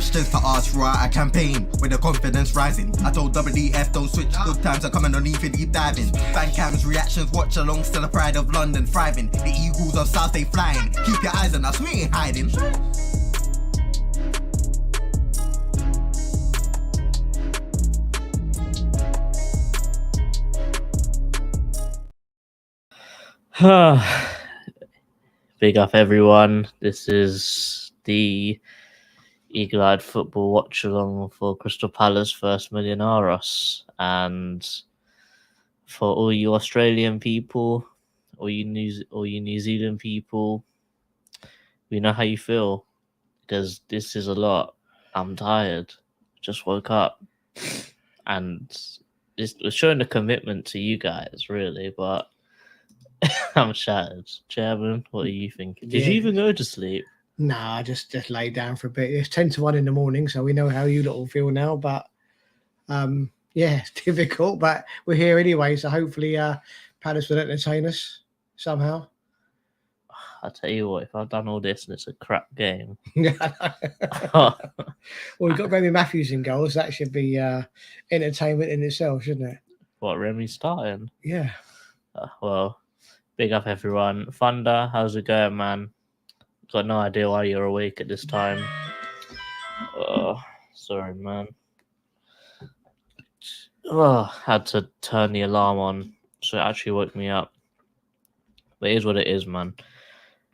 questions to ask throughout a campaign with the confidence rising. I told WDF don't switch, good times are coming on even deep diving. Fan cams, reactions, watch along, still the pride of London thriving. The Eagles of South they flying, keep your eyes on us, we ain't hiding. Big up everyone. This is the Eagle-Eyed Football Watch Along for Crystal Palace vs MILLONARIOS. And for all you Australian people, or you New Zealand people, we know how you feel, because this is a lot. I'm tired. Just woke up. And it's showing a commitment to you guys, really, but I'm shattered. Chairman, what are you thinking? Did you even go to sleep? No, I just lay down for a bit. It's 10 to 1 in the morning, so we know how you lot all feel now. But yeah, it's difficult. But we're here anyway, so hopefully Palace will entertain us somehow. I tell you what, if I've done all this and it's a crap game. Well, we've got Remy Matthews in goals. That should be entertainment in itself, shouldn't it? What, Remy's starting? Yeah. Well, big up everyone. Thunder, how's it going, man? Got no idea why you're awake at this time. Sorry, man. Had to turn the alarm on, so it actually woke me up. But here's what it is, man.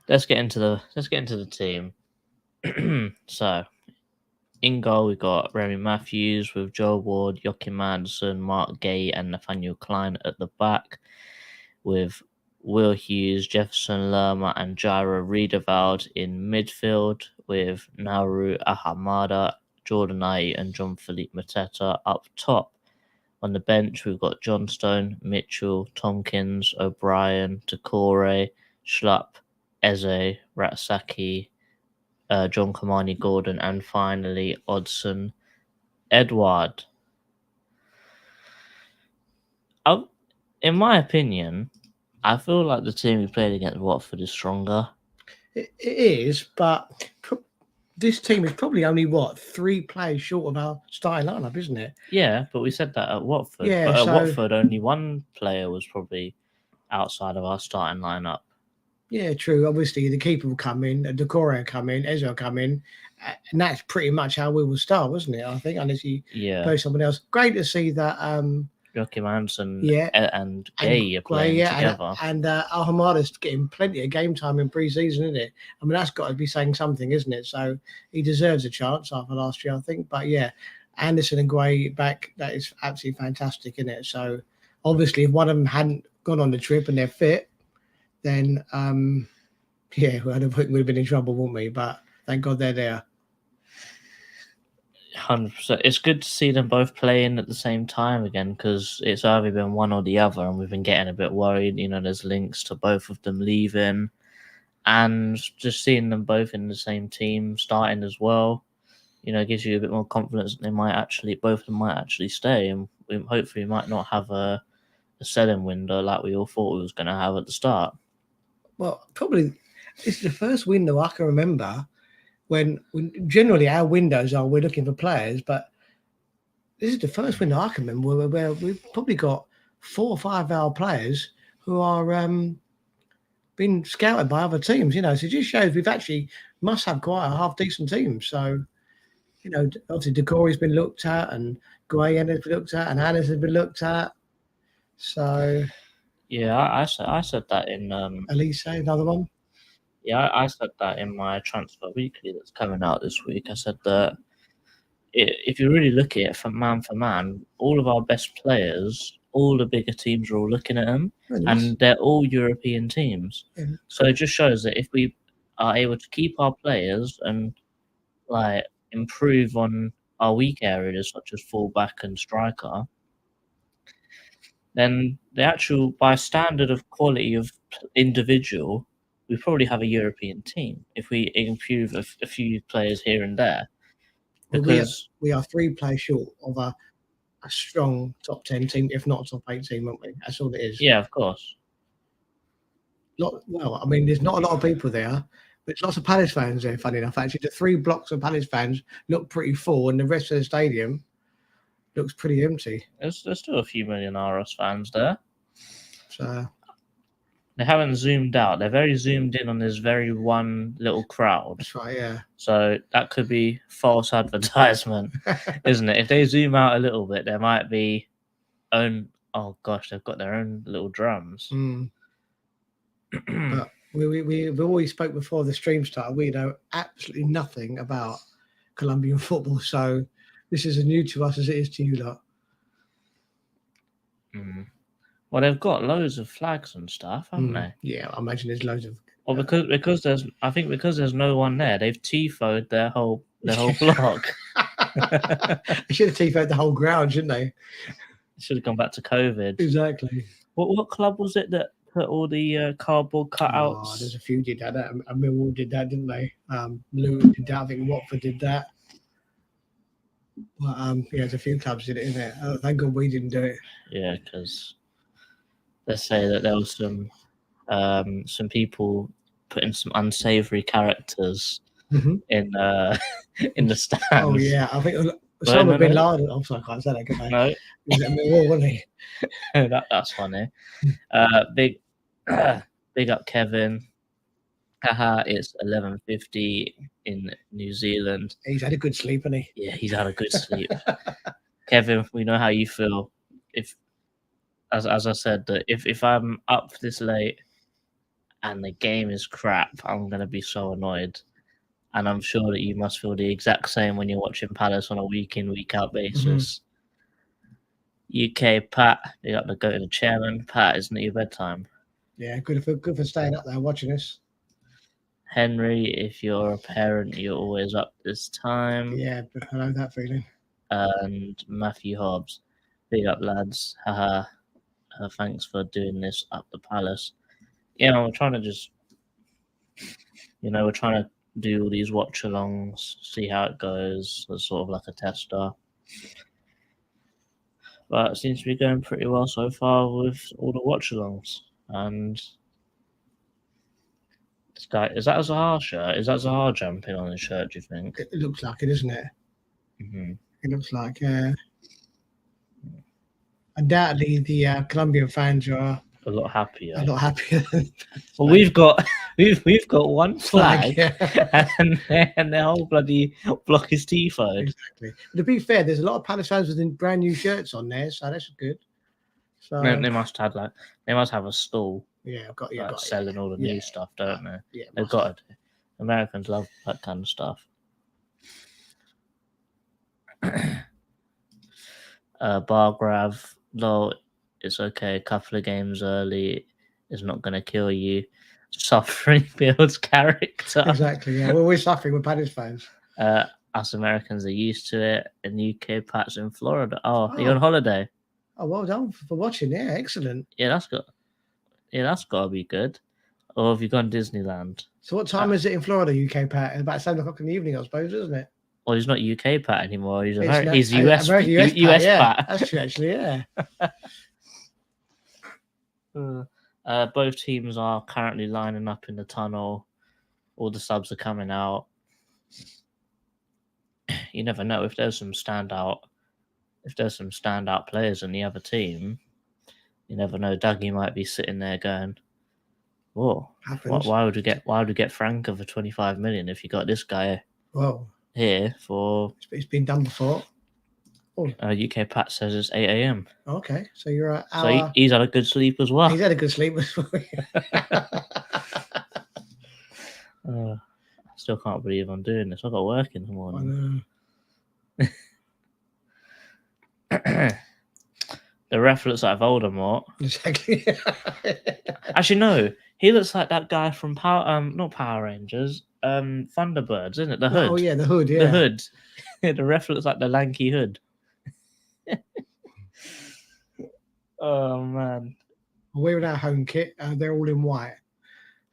Let's get into the team. So, in goal we got Remy Matthews with Joe Ward, Joachim Anderson, Mark Gay, and Nathaniel Klein at the back, with Will Hughes, Jefferson Lerma, and Jairo Riedewald in midfield, with Nauru Ahamada, Jordan Ayew, and John Philippe Mateta up top. On the bench, we've got Johnstone, Mitchell, Tompkins, O'Brien, Takore, Schlupp, Eze, Ratsaki, John Kamani Gordon, and finally Odson Edward. In my opinion, I feel like the team we played against Watford is stronger. It is, but this team is probably only, 3 players short of our starting lineup, isn't it? Yeah, but we said that at Watford. Yeah, but at Watford, only one player was probably outside of our starting lineup. Yeah, true. Obviously, the keeper will come in, Decore will come in, Ezra will come in, and that's pretty much how we will start, wasn't it? I think, unless you play someone else. Great to see that Joachim Anderson and Gay are playing together. And Alhamada's getting plenty of game time in pre-season, isn't it? I mean, that's got to be saying something, isn't it? So he deserves a chance after last year, I think. But yeah, Anderson and Gray back, that is absolutely fantastic, isn't it? So obviously, if one of them hadn't gone on the trip and they're fit, then well, I think we'd have been in trouble, wouldn't we? But thank God they're there. 100%. It's good to see them both playing at the same time again, because it's either been one or the other, and we've been getting a bit worried. You know, there's links to both of them leaving, and just seeing them both in the same team starting as well, you know, gives you a bit more confidence that both of them might actually stay, and hopefully we might not have a selling window like we all thought we was going to have at the start. Well, probably this is the first window I can remember when generally our windows are we're looking for players, but this is the first window I can remember where we've probably got 4 or 5 of our players who are been scouted by other teams, you know. So it just shows we've actually must have quite a half-decent team. So, you know, obviously Decore's been looked at, and Gray has been looked at, and Hannes has been looked at. So... yeah, I said that in... Elise, another one? Yeah, I said that in my Transfer Weekly that's coming out this week. I said that if you really look at it for man, all of our best players, all the bigger teams are all looking at them, and they're all European teams. Yeah. So it just shows that if we are able to keep our players and like improve on our weak areas such as fullback and striker, then the actual, by standard of quality of individual, we probably have a European team if we improve a few players here and there. Because we are 3 players short of a strong top 10 team, if not top 8 team, aren't we? That's all it is. Yeah, of course. Well, I mean, there's not a lot of people there, There's lots of Palace fans there, funny enough. Actually, the 3 blocks of Palace fans look pretty full, and the rest of the stadium looks pretty empty. There's still a few Millonarios fans there. So They haven't zoomed out. They're very zoomed in on this very one little crowd. that's right, yeah. So that could be false advertisement, isn't it? If they zoom out a little bit, there might be own. Oh gosh, they've got their own little drums. But we always spoke before the stream started. We know absolutely nothing about Colombian football, so this is as new to us as it is to you lot. Well, they've got loads of flags and stuff, haven't they? Yeah, I imagine there's loads of. Well, because there's no one there, they've tifoed their whole block. They should have tifoed the whole ground, shouldn't they? Should have gone back to COVID. Exactly. What club was it that put all the cardboard cutouts? Oh, there's a few did that. Millwall did that, didn't they? Luton did that. I think Watford did that. But yeah, there's a few clubs did it, isn't it? Oh, thank God we didn't do it. Yeah, because let's say that there was some people putting some unsavory characters in the stands. Oh yeah, I think Osama bin Laden. I'm sorry, I can't say that. Can I? No, He was at Millwall, wasn't he? that's funny. Big up Kevin. Haha, it's 11:50 in New Zealand. He's had a good sleep, hasn't he? Yeah, he's had a good sleep. Kevin, we know how you feel. If, as I said, that if I'm up this late and the game is crap, I'm gonna be so annoyed. And I'm sure that you must feel the exact same when you're watching Palace on a week in, week out basis. UK Pat, they got to go to the chairman. Pat, isn't it your bedtime? Yeah, good for staying up there watching us. Henry, if you're a parent, you're always up this time. Yeah, I know that feeling. And Matthew Hobbs, big up lads. Haha. Thanks for doing this up the Palace. Yeah, we're trying to just, we're trying to do all these watch-alongs, see how it goes, as sort of like a tester. But it seems to be going pretty well so far with all the watch-alongs. And this guy, is that a Zaha shirt? Is that Zaha jumping on his shirt, do you think? It looks like it, isn't it? It looks like, undoubtedly the Colombian fans are a lot happier. Well, we've got one flag, and the whole bloody block is tifoed. Exactly. But to be fair, there's a lot of Palace fans with brand new shirts on there, so that's good. So they must have a stall. Yeah, selling all the new stuff, don't they? Yeah, they've got to. Americans love that kind of stuff. Bargrav, no, it's okay. A couple of games early is not going to kill you. Suffering builds character. Exactly. Yeah, well, we're suffering with Palace fans. Us Americans are used to it. In UK, Pat's in Florida. Oh, are you on holiday? Oh, well done for watching. Yeah, excellent. Yeah, that's got to be good. Or have you gone Disneyland? So what time is it in Florida, UK Pat? It's about 7 o'clock in the evening, I suppose, isn't it? Well, he's not UK Pat anymore. He's US Pat. That's true, actually, yeah. Both teams are currently lining up in the tunnel. All the subs are coming out. You never know if there's some standout players in the other team. You never know. Dougie might be sitting there going, "Whoa, why would we get Franca for 25 million if you got this guy here for?" It's been done before. UK Pat says it's 8 a.m. Okay, so you're an hour. So he's had a good sleep as well. He's had a good sleep as well. I still can't believe I'm doing this. I've got work in the morning. The ref looks like Voldemort. Exactly. Actually, no. He looks like that guy from not Power Rangers, Thunderbirds, isn't it? The Hood. Oh yeah, the Hood. Yeah, the Hood. The ref looks like the lanky Hood. Oh man. We're in our home kit. They're all in white.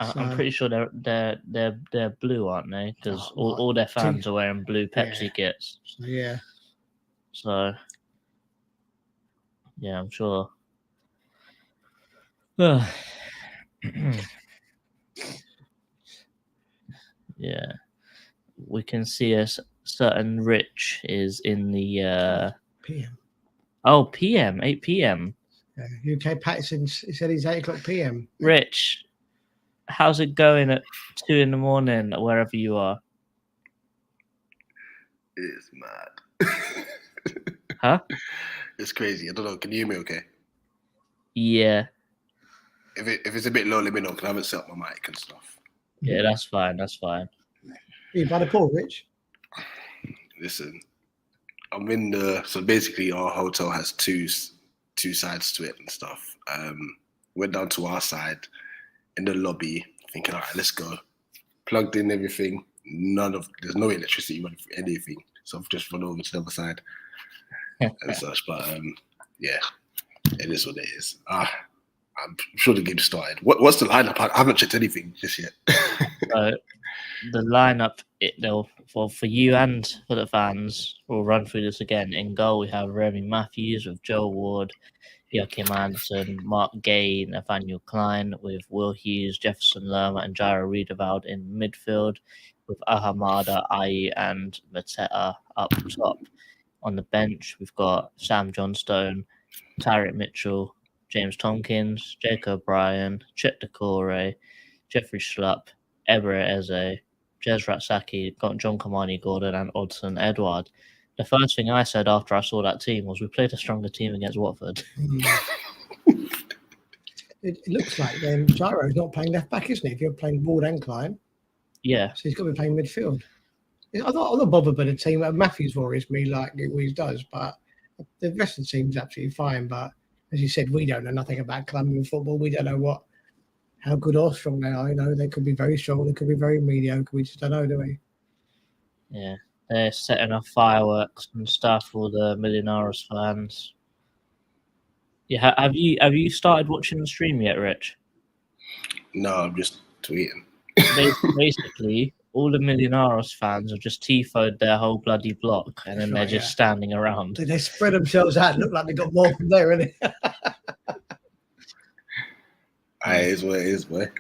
I'm pretty sure they're blue, aren't they? Because all their fans are wearing blue Pepsi kits. Yeah. So yeah, I'm sure. Yeah. We can see a certain Rich is in the PM. oh, PM, 8 p.m. UK Patterson, he said he's 8 o'clock PM. Rich, how's it going at 2 in the morning wherever you are? It's mad. Huh? It's crazy. I don't know. Can you hear me okay? Yeah. If it's a bit low, let me know, because I haven't set up my mic and stuff. Yeah, that's fine. That's fine. You by the pool, Rich? Listen, I'm in so basically our hotel has two sides to it and stuff. Went down to our side in the lobby, thinking, all right, let's go. Plugged in everything. There's no electricity running for anything. So I've just run over to the other side and such. But yeah, it is what it is. I'm sure the game started. What's the lineup? I haven't checked anything just yet. So the lineup, for you and for the fans, we'll run through this again. In goal, we have Remy Matthews with Joe Ward, Joachim Anderson, Mark Gay, Nathaniel Klein, with Will Hughes, Jefferson Lerma, and Jairo Riedewald in midfield, with Ahamada, Ai, and Mateta up top. On the bench, we've got Sam Johnstone, Tyrek Mitchell, James Tompkins, Jacob O'Brien, Chet Decore, Jeffrey Schlupp, Ebre Eze, Jez Ratsaki, got John Kamani Gordon, and Odson Edward. The first thing I said after I saw that team was we played a stronger team against Watford. It looks like then Gyro's not playing left back, isn't he? If you're playing Ward and Klein. Yeah. So he's got to be playing midfield. I'm not bothered by the team. Matthews worries me like what he does, but the rest of the team's absolutely fine. But as you said, we don't know nothing about Colombian football. We don't know how good or strong they are. You know, they could be very strong, they could be very mediocre. We just don't know, do we? Yeah. They're setting off fireworks and stuff for the Millonarios fans. Yeah, have you started watching the stream yet, Rich? No, I'm just tweeting. Basically, all the Millonarios fans have just tifoed their whole bloody block, and then they're just standing around. They spread themselves out. Look like they got more from there, innit? It is what it is, boy.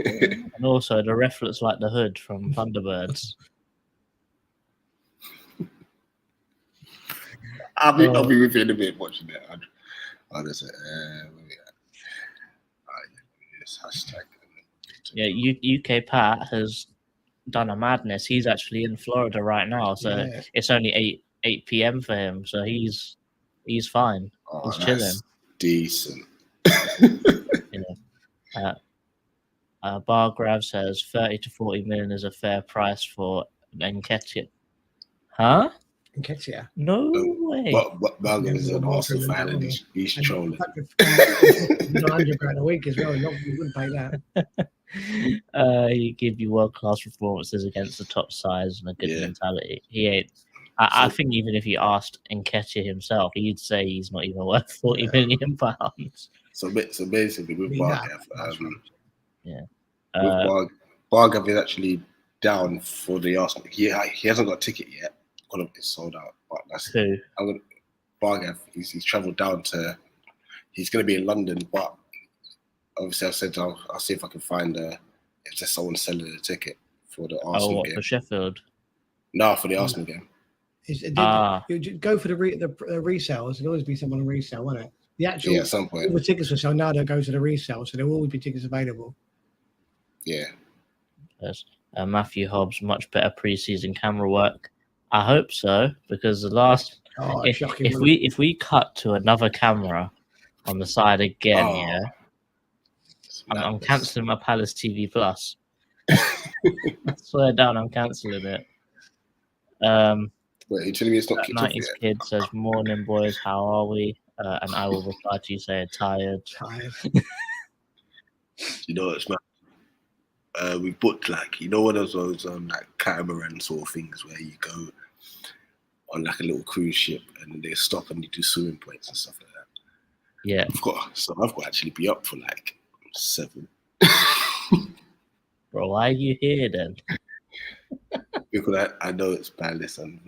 And also, the ref looks like the Hood from Thunderbirds. I'll be with you in a bit watching that. I'll just say, hashtag. Yeah, UK Pat has done a madness. He's actually in Florida right now, so it's only 8 p.m. for him. So he's fine. He's chilling. Decent. Bargrav says 30 to 40 million is a fair price for Nketiah. Huh? Nketiah? No way. But Bargrav is an Arsenal fan and he's trolling. 900 grand a week as well. You wouldn't pay that. He give you world-class performances against the top sides and a good mentality. He ain't. I think even if you asked Nketiah himself, he'd say he's not even worth 40 million pounds. So basically, with Bargav, with Bargav is actually down for the Arsenal. He hasn't got a ticket yet. It's sold out. But that's who? Bargav. He's travelled down to. He's going to be in London, but obviously I said I'll see if I can find if there's someone selling a ticket for the Arsenal game. For Sheffield? No, for the Arsenal game. You go for the resales. There'll always be someone on resale, won't it? The actual at some point. All the tickets for sale now don't go to the resale, so there will always be tickets available. Yeah. Yes. Matthew Hobbs, much better pre-season camera work. I hope so, because the last if we cut to another camera on the side again, I'm cancelling my Palace TV Plus. I swear down, I'm cancelling it. Wait, you're telling me it's not kicked off yet? 90s Kid says, "Morning, boys. How are we?" And I will reply to you saying, "Tired." You know, it's mad. We booked one of those catamaran sort of things where you go on like a little cruise ship and they stop and you do swimming points and stuff like that. Yeah. I've got to actually be up for 7. Bro, why are you here then? Because I know it's Palace and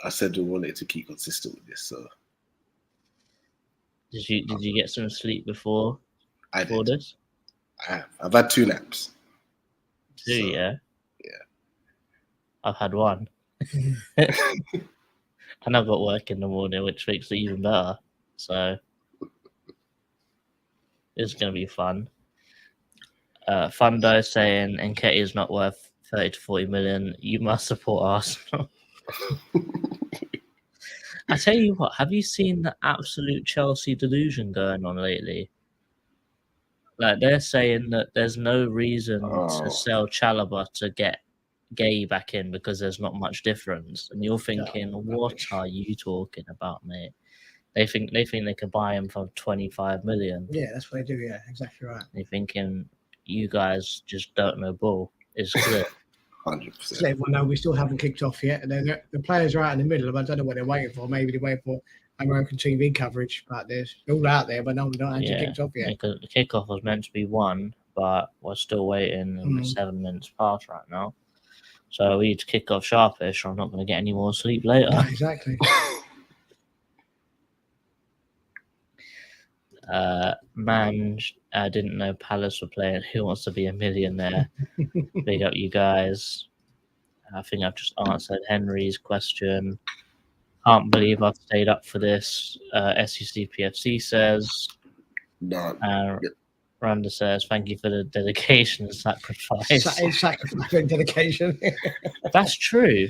I said we wanted to keep consistent with this. So did you get some sleep before this? I have. I've had 2 naps. 2, yeah. Yeah. I've had one. And I've got work in the morning, which makes it even better. So it's going to be fun. Fundo saying Nketiah is not worth 30 to 40 million. You must support Arsenal. I tell you what, have you seen the absolute Chelsea delusion going on lately? Like, they're saying that there's no reason to sell Chalobah to get Gay back in because there's not much difference. And you're thinking, what are you talking about, mate? They think they could buy him for 25 million. Yeah, that's what they do. Yeah, exactly right. They're thinking, you guys just don't know ball. It's clear. 100%. Let everyone know we still haven't kicked off yet. The players are out in the middle. I don't know what they're waiting for. Maybe they're waiting for American TV coverage, but they're all out there. But no, we don't actually kicked off yet. Because the kickoff was meant to be 1, but we're still waiting. And it's 7 minutes past right now. So we need to kick off sharpish, or I'm not going to get any more sleep later. No, exactly. Man, I didn't know Palace were playing Who Wants to Be a Millionaire. Big up you guys. I think I've just answered Henry's question. Can't believe I've stayed up for this. SUCPFC says. No. Randa says, thank you for the dedication and sacrifice. Sacrifice and dedication. That's true.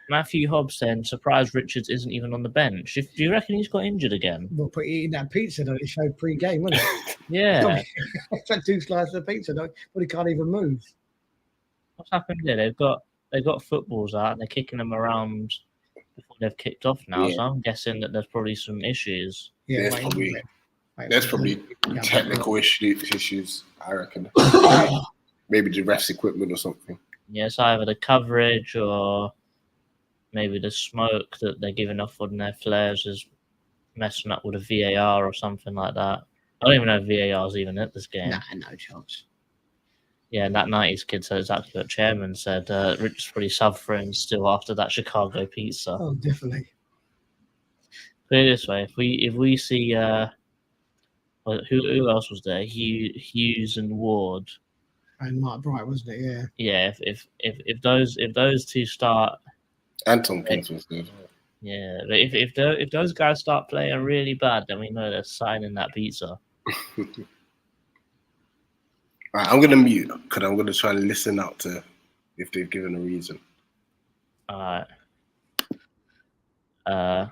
Matthew Hobbs saying, surprised Richards isn't even on the bench. Do you reckon he's got injured again? We'll put eating that pizza that it showed pre-game, wasn't it? Yeah. That 2 slices of pizza, but he can't even move. What's happened there? They've got footballs out and they're kicking them around before they've kicked off now. Yeah. So I'm guessing that there's probably some issues. Yeah, there's probably technical issues, I reckon. Maybe the ref's equipment or something. Yes, either the coverage or maybe the smoke that they're giving off on their flares is messing up with a VAR or something like that. I don't even know if VAR is even at this game. Nah, no chance. Yeah, and that 90s kid said exactly what Chairman said. Richard's pretty suffering still after that Chicago pizza. Oh, definitely. Put it this way: if we see who else was there? Hughes and Ward. And Mark Bright, wasn't it? Yeah. Yeah. If those two start. Anton Kings was good. Yeah, but if those guys start playing really bad, then we know they're signing that pizza. Right, I'm gonna mute because I'm gonna try and listen out to if they've given a reason. All right.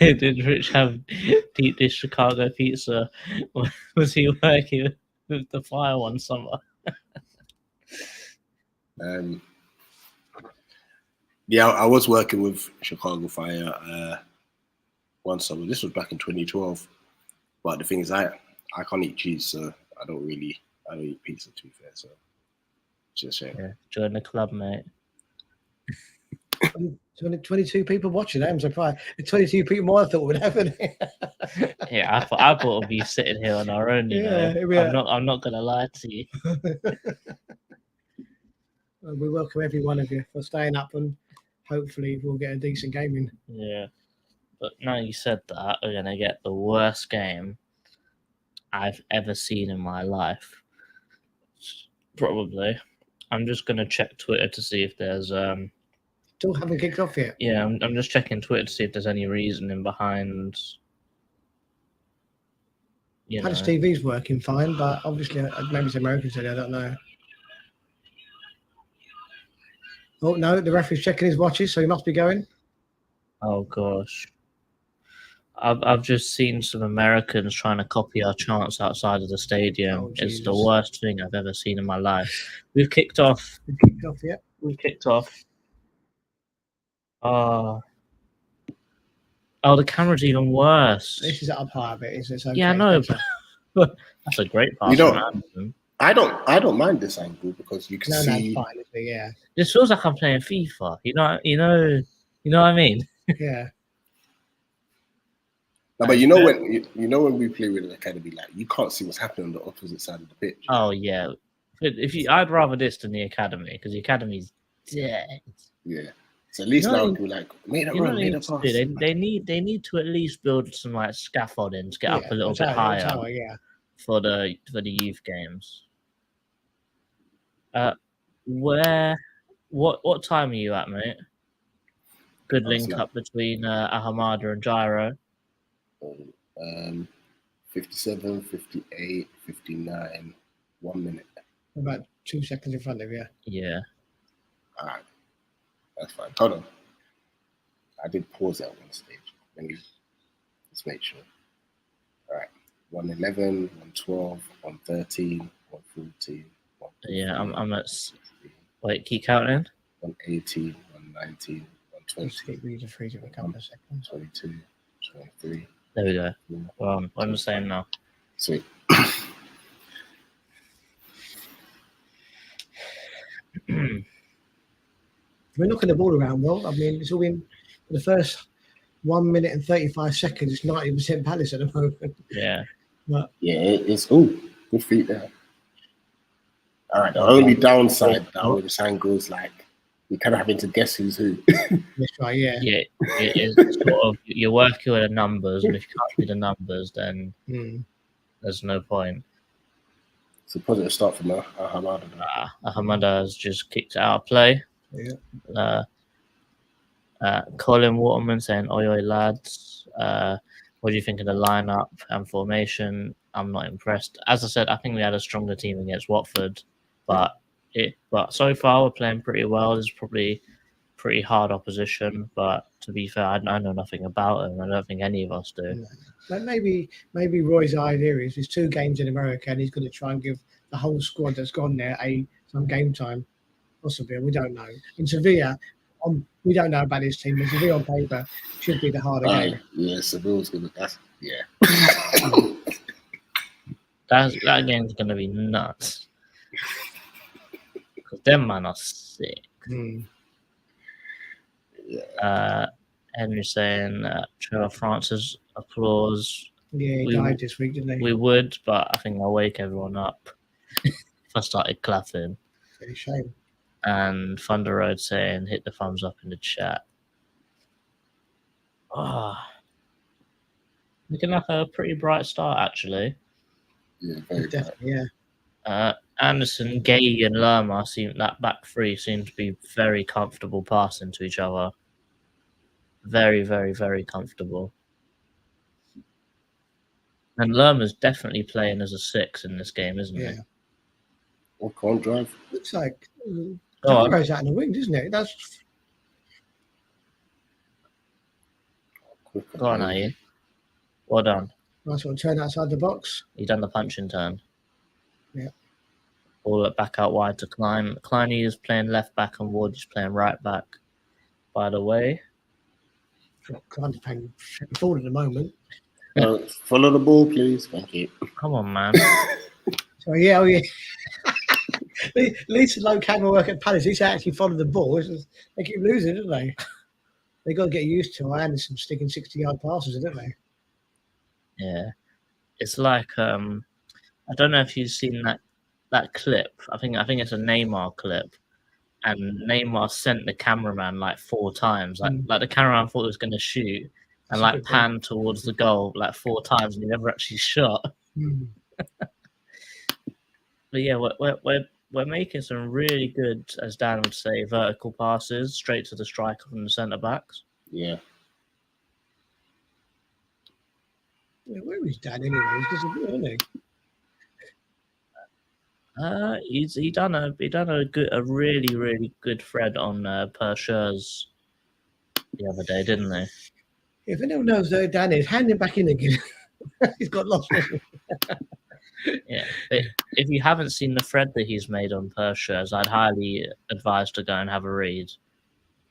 Did Rich have deep dish Chicago pizza? Was he working with the fire one summer? Yeah, I was working with Chicago Fire one summer. This was back in 2012. But the thing is, I can't eat cheese, so I don't eat pizza, to be fair. So just yeah, join the club, mate. 22 people watching. I'm surprised. 22 people more I thought would happen. Yeah, I thought we'd be sitting here on our own. You know? I'm not gonna lie to you. Well, we welcome every one of you for staying up, and hopefully we'll get a decent game in. Yeah, but now you said that, we're gonna get the worst game I've ever seen in my life. Probably. I'm just gonna check Twitter to see if there's Still haven't kicked off yet. Yeah, I'm just checking Twitter to see if there's any reasoning behind. Palace TV's working fine, but obviously maybe it's American today. I don't know. Oh no, the referee's checking his watches, so he must be going. Oh gosh, I've just seen some Americans trying to copy our chants outside of the stadium. Oh, it's the worst thing I've ever seen in my life. We've kicked off. Yeah. We've kicked off. Oh, the camera's even worse. This is up high a bit. It's okay. Yeah, I know. But that's a great pass. I don't mind this angle because you can see. No, fine, yeah. This feels like I'm playing FIFA. You know what I mean? Yeah. No, but you know when we play with an academy, like you can't see what's happening on the opposite side of the pitch. Oh yeah. I'd rather this than the academy because the academy's dead. Yeah. So at least You know, now we're like, made a You know run, what made a they pass. need to do? They need to at least build some like scaffolding to get up a little bit higher Tower, yeah. for the youth games. What time are you at, mate? Good link up between Ahamada and Gyro. 57, 58, 59, 1 minute. About 2 seconds in front of you. Yeah. All right. That's fine. Hold on. I did pause at one stage. Let me just make sure. All right. 111, 112, 113, 114, 115, Yeah, I'm at. Wait, keep counting. 118, 119, 120. Just keep reading through in a couple of seconds. 22, 23. There we go. Well, I'm the same now. Sweet. We're knocking the ball around well. I mean, it's all in for the first 1 minute and 35 seconds. It's 90% Palace at the moment. Yeah. But yeah, it's good feet there. All right. The only downside now with this angle is like you're kind of having to guess who's who. that's right. Yeah. Yeah. It's sort of you're working with the numbers, and if you can't see the numbers, then there's no point. It's a positive start from Hamada. Hammonda has just kicked it out of play. Yeah. Colin Waterman saying, "Oi, oi, lads. What do you think of the lineup and formation? I'm not impressed. As I said, I think we had a stronger team against Watford, but so far we're playing pretty well. There's probably pretty hard opposition, but to be fair, I know nothing about them. I don't think any of us do. But maybe Roy's idea is there's 2 games in America and he's going to try and give the whole squad that's gone there some game time. Possibly, we don't know. In Sevilla, we don't know about his team. But Sevilla on paper should be the harder game. Yeah, Sevilla's going to. Yeah. That game's going to be nuts. Because them man are sick. Yeah. Henry saying Trevor Francis applause. Yeah, he died this week, didn't he? We would, but I think I'll wake everyone up if I started clapping. It's a shame. And Thunder Road saying hit the thumbs up in the chat. Looking like a pretty bright start, actually. Yeah, very definitely. Yeah. Anderson, Gay, and Lerma that back three seem to be very comfortable passing to each other. Very, very, very comfortable. And Lerma's definitely playing as a 6 in this game, isn't he? Or can't drive. Looks like Camero's out in the wing, doesn't it? That's go on, are you? Well done. Nice one. Turn outside the box. He done the punching turn. Yeah. Ball back out wide to Klein. Kleiny is playing left back and Ward is playing right back. By the way, Klein's playing forward at the moment. Follow the ball, please. Thank you. Come on, man. So yeah, at least the low camera work at Palace. He's actually followed the ball. They keep losing, don't they? They got to get used to Anderson sticking 60-yard passes, don't they? Yeah, it's like I don't know if you've seen that clip. I think it's a Neymar clip, and Neymar sent the cameraman like 4 times. Like the cameraman thought he was going to shoot, and like panned towards the goal like 4 times, and he never actually shot. But yeah, we're making some really good, as Dan would say, vertical passes straight to the striker from the centre backs. Yeah. Where is Dan anyway? He's disappeared, hasn't he? He done a really, really good thread on Pershers the other day, didn't he? If anyone knows where Dan is, hand him back in again. He's got lost. Yeah, but if you haven't seen the thread that he's made on Pershers, I'd highly advise to go and have a read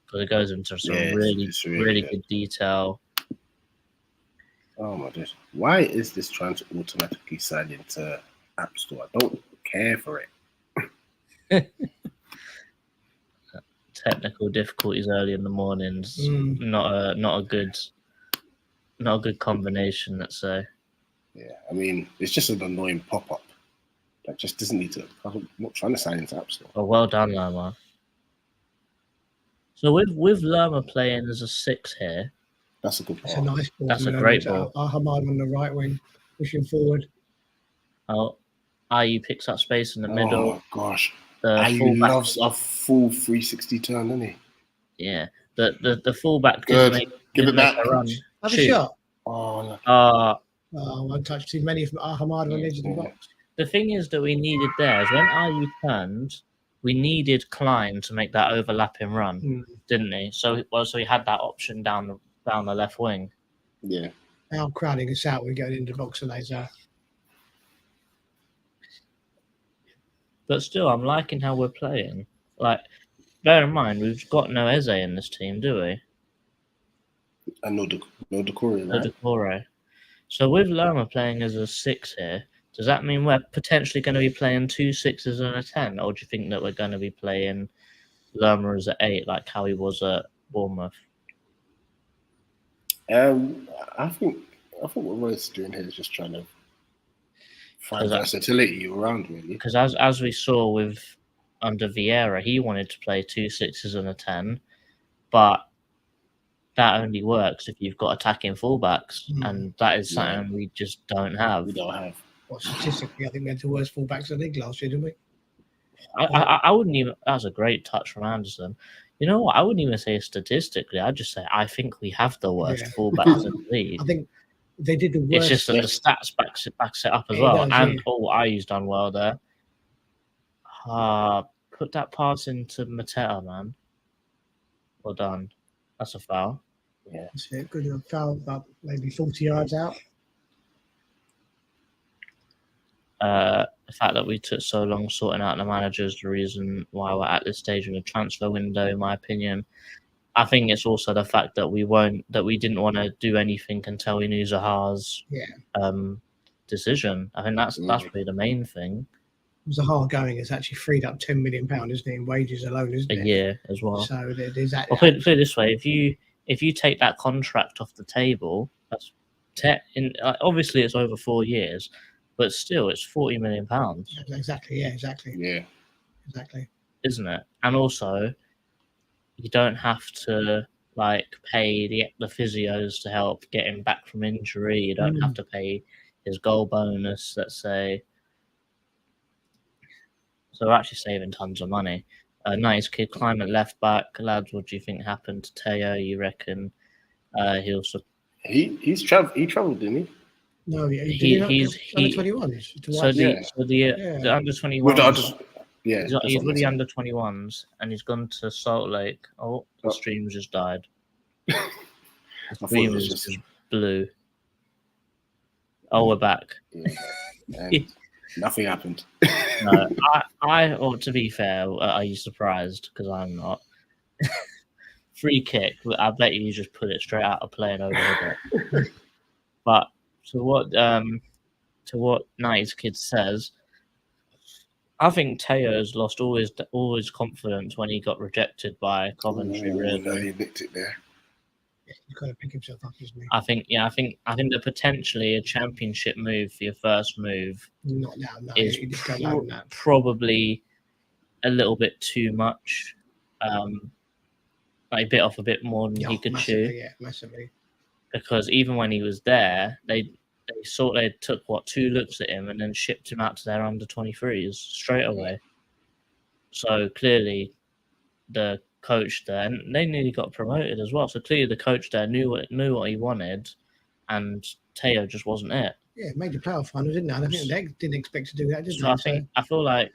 because it goes into some really good detail. Oh my gosh. Why is this trying to automatically sign into App Store? I don't care for it. Technical difficulties early in the mornings. Not a good combination, let's say. Yeah, I mean, it's just an annoying pop-up that just doesn't need to. I'm not trying to sign into App Store. Oh, well done, Lama. So with Lerma playing as a 6 here, That's a good It's a ball. nice ball. That's from a Lerma great to ball. Hammond on the right wing, pushing forward. IU picks up space in the Oh middle. my gosh. The Ayu fullback, loves a full 360 turn, doesn't he? yeah, the fullback Good. Give didn't it make back. a run. Have a Shoot. shot. Oh, look. One touch too many from Hammond on the edge of the Yeah. box. The thing is that we needed there is when IU turned, we needed Klein to make that overlapping run, didn't he? So he had that option down the left wing. Yeah. Now crowding us out, we're going into the box and later. But still, I'm liking how we're playing. Like, bear in mind, we've got no Eze in this team, do we? And no Decore, No right? Decore. So with Lerma playing as a 6 here, does that mean we're potentially going to be playing 2 6s and a 10? Or do you think that we're going to be playing Lerma as an 8, like how he was at Bournemouth? I think what Roy's doing here is just trying to find versatility around, really. Because as we saw with under Vieira, he wanted to play 2 6s and a 10, but that only works if you've got attacking fullbacks, and that is something we just don't have. We don't have. Well, statistically, I think we had the worst fullbacks in the league last year, didn't we? I wouldn't even. That was a great touch from Anderson. You know what? I wouldn't even say statistically. I'd just say I think we have the worst fullbacks in the league. I think they did the worst. It's just that the stats backs it up as well. Does, and IU's done well there. Put that pass into Mateta, man. Well done. That's a foul. Yeah, that's it. Good foul, about maybe 40 yards out. The fact that we took so long sorting out the manager is the reason why we're at this stage in the transfer window, in my opinion. I think it's also the fact that we didn't want to do anything until we knew Zaha's decision. I think that's probably the main thing. Zaha going has actually freed up £10 million, isn't it, in wages alone, isn't it? A year as well. So there's that. Well, put it this way: if you take that contract off the table, that's obviously it's over 4 years. But still, it's £40 million. Exactly. Yeah. Exactly. Yeah. Exactly. Isn't it? And also, you don't have to pay the physios to help get him back from injury. You don't have to pay his goal bonus, let's say. So we're actually saving tons of money. Nice kid, climb at left back, lads. What do you think happened to Teo? You reckon he'll? He travelled, didn't he? No, he's under 21s. So the under 21s. He's with the under 21s, and he's gone to Salt Lake. Oh, the stream just died. The stream is just blue. Oh, we're back. Yeah. Nothing happened. No, or to be fair, are you surprised? Because I'm not. Free kick. I bet you just put it straight out of play and over it. But to what Nice Kid says, I think Teo's lost all his confidence when he got rejected by Coventry. Really, no, he nicked it there. He's got to pick himself up, isn't he? I think that potentially a championship move for your first move is probably a little bit too much. Like bit off a bit more than he could chew. Yeah, massively. Because even when he was there, they took 2 looks at him and then shipped him out to their under 23s straight away. So clearly, the coach there, and they nearly got promoted as well. So clearly, the coach there knew what he wanted, and Teo just wasn't it. Yeah, made the playoff final, didn't they? I think they didn't expect to do that, did so they? I feel like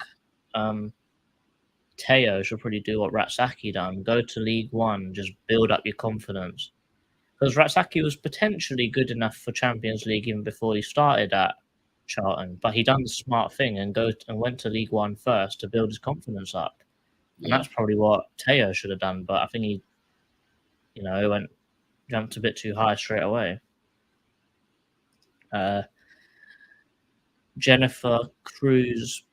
Teo should probably do what Ratsaki done: go to League One, just build up your confidence. Because Ratsaki was potentially good enough for Champions League even before he started at Charlton, but he done the smart thing and went to League One first to build his confidence up. And that's probably what Teo should have done, but I think he jumped a bit too high straight away. Jennifer Cruz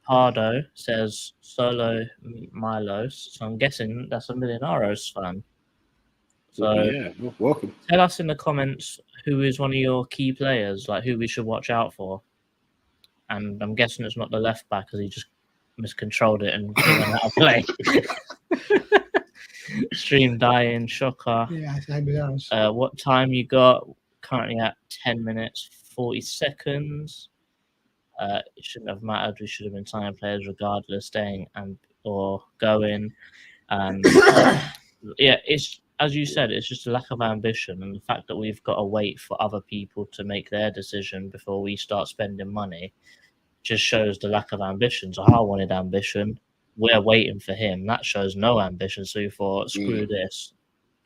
Pardo says solo Milos, so I'm guessing that's a Millonarios fan. So welcome. Tell us in the comments who is one of your key players, like who we should watch out for. And I'm guessing it's not the left back because he just miscontrolled it and didn't know how to play. Stream dying, shocker. Yeah, same with us. What time you got? Currently at 10 minutes 40 seconds. It shouldn't have mattered. We should have been signing players regardless, staying and or going. And yeah, it's as you said, it's just a lack of ambition, and the fact that we've got to wait for other people to make their decision before we start spending money just shows the lack of ambition. So I wanted ambition. We're waiting for him. That shows no ambition. So you thought, screw this.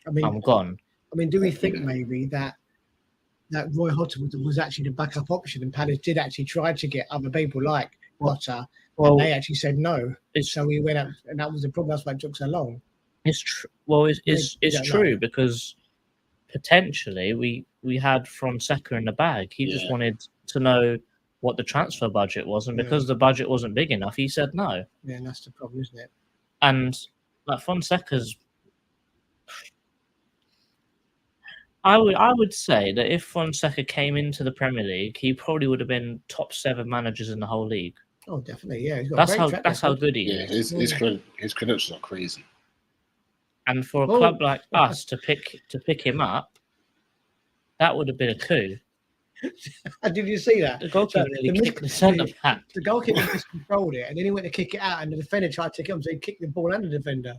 I mean, I'm gone. I mean, do we think maybe that Roy Hodgson was actually the backup option, and Palace did actually try to get other people like Potter, and they actually said no. So we went up, and that was the problem. That's why it took so long. It's true. Well, it's true because potentially we had Fonseca in the bag. He just wanted to know what the transfer budget was, and because the budget wasn't big enough, he said no. Yeah, and that's the problem, isn't it? And like Fonseca's, I would say that if Fonseca came into the Premier League, he probably would have been top 7 managers in the whole league. Oh, definitely, yeah. He's got That's how good he is. His credentials are crazy. And for a club like us to pick him up, that would have been a coup. Did you see that? The goalkeeper nearly kicked the centre back. The goalkeeper miscontrolled it, and then he went to kick it out, and the defender tried to kick him, so he kicked the ball and the defender.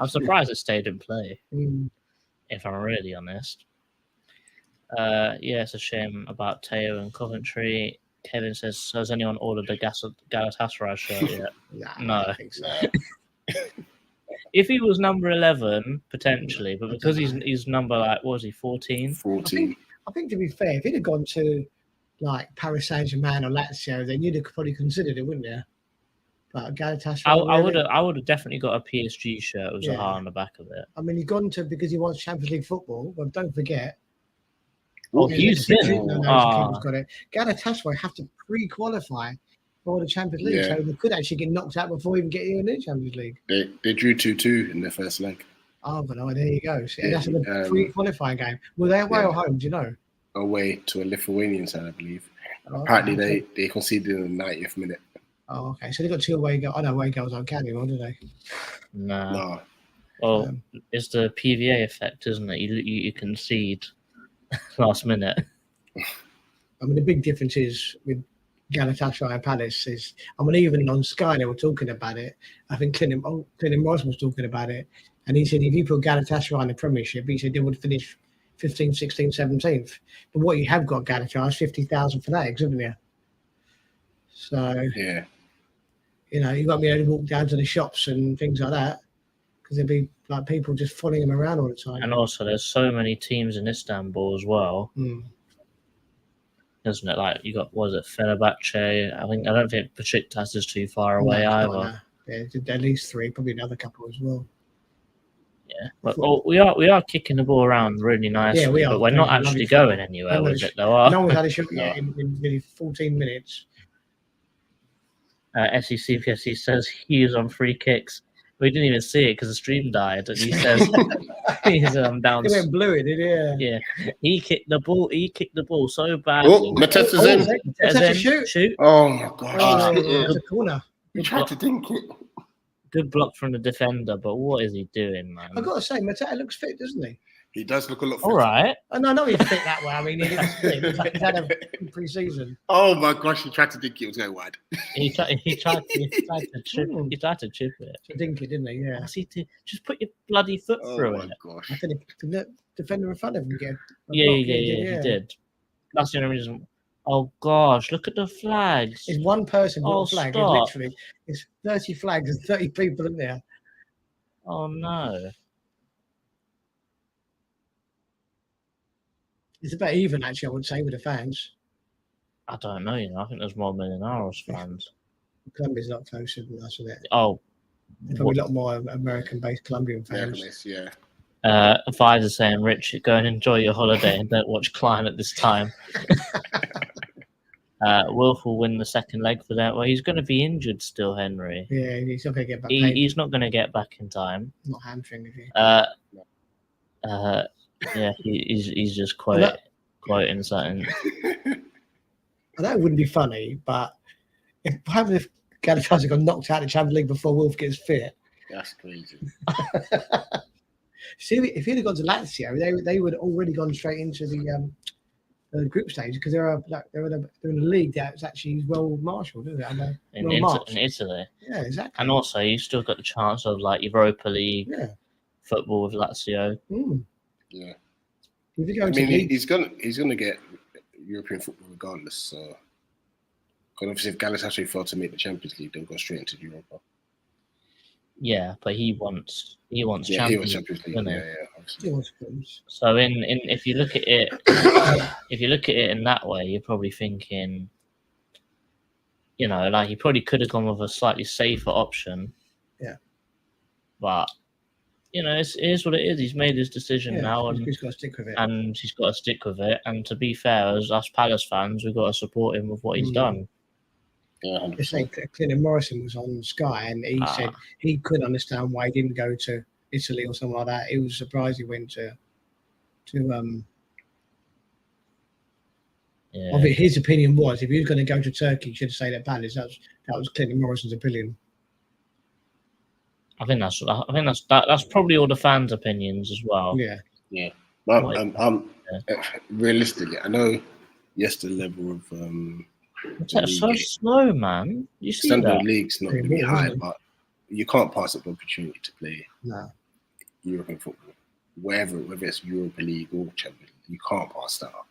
I'm surprised it stayed in play, if I'm really honest. Yeah, it's a shame about Teo and Coventry. Kevin says, so has anyone ordered a Galatasaray shirt yet? No. I don't think so. If he was number 11, potentially, but because he's number, like, what was he, 14? 14. I think to be fair, if he'd have gone to like Paris Saint-Germain or Lazio, then you'd have probably considered it, wouldn't you? But Galatasaray, I would have definitely got a PSG shirt with Zaha on the back of it. I mean, he's gone to because he wants Champions League football, but don't forget. Oh, he's been. Got it. Galatasaray have to pre-qualify for the Champions League, so they could actually get knocked out before even getting in the Champions League. They drew 2-2 in their first leg. Oh, but no, there you go. So that's a pre-qualifying game. Were they away or home? Do you know? Away to a Lithuanian side, I believe. Apparently, they conceded in the 90th minute. Oh, okay. So they got 2 away goals. I know away goals don't count anymore, do they? No. Well, it's the PVA effect, isn't it? You concede last minute. I mean, the big difference is with Galatasaray and Palace is, I mean, even on Sky they were talking about it. I think Clinton Morrison was talking about it, and he said if you put Galatasaray in the Premiership, he said they would finish 15th, 16th, 17th. But what you have got Galatasaray is 50,000 fanatics, haven't you? So you know, you've got to be able to walk down to the shops and things like that, because there'd be like people just following him around all the time. And also, there's so many teams in Istanbul as well. Isn't it? Like you got, what is it, Fenerbahce? I don't think Besiktas is too far away either. Yeah, at least 3, probably another couple as well. Yeah, but we are kicking the ball around really nicely. Yeah, we are. But we're not actually going anywhere with it, though. No one's had a shot yet in nearly 14 minutes. SECPSC says Hughes on free kicks. We didn't even see it because the stream died, and he says he's down. He went blue, did he? Yeah. He kicked the ball so bad. Mateta's in. Mateta shoot. Oh my gosh! It's a corner. He tried to dink it. Good block from the defender, but what is he doing, man? I've got to say, Mateta looks fit, doesn't he? He does look a lot fit. All right. And I know he's fit that way. I mean, he looks fit. He's had a pre-season. Oh my gosh! He tried to dink it. It was going wide. He tried to chip. He tried to chip it. To dink it, didn't he? Yeah. Just put your bloody foot through it. Oh my gosh! I think the defender in front of him again. Yeah, he did. That's the only reason. Oh gosh! Look at the flags. It's one person with a flag. Stop. It's 30 flags and 30 people in there. Oh no! It's about even, actually, I would say, with the fans. I don't know, I think there's more MILLONARIOS fans. Colombia's not closer than us, isn't it? Oh. There's probably a lot more American-based Colombian fans. Yeah. Vibes are saying, Rich, go and enjoy your holiday and don't watch Klein at this time. Wolf will win the second leg for that. Well, he's going to be injured still, Henry. Yeah, he's not going to get back. He's not going to get back in time. Not hamstring, is he? Yeah, he's just quoting something. I know it wouldn't be funny, but if Galatasaray got knocked out of the Champions League before Wolf gets fit, That's crazy. See, if he'd have gone to Lazio, they would have already gone straight into the group stage because they're in a league that's actually well marshalled, isn't it? in Italy. Yeah, exactly. And also, you still got the chance of like Europa League football with Lazio. Yeah. If you go I into mean, he's gonna get European football regardless. So, because obviously, if Galatasaray fail to make the Champions League, they'll go straight into Europa. Yeah, but he wants Champions League. Doesn't he? Obviously. So if you look at it, in that way, you're probably thinking, you know, like he probably could have gone with a slightly safer option. Yeah. But you know, it is what it is. He's made his decision now, and he's got to stick with it. And he's got to stick with it. And to be fair, as us Palace fans, we've got to support him with what he's done. Yeah, 100%. It's like Clinton Morrison was on Sky, and he said he couldn't understand why he didn't go to Italy or something like that. He was surprised he went to Yeah. His opinion was if he was going to go to Turkey, he should have stayed at Palace. That was Clinton Morrison's opinion. I think that's probably all the fans' opinions as well. Yeah. Well, realistically, I know the level of That's so slow, man. You see standard that? of league's not going to be high, but you can't pass up the opportunity to play European football, whether it's Europa League or Champions League. You can't pass that up.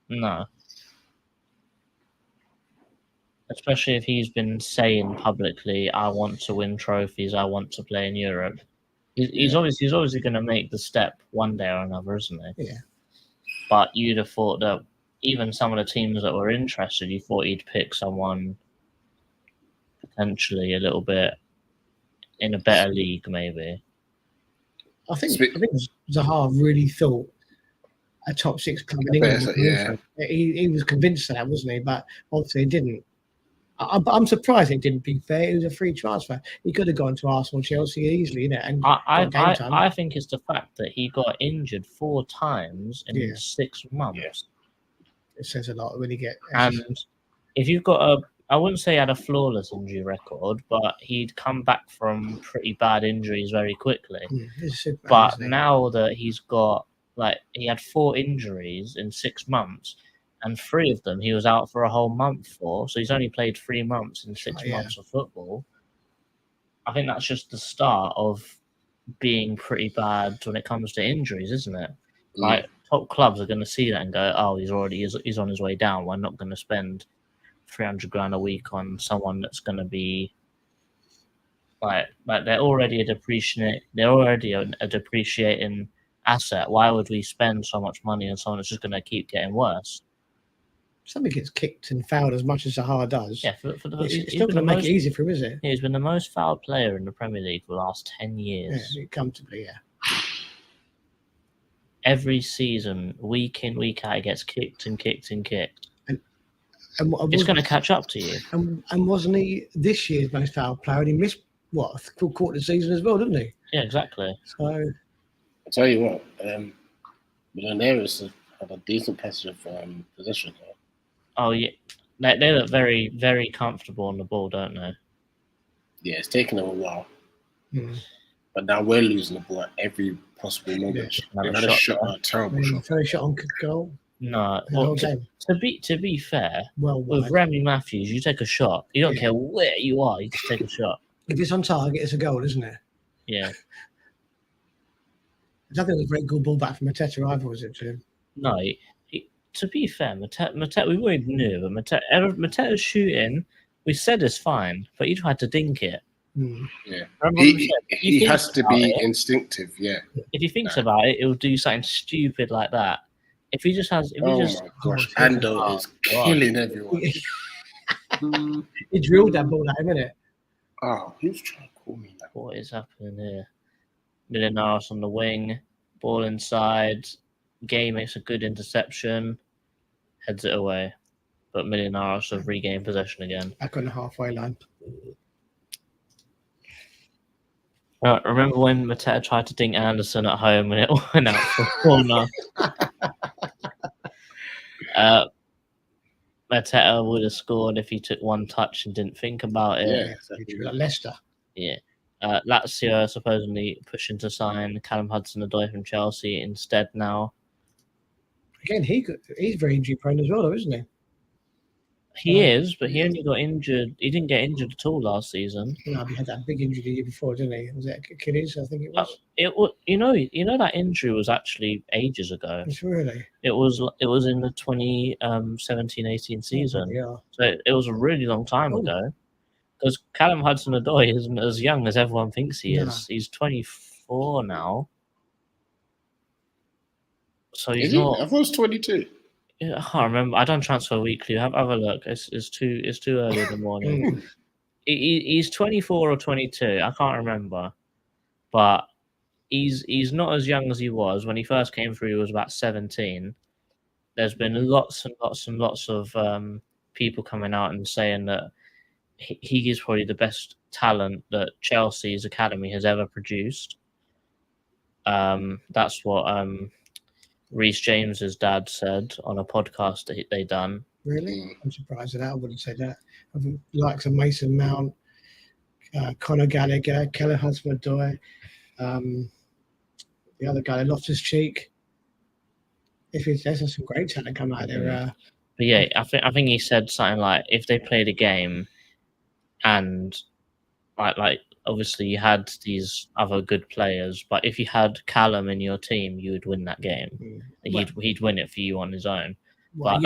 No. Especially if he's been saying publicly, "I want to win trophies. I want to play in Europe." He's obviously going to make the step one day or another, isn't he? Yeah. But you'd have thought that even some of the teams that were interested, you thought he'd pick someone potentially a little bit in a better league, maybe. I think Zaha really thought a top 6 club in England. He was convinced of that, wasn't he? But obviously, it didn't. I'm surprised it didn't. Be fair, it was a free transfer. He could have gone to Arsenal, Chelsea easily, innit? And I think it's the fact that he got injured 4 times in 6 months. Yeah. It says a lot when you get. And if you've got I wouldn't say he had a flawless injury record, but he'd come back from pretty bad injuries very quickly. But now that he's got, he had 4 injuries in 6 months, and 3 of them he was out for a whole month for. So he's only played 3 months in 6 months of football. I think that's just the start of being pretty bad when it comes to injuries, isn't it? Top clubs are going to see that and go, "Oh, he's on his way down. We're not going to spend 300 grand a week on someone that's going to be they're already a depreciating asset. Why would we spend so much money on someone that's just going to keep getting worse?" Somebody gets kicked and fouled as much as Zaha does. Yeah, it's not going to make it easy for him, is it? He's been the most fouled player in the Premier League for the last 10 years. Yeah, comfortably, yeah. Every season, week in, week out, he gets kicked and kicked and kicked. And it's going to catch up to you. And wasn't he this year's most fouled player? And he missed, a full quarter of the season as well, didn't he? Yeah, exactly. So I'll tell you what, MILLONARIOS have a decent passage of possession. Oh, yeah. They look very, very comfortable on the ball, don't they? Yeah, it's taken them a while. But now we're losing the ball at every possible moment. Another shot, a terrible shot. First shot on goal. No. Well, to be fair, with Remy Matthews, you take a shot. You don't care where you are, you just take a shot. If it's on target, it's a goal, isn't it? Yeah. I don't think it was a very good ball back from Mateta either, was it, Jim? No. To be fair, Mateta, we already knew, but Mateta's shooting, we said is fine, but he tried to dink it. Yeah, he has to be instinctive. Yeah, if he thinks about it, he'll do something stupid like that. If he just has, my gosh, Ando is killing everyone. He drilled that ball at him, innit? Oh, he was trying to call me that. What is happening here? MILLONARIOS on the wing, ball inside. Gay makes a good interception, heads it away, but MILLONARIOS have regained possession again. Back on the halfway line. Remember when Mateta tried to dink Anderson at home and it went out for a corner? Mateta would have scored if he took one touch and didn't think about it. Yeah, exactly. Like Leicester. Yeah. Lazio are supposedly pushing to sign Callum Hudson-Odoi from Chelsea instead now. Again, he's very injury prone as well, though, isn't he? He is, but he only got injured. He didn't get injured at all last season. No, he had that big injury the year before, didn't he? Was it Achilles? I think it was. You know that injury was actually ages ago. It's really. It was in the 2017-18 season. Yeah. So it was a really long time ago. Because Callum Hudson-Odoi isn't as young as everyone thinks he is. He's 24 now. So he's not. I thought it was 22. Yeah, I can't remember. I don't transfer weekly. Have a look. It's too early in the morning. He's 24 or 22. I can't remember, but he's not as young as he was when he first came through. He was about 17. There's been lots and lots and lots of people coming out and saying that he is probably the best talent that Chelsea's academy has ever produced. That's what Reece James's dad said on a podcast that they done. Really? I'm surprised at that. I wouldn't say that. I think likes of Mason Mount, Conor Gallagher, Keller Hudson-Odoi, the other guy, Loftus-Cheek. There's some great talent come out there. But yeah, I think he said something like, if they played a game and like obviously you had these other good players, but if you had Callum in your team, you would win that game. He'd win it for you on his own. But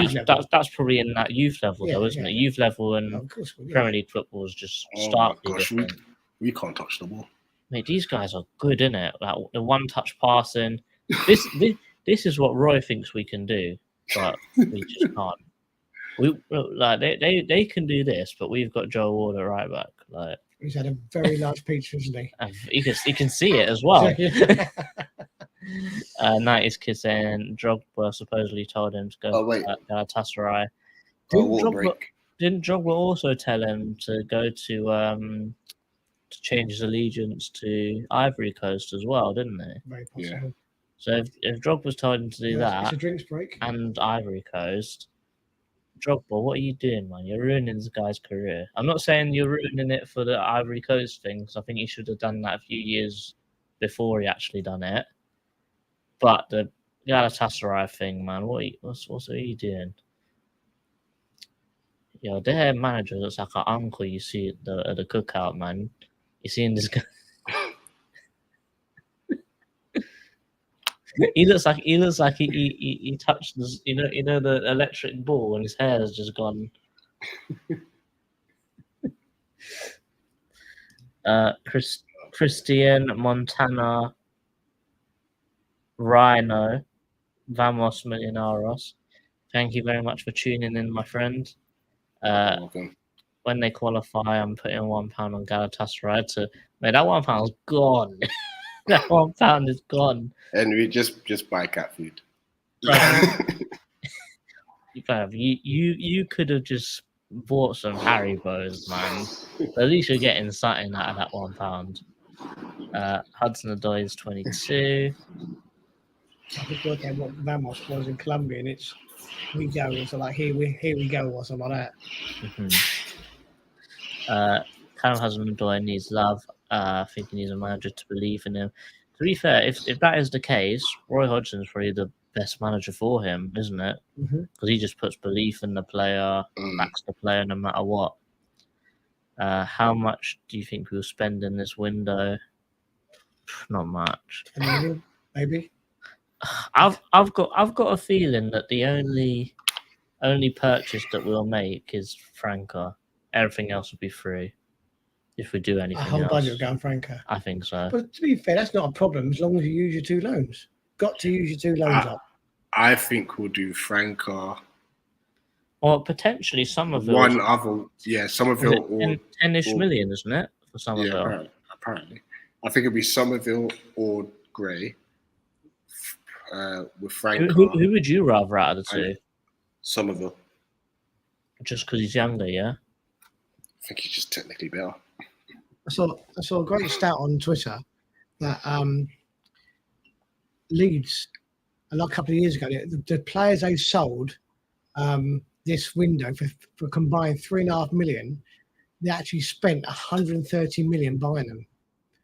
that's probably in that youth level, though, isn't it? Youth level and Premier League football is just starkly different. We can't touch the ball. Mate, these guys are good, innit? Like the one-touch passing. This is what Roy thinks we can do, but we just can't. They can do this, but we've got Joe Ward at right back. Like he's had a very large pizza, isn't he? You can see it as well. 90s kid saying Drogba supposedly told him to go to Galatasaray. Didn't Drogba also tell him to go to change his allegiance to Ivory Coast as well, didn't they? Very possible. Yeah. So if Drogba's told him to do that, it's a drinks break. And Ivory Coast, Drogba, what are you doing, man? You're ruining this guy's career. I'm not saying you're ruining it for the Ivory Coast thing, because I think he should have done that a few years before he actually done it. But the Galatasaray thing, man, what are you doing? Yo, their manager looks like an uncle you see at the cookout, man. You seeing this guy? He looks like he touched this, you know the electric ball, and his hair has just gone. Christian Montana Rhino Vamos Millonarios. Thank you very much for tuning in, my friend. Welcome. When they qualify, I'm putting £1 on Galatasaray. Mate, that £1 is gone. That £1 is gone. And we just buy cat food. You could have just bought some Haribos, man. At least you're getting something out of that £1. Hudson-Odoi is 22. I just work out what Vamos was in Colombia, and it's we go. It's like here we go, or something like that. Callum Hudson-Odoi needs love. I think he needs a manager to believe in him. To be fair, if that is the case, Roy Hodgson's probably the best manager for him, isn't it? Because he just puts belief in the player, backs the player no matter what. How much do you think we'll spend in this window? Not much. $10 million, maybe. I've got a feeling that the only purchase that we'll make is Franca. Everything else will be free. If we do anything else. A whole budget will go on Franca. I think so. But to be fair, that's not a problem as long as you use your 2 loans. Got to use your 2 loans up. I think we'll do Franca. Or potentially Somerville. One other, Somerville. 10-ish million, isn't it? For Somerville. Yeah, apparently. I think it'll be Somerville or Gray. With Franca. Who would you rather out of the 2? Somerville. Just because he's younger, yeah? I think he's just technically better. I saw a great stat on Twitter that Leeds, a couple of years ago, the players they sold this window for combined $3.5 million, they actually spent 130 million buying them.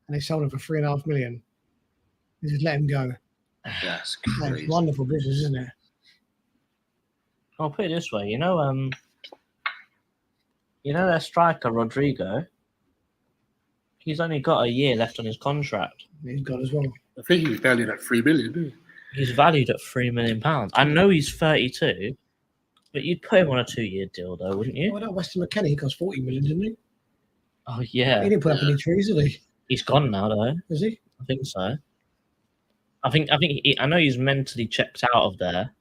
and they sold him for 3.5 million. They just let him go. That's That's crazy. wonderful business, isn't it? I'll put it this way, you know their striker Rodrigo. He's only got a year left on his contract. He's got as well. I think he was valued at 3 million, didn't he? He's valued at £3 million. I know he's 32, but you'd put him on a 2-year deal, though, wouldn't you? Well, that Weston McKennie, he cost 40 million, didn't he? Oh yeah, He didn't put up any trees, did he? he's gone now, though. Is he? I think so. I know he's mentally checked out of there.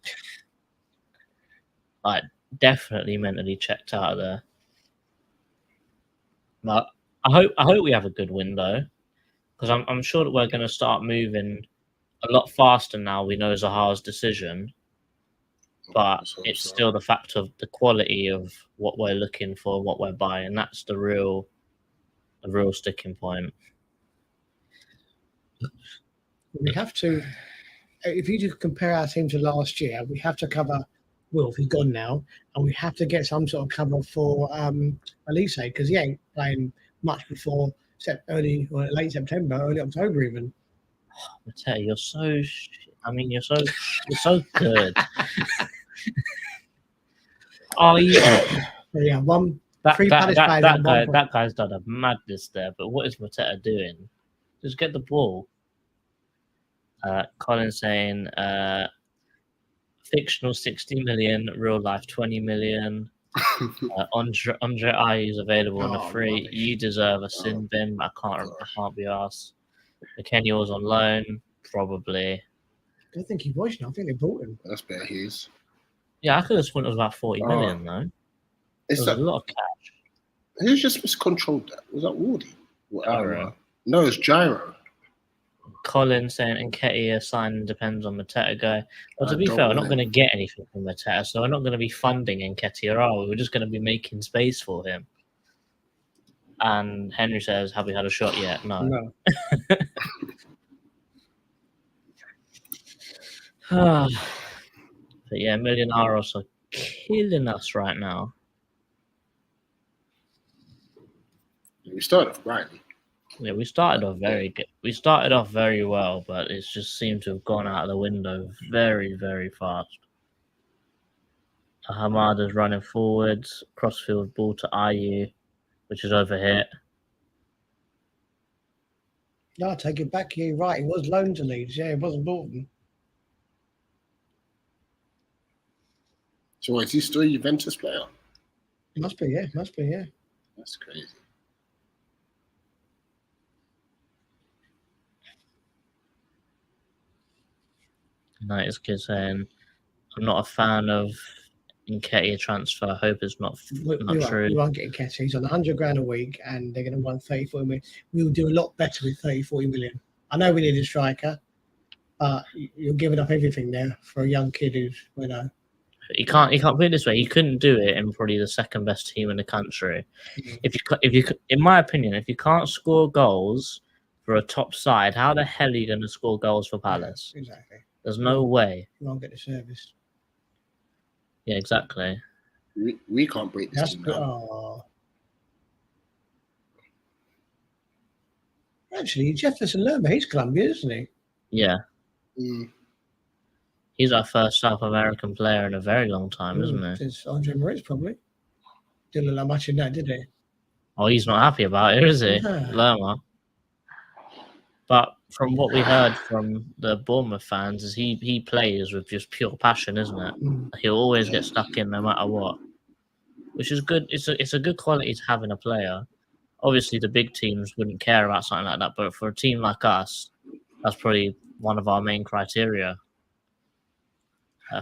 Like, definitely mentally checked out of there. But I hope we have a good window, because I'm sure that we're going to start moving a lot faster now. We know Zaha's decision, but it's still the fact of the quality of what we're looking for, what we're buying. That's the real sticking point. We have to, if you just compare our team to last year, we have to cover Wilf, he's gone now, and we have to get some sort of cover for Elise, because he ain't playing much before early or late September, early October even. Mateo, you're so you're so good. Oh yeah. Yeah, That guy's done a madness there. But what is Mateta doing? Just get the ball. Colin saying fictional 60 million, real life 20 million. Andre Ayew is available on a free. Rubbish. You deserve a sin bin, but I can't be asked. McKennie was on loan, probably. I don't think he was. I think they bought him. That's better. He's. Yeah, I could have sworn it was about 40 million though. It's There was a lot of cash. Who's just miscontrolled that? Was that Wardy? Gyro. No, it's Gyro. Colin saying Nketiah signing depends on Mateta guy. Well, to I be don't fair, we're know. not going to get anything from Mateta, so we're not going to be funding Nketiah, are we? We're just going to be making space for him. And Henry says, have we had a shot yet? No. No. But yeah, Millionaires are killing us right now. We started off brightly. Yeah, we started off very good. We started off very well, but it's just seemed to have gone out of the window very, very fast. Hamad is running forwards, crossfield ball to Ayew, which is overhit. No, I take it back. You're right. He was loaned to Leeds. Yeah, it wasn't bought him. So is he still a Juventus player? Must be, yeah. Must be, yeah. That's crazy. United kid saying, I'm not a fan of Nketiah transfer. I hope it's not true. We won't get Nketiah. He's on 100 grand a week, and they're going to run 30, 40 million. We'll do a lot better with 30, 40 million. I know we need a striker, but you're giving up everything there for a young kid who's, He can't put it this way. He couldn't do it in probably the second best team in the country. If you, in my opinion, if you can't score goals for a top side, how the hell are you going to score goals for Palace? Yeah, exactly. There's no way. You won't get the service. Yeah, exactly. We can't break this That's team good. down. Oh. Actually, Jefferson Lerma, he's Colombian, isn't he? Yeah, Mm. he's our first South American player in a very long time, isn't he? Since Andre Moritz, probably. Didn't look like much in that, did he? Oh, he's not happy about it, is he? No. Lerma. But from what we heard from the Bournemouth fans, is he plays with just pure passion, isn't it? Mm. He'll always get stuck in no matter what, which is good. It's a good quality to have in a player. Obviously, the big teams wouldn't care about something like that, but for a team like us, that's probably one of our main criteria.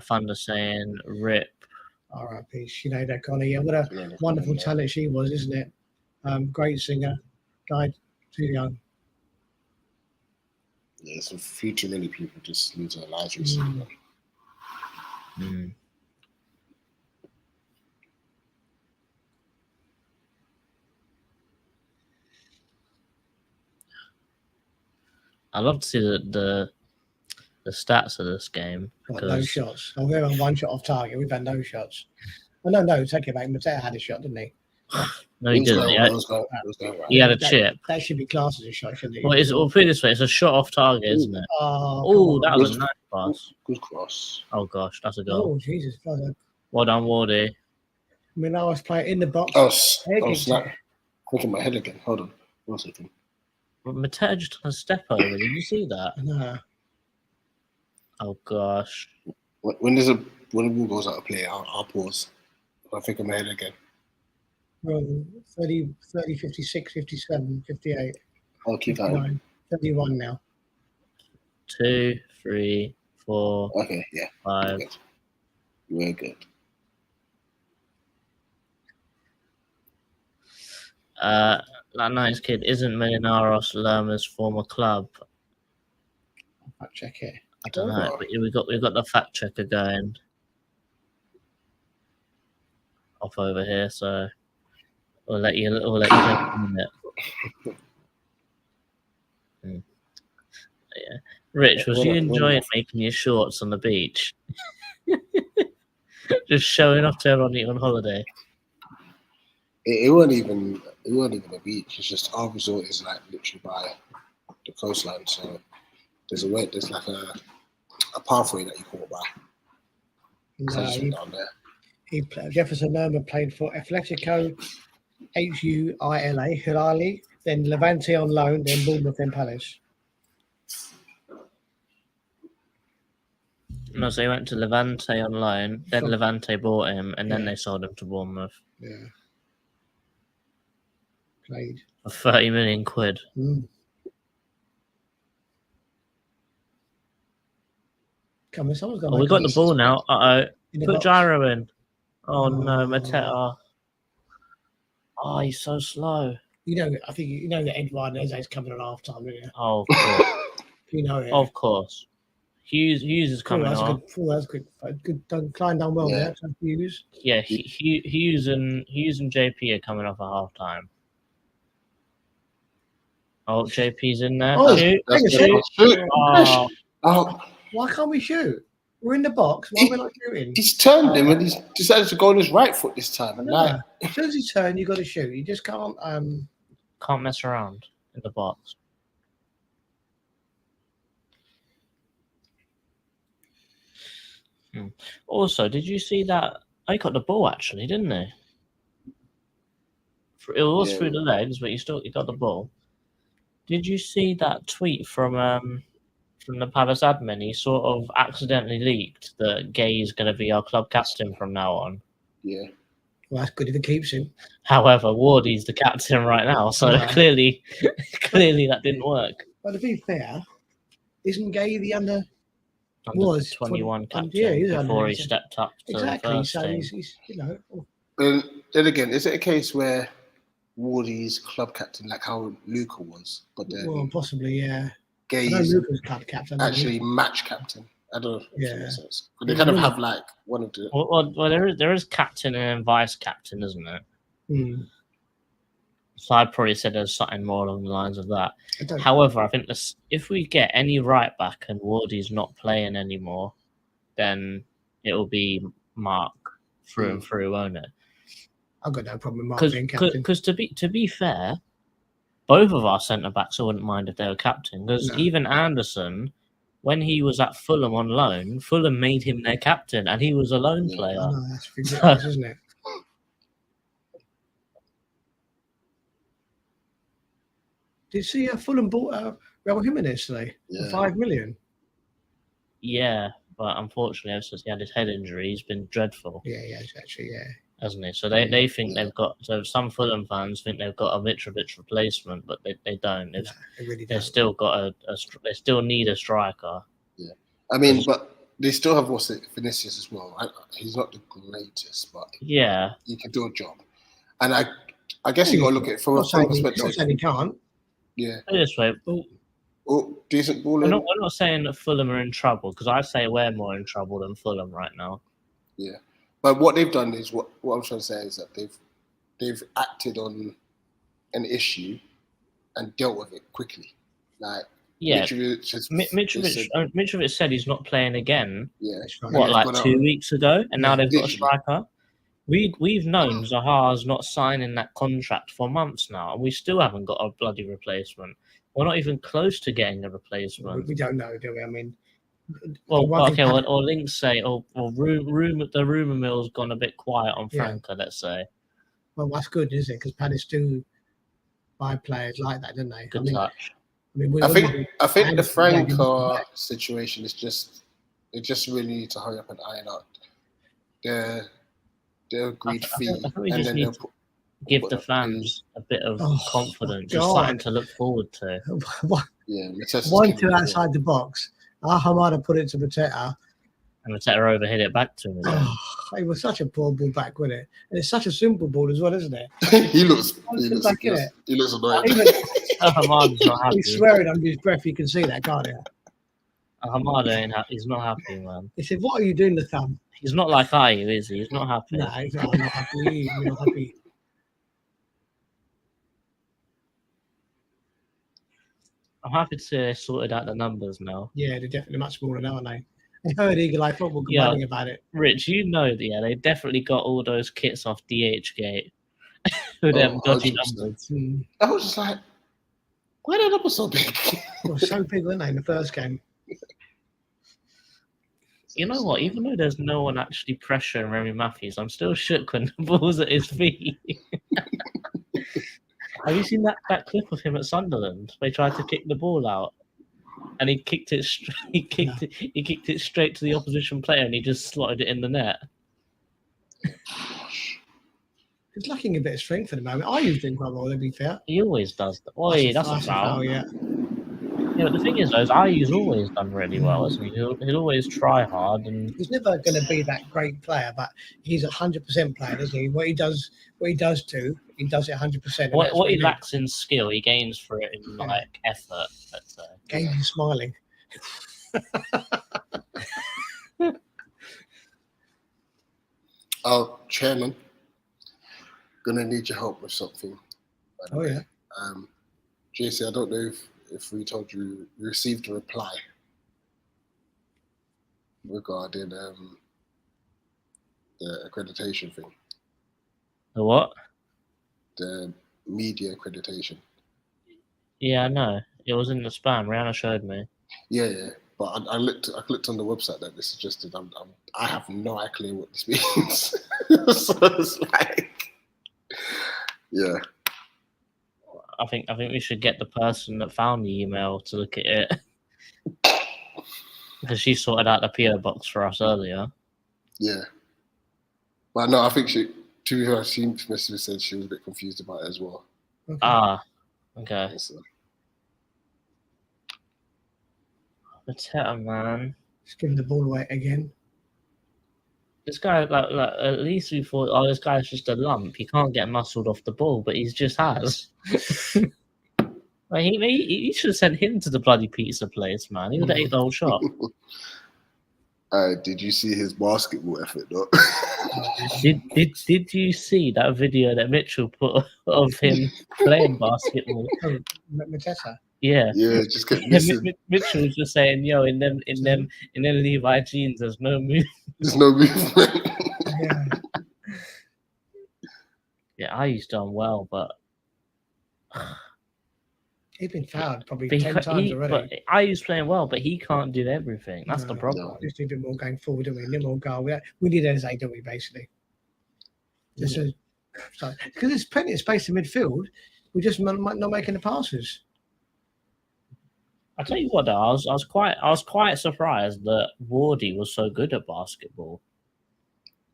Thunder saying, "Rip." R.I.P. Sinead O'Connor. Yeah, what a wonderful talent she was, isn't it? Great singer. Died too young. Yeah, so few too many people just lose their lives recently. Mm. I love to see the stats of this game. Got no Because shots. Oh, we're on one shot off target. We've had no shots. Well, no, take it back. Mateo had a shot, didn't he? No, he didn't. It was going right. He had a chip. That should be classed as a shot, shouldn't it? Well, put it this way: it's a shot off target, isn't it? Oh, Oh, come that on. was a nice pass. Good cross. Oh gosh, that's a goal. Oh, Jesus. Brother. Well done, Wardy. Milaros play in the box. Oh, Egg snap. Clicking my head again. Hold on. 1 second. Mateta just took a step over. Did you see that? No. Oh gosh. When a ball goes out of play, I'll pause. I'll think in my head again. Well, 30, 56, 57, 58. I'll keep that in. 59, 31 now. 2, 3, 4, Okay, yeah. 5. We're good. That nice kid isn't Millionarios Lerma's former club. I'll check it. I don't know, but we've got the fact checker going off over here, so we'll let you take a minute. Yeah. Rich, was you enjoying making your shorts on the beach? Just showing off to everyone you're on holiday. It wasn't even a beach. It's just our resort is like literally by the coastline. So there's like a pathway that you walk by. No, Down there. Jefferson Lerma played for Atletico, Hilali, then Levante on loan, then Bournemouth, then Palace. No, so he went to Levante on loan, then Levante bought him, and then they sold him to Bournemouth. Yeah. Played. For 30 million quid. Mm. Come on, someone's got. Oh, we got the ball now. Put box. Gyro in. Oh no, Mateta. Oh, he's so slow. I think you know that Eduardo is coming at half time, don't you? Oh, of course. You know it. Of course. Hughes is coming on. That's good. Good done. Klein done well there. Hughes. Yeah, Hughes and JP are coming off at half time. Oh, JP's in there. Oh, Shoot. Shoot. Oh, Why can't we shoot? We're in the box. Why are we not shooting? He's turned him and he's decided to go on his right foot this time. Like, As soon as you turn, you got to shoot. You just can't. can't mess around in the box. Also, did you see that? He got the ball actually, didn't he? It was through the legs, but he got the ball. Did you see that tweet from the Palace admin? He sort of accidentally leaked that Gay's going to be our club captain from now on. yeah. Well, that's good if it keeps him. However, Wardy's the captain right now, so clearly that didn't work. But to be fair, isn't Gay the under 21 captain before he stepped up to the first so team. he's Then again, is it a case where Wardy's club captain, like how Luca was, but then well, possibly, yeah. Gay I know is Luca's club captain. actually match captain? I don't know. If Yeah. that makes sense. But they kind of have like one of the. Well, there is captain and vice captain, isn't it? Hmm. So I'd probably say there's something more along the lines of that. I don't- However, I think if we get any right back and Wardy's not playing anymore, then it will be Mark through and through, won't it? I've got no problem with Mark being captain. Because to be fair, both of our centre backs I wouldn't mind if they were captain. Because even Anderson, when he was at Fulham on loan, Fulham made him their captain, and he was a loan player. I know, that's ridiculous, isn't it? Did you see Fulham bought Raul Jimenez today for 5 million? Yeah, but unfortunately, ever since he had his head injury, he's been dreadful. Yeah, actually, Hasn't he? So they think they've got. So some Fulham fans think they've got a Mitrovic replacement, but they don't. They really They've don't. still got they still need a striker. Yeah, I mean, but they still have Vinicius as well. He's not the greatest, but Yeah, he can do a job. And I guess you got to look at it from a Not saying perspective. he can't. Yeah. put it this way, Oh, decent ball. we're not saying that Fulham are in trouble, because I'd say we're more in trouble than Fulham right now. Yeah, but what they've done is what I'm trying to say is that they've acted on an issue and dealt with it quickly. Like Yeah, Mitrovic Mitrovic said he's not playing again. Yeah, That's right. What, he's like gone 2 out. weeks ago, and now they've got a literally. striker. We've known Zaha's not signing that contract for months now, and we still haven't got a bloody replacement. We're not even close to getting a replacement. We don't know, do we? I mean, Well, one thing okay, or links say, the rumor mill's gone a bit quiet on Yeah. Franca, let's say. well, that's good, isn't it? Because Palace do buy players like that, don't they? Good touch. I mean, I think the Franca Franca situation is just they just really need to hurry up and iron out their agreed fee, I think we and just then need they'll to put, give put the up fans a bit of Oh, confidence, God. just something to look forward to. yeah, Mateta's one, killing two it, outside the box. Hamada put it to Mateta. And the Teta over hit it back to him again. Oh, it was such a poor ball back, wasn't it? And it's such a simple ball as well, isn't it? Yeah. he looks Like, innit? annoyed. Even Hamada's not happy. he's swearing under his breath. You can see that, can't you? Hamada ain't he's not happy, man. He said, "What are you doing, the thumb?" He's not like Ayu, is he? He's not happy. No, he's not, I'm not happy. You're not happy. I'm happy to say they sorted out the numbers now. Yeah, they're definitely much smaller now, aren't they? I heard Eagle Eye Football Yeah. complaining about it. Rich, you know that, yeah, they definitely got all those kits off DHgate with them dodgy 100%. numbers. I was just like, why that number so big? It was so big, weren't they, in the first game? You know what? Even though there's no one actually pressuring Remy Matthews, I'm still shook when the ball's at his feet. Have you seen that clip of him at Sunderland? They tried to kick the ball out, and he kicked it. He kicked it straight to the opposition player, and he just slotted it in the net. He's lacking a bit of strength at the moment. I used him quite well, to be fair. He always does that. Oh, yeah, that's a foul. Yeah. Yeah, but the thing is, though, Ayu's always done really well, isn't he? He'll always try hard, and He's never going to be that great player, but he's a 100% player, isn't he? What he does too, he does it 100%. what he lacks in skill, he gains for it in like effort. Let's say. Games and smiling. Oh, Chairman, gonna need your help with something. by the Oh way. yeah. JC, I don't know if we told you we received a reply regarding the accreditation thing, The what? the media accreditation. Yeah, I know. It was in the spam. Rihanna showed me. Yeah. But I clicked on the website that they suggested. I have no idea what this means. So it's like, yeah. I think we should get the person that found the email to look at it because she sorted out the PO box for us earlier. Yeah. But no, I think she must said she was a bit confused about it as well. Okay. Ah, okay. So, Mateta, man. Just giving the ball away again. This guy, like, at least we thought, oh, this guy's just a lump. He can't get muscled off the ball, but he just has. Like, he should have sent him to the bloody pizza place, man. He would have ate the whole shop. did you see his basketball effort, though? Did you see that video that Mitchell put of him playing basketball? Oh, Mateta. Yeah. Yeah, just kept missing. Mitchell was just saying, yo, in them Levi jeans, there's no move. There's no movement. Yeah. Yeah, Ayu's done well, but He's been fouled probably 10 times already. But Ayu's playing well, but he can't do everything. That's the No. problem. Just need a bit more going forward, don't we? A little more goal. We need Eze, don't we, basically? Because there's plenty of space in midfield. We're just not making the passes. I tell you what, though, I was quite surprised that Wardy was so good at basketball.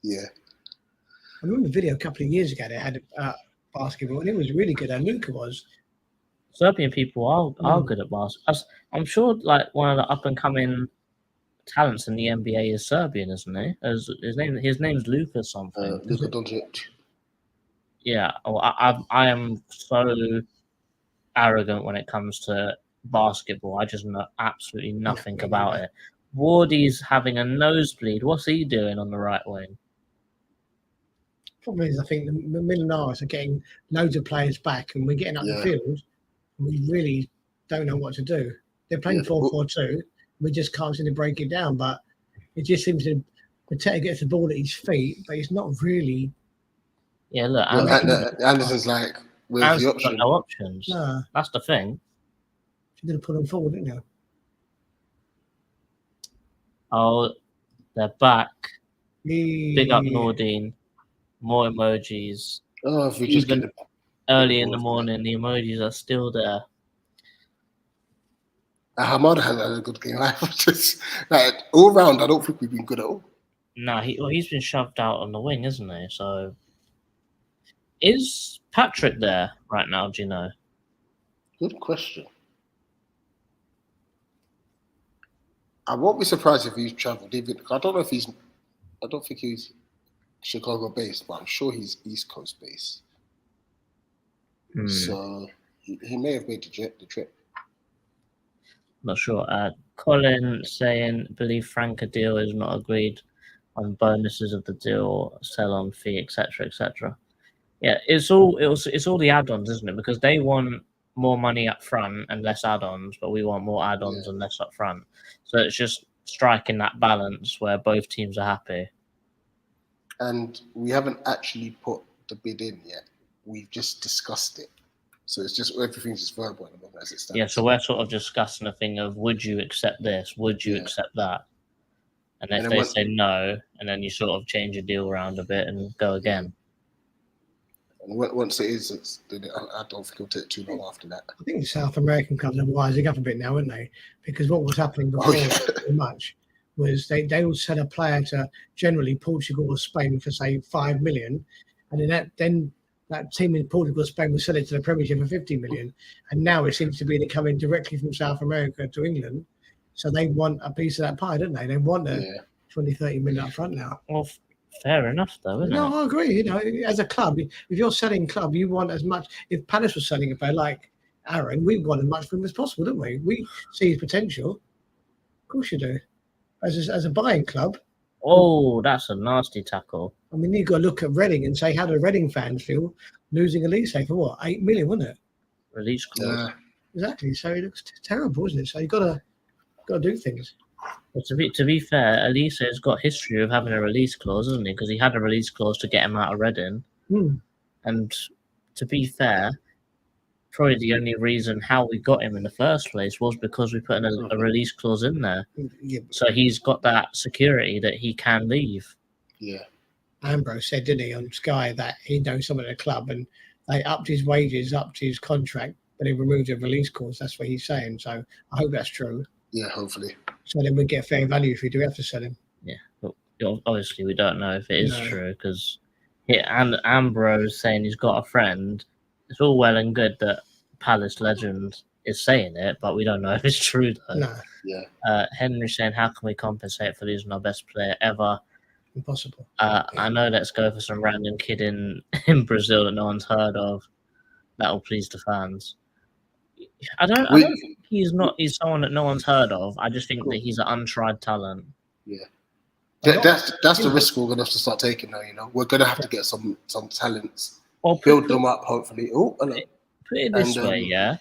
Yeah. I remember a video a couple of years ago they had basketball, and it was really good. And Luca was. Serbian people are good at basketball. I'm sure, like, one of the up and coming talents in the NBA is Serbian, isn't he? His name's Luka something. Luka Doncic. Yeah. Well, I am so arrogant when it comes to basketball. I just know absolutely nothing about it. Wardy's having a nosebleed. What's he doing on the right wing? Problem is, I think the Millonarios are getting loads of players back, and we're getting up the field. And we really don't know what to do. They're playing 4-4-2. We just can't seem to break it down. But it just seems to Mateta gets the ball at his feet, but he's not really Yeah, look, Well, Anderson, Anderson's like, where's the Anderson's got option? no options. Nah, That's the thing. you didn't put them forward, didn't you? Oh, they're back. Big up Yeah. Nordine. More emojis. Oh, if we just Even get the early in the morning, the emojis are still there. Hammond has had a good game. Like, just like all round, I don't think we've been good at all. Nah, he's been shoved out on the wing, isn't he? So, is Patrick there right now? Do you know? Good question. I won't be surprised if he's travelled. Even I don't know if he's. I don't think he's Chicago based, but I'm sure he's East Coast based. So he may have made the trip. Not sure. Colin saying, believe Franca deal is not agreed on bonuses of the deal, sell-on fee, etc., etc. Yeah, it's all the add-ons, isn't it? Because they want more money up front and less add-ons, but we want more add-ons and less up front. So it's just striking that balance where both teams are happy. And we haven't actually put the bid in yet. We've just discussed it. So it's just everything's just verbal at the moment as it stands. Yeah, so we're sort of discussing a thing of would you accept this? Would you accept that? And if they say no, and then you sort of change your deal around a bit and go again. And once it is, I don't think it'll take too long after that. I think the South American clubs are wising up a bit now, aren't they? Because what was happening before very much was they would send a player to generally Portugal or Spain for say 5 million, and then that team in Portugal or Spain would sell it to the Premiership for 50 million. And now it seems to be they're coming directly from South America to England. So they want a piece of that pie, don't they? They want 20, 30 million up front now. Well, fair enough, though, isn't it? No, I agree. You know, as a club, if you're selling club, you want as much. If Palace was selling a player like Aaron, we want as much from him as possible, don't we? We see his potential. Of course you do. As a buying club. Oh, that's a nasty tackle. I mean, you've got to look at Reading and say, how do Reading fans feel losing Elise for what? 8 million, wasn't it? Release clause. Exactly. So it looks terrible, isn't it? So you've got to do things. But to be fair, Elise has got history of having a release clause, hasn't he? Because he had a release clause to get him out of Reading. And to be fair, probably the only reason how we got him in the first place was because we put in a release clause in there. Yeah. So he's got that security that he can leave. Yeah. Ambrose said, didn't he, on Sky that he knows someone at the club and they upped his wages, upped his contract, but he removed the release clause. That's what he's saying. So I hope that's true. Yeah, hopefully. So then we get fair value if we do have to sell him. Yeah, but obviously we don't know if it is true because and Ambrose saying he's got a friend. It's all well and good that Palace legend is saying it, but we don't know if it's true though. No. Yeah. Henry saying, how can we compensate for losing our best player ever? Impossible. I know. Let's go for some random kid in Brazil that no one's heard of. That'll please the fans. I don't think he's someone that no one's heard of. I just think that he's an untried talent. Yeah. That's the risk we're gonna have to start taking now. You know, we're gonna have to get some talents, or build them up. Hopefully. Oh, hello. Put it this way, yeah.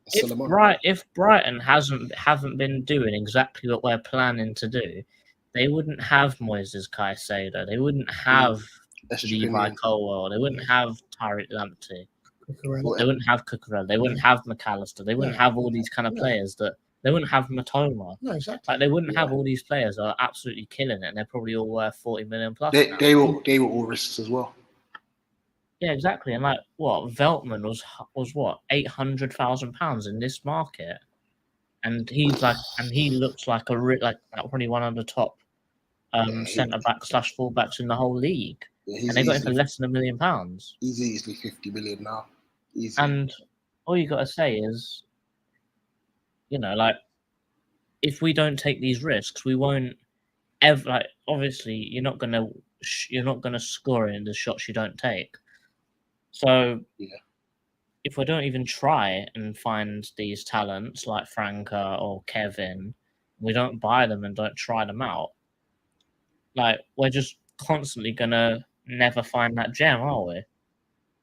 If Brighton haven't been doing exactly what we're planning to do, they wouldn't have Moises Caicedo. They wouldn't have Levi Colwell. They wouldn't have Tariq Lamptey. They wouldn't have Cucurella. They wouldn't have McAllister. They wouldn't have all these kind of players that. They wouldn't have Matoma. No, exactly. Like they wouldn't have all these players that are absolutely killing it, and they're probably all worth 40 million plus. They were all risks as well. Yeah, exactly. And like what Veltman was what £800,000 in this market, and he looks like probably one of the top centre back / fullbacks in the whole league. Yeah, and they got him for less than £1 million. He's easily 50 million now. Easy. And all you got to say is, you know, like if we don't take these risks, we won't ever. Like, obviously, you're not gonna score in the shots you don't take. So, if we don't even try and find these talents like Franca or Kevin, we don't buy them and don't try them out. Like, we're just constantly gonna never find that gem, are we?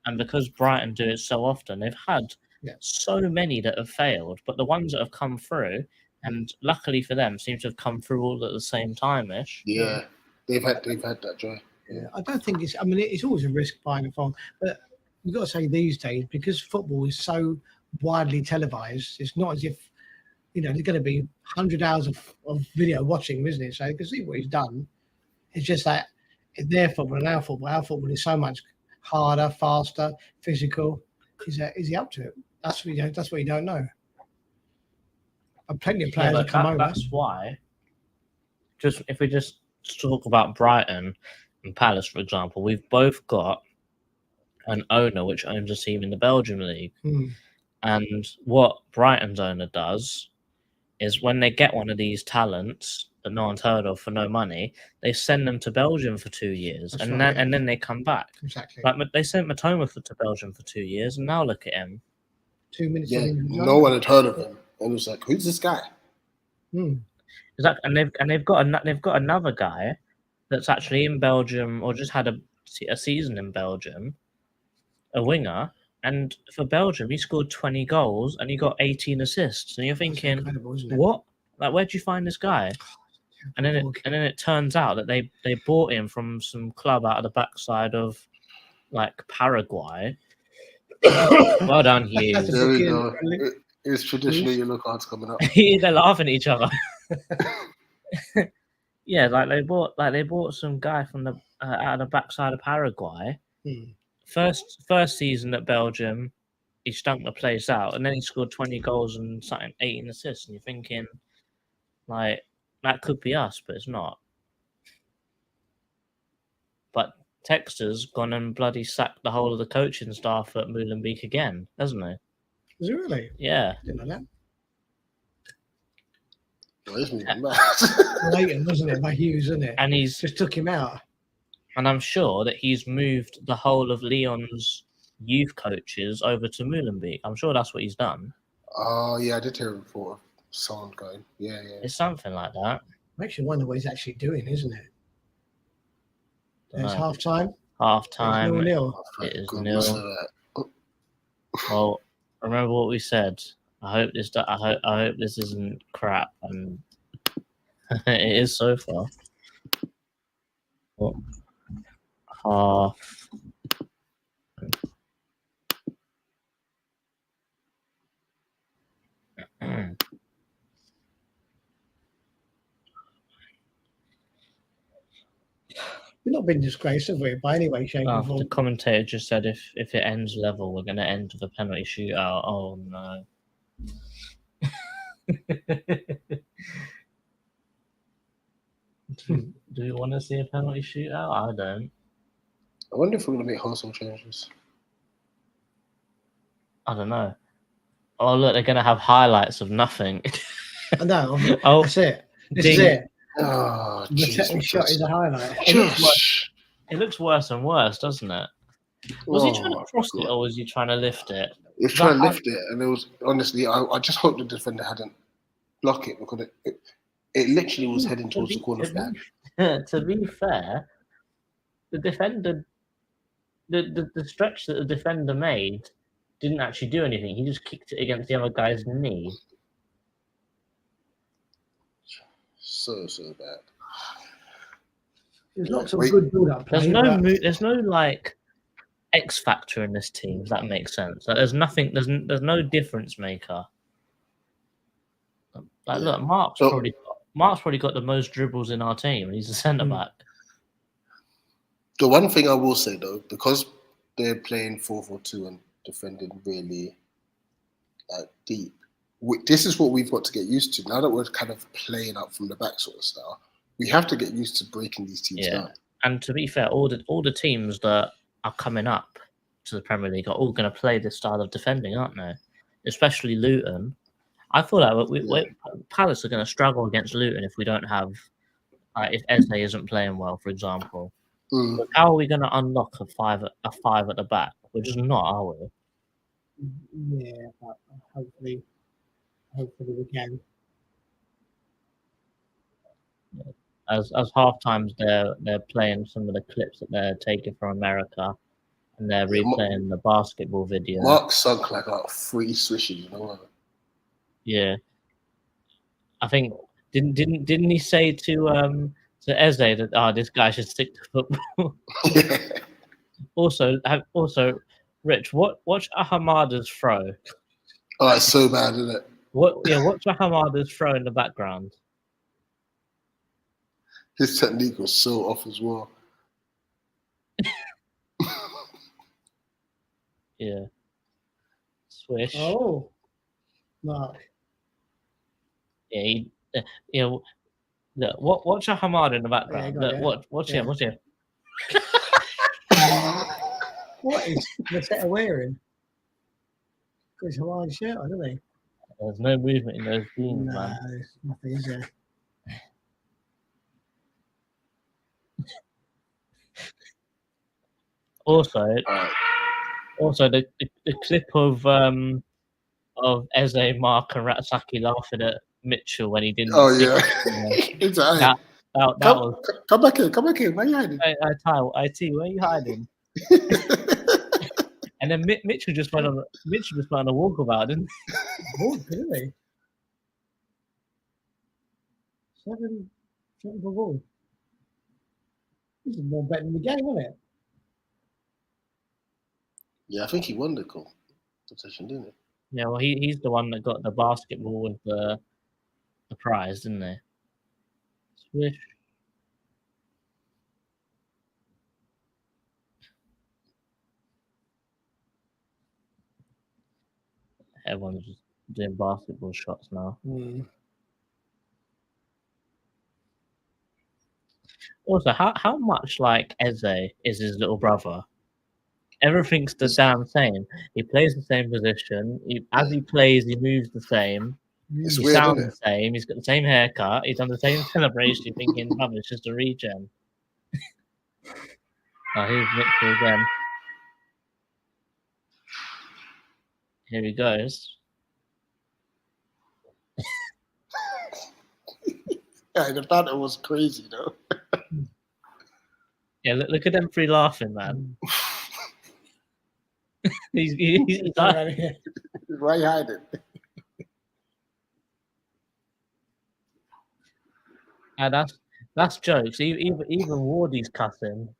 And because Brighton do it so often, they've had so many that have failed, but the ones that have come through, and luckily for them, seem to have come through all at the same time-ish. Yeah, they've had that joy. Yeah, I don't think it's. I mean, it's always a risk buying a phone, but you've got to say these days because football is so widely televised. It's not as if there's going to be 100 hours of video watching, isn't it? So you can see what he's done. It's just that it's their football and our football. Our football is so much harder, faster, physical. Is he up to it? That's what That's what you don't know. And plenty of players have come over. That's why. Just if we just talk about Brighton and Palace, for example, we've both got an owner which owns a team in the Belgian league, and what Brighton's owner does is when they get one of these talents that no one's heard of for no money, they send them to Belgium for 2 years, and then they come back. Exactly. Like they sent Matoma to Belgium for 2 years, and now look at him. 2 minutes. Yeah, no one had heard of him, and it was like, who's this guy? Exactly, and they've got another guy that's actually in Belgium or just had a season in Belgium, a winger, and for Belgium he scored 20 goals and he got 18 assists, and you're thinking, what? Like, where'd you find this guy? And then it turns out that they bought him from some club out of the backside of like Paraguay. Well done, Hugh. There we go. It's traditional yellow cards coming up. They're laughing at each other. Yeah, like they bought some guy from the out of the backside of Paraguay. First season at Belgium, he stunk the place out, and then he scored 20 goals and 18 assists. And you're thinking, like, that could be us, but it's not. But Texter's gone and bloody sacked the whole of the coaching staff at Molenbeek again, hasn't he? Is it really? Yeah. Didn't know that. Well, isn't it mad? Leighton, wasn't it? By Hughes, isn't it? And he's Just took him out. And I'm sure that he's moved the whole of Lyon's youth coaches over to Molenbeek. I'm sure that's what he's done. Oh, yeah, I did hear a report of someone going. Yeah. It's something like that. Makes you wonder what he's actually doing, isn't it? It's Dunno. half time. Half time. 0-0. It is Good, 0. wasn't it? Well, remember what we said. I hope this isn't crap, and it is so far. What? Half. We've not been disgraced, have we? By any way, shape, or The form. commentator just said if it ends level, we're going to end with a penalty shootout. Oh no. Do you want to see a penalty shootout? I don't. I wonder if we're going to make household changes. I don't know. Oh look, they're going to have highlights of nothing. I know. Oh, That's it. This ding. is it. Oh, The second shot is a highlight. It looks worse and worse, doesn't it? Was he trying to cross it or was he trying to lift it? He was trying to lift it, and it was honestly, I just hope the defender hadn't blocked it because it literally was heading towards the corner flag. To be fair, the defender, the stretch that the defender made didn't actually do anything. He just kicked it against the other guy's knee. So bad. There's lots of good build-up play. There's no like X factor in this team. If that makes sense. Like, there's nothing. There's no difference maker. Like, look, Mark's probably got the most dribbles in our team, and he's a centre back. The one thing I will say though, because they're playing 4-4-2 and defending really deep, this is what we've got to get used to. Now that we're kind of playing up from the back sort of style, we have to get used to breaking these teams down. And to be fair, all the teams that are coming up to the Premier League are all going to play this style of defending, aren't they? Especially Luton. I feel like Palace are going to struggle against Luton if we don't have, if Eze isn't playing well, for example. But how are we going to unlock a five at the back? We're just not, are we? Yeah, but hopefully we can. As half times they're playing some of the clips that they're taking from America, and they're replaying the basketball video. Mark sunk like 3 swishes, you know. Yeah, I think didn't he say to So Eze, this guy should stick to football. Also, Rich, watch Ahamada's throw. Oh, it's so bad, isn't it? Watch Ahamada's throw in the background. His technique was so off as well. Yeah. Swish. Oh, Mark. Yeah, watch Ahamada in the background. got Look, it. watch him. Watch him. What is the set wearing? Got his Hawaiian shirt on, doesn't he? There's no movement in those jeans, man. there's nothing, is there? Also, the clip of Eze, Mark, and Ratsaki laughing at Mitchell when he didn't. Oh yeah, stick, that was. Come back here. Why are you hiding? IT, where are you hiding? And then Mitchell just went on a walkabout, didn't he? Oh, really? 7 for ball. This is more better than the game, isn't it? Yeah, I think he won the competition, didn't he? Yeah, well, he's the one that got the basketball with the prize, didn't he? Swish. Everyone's just doing basketball shots now. Also, how much like Eze is his little brother? Everything's the damn same. He plays the same position. As he plays, he moves the same. It's He weird, sounds isn't the same. He's got the same haircut. He's done the same celebration. You're thinking, brother, it's just a regen. Oh, here's Mitchell again. Here he goes. Yeah, the banter was crazy though. Yeah, look at them three laughing, man. he's like, Why you hiding? that's jokes. Even Wardy's cussing.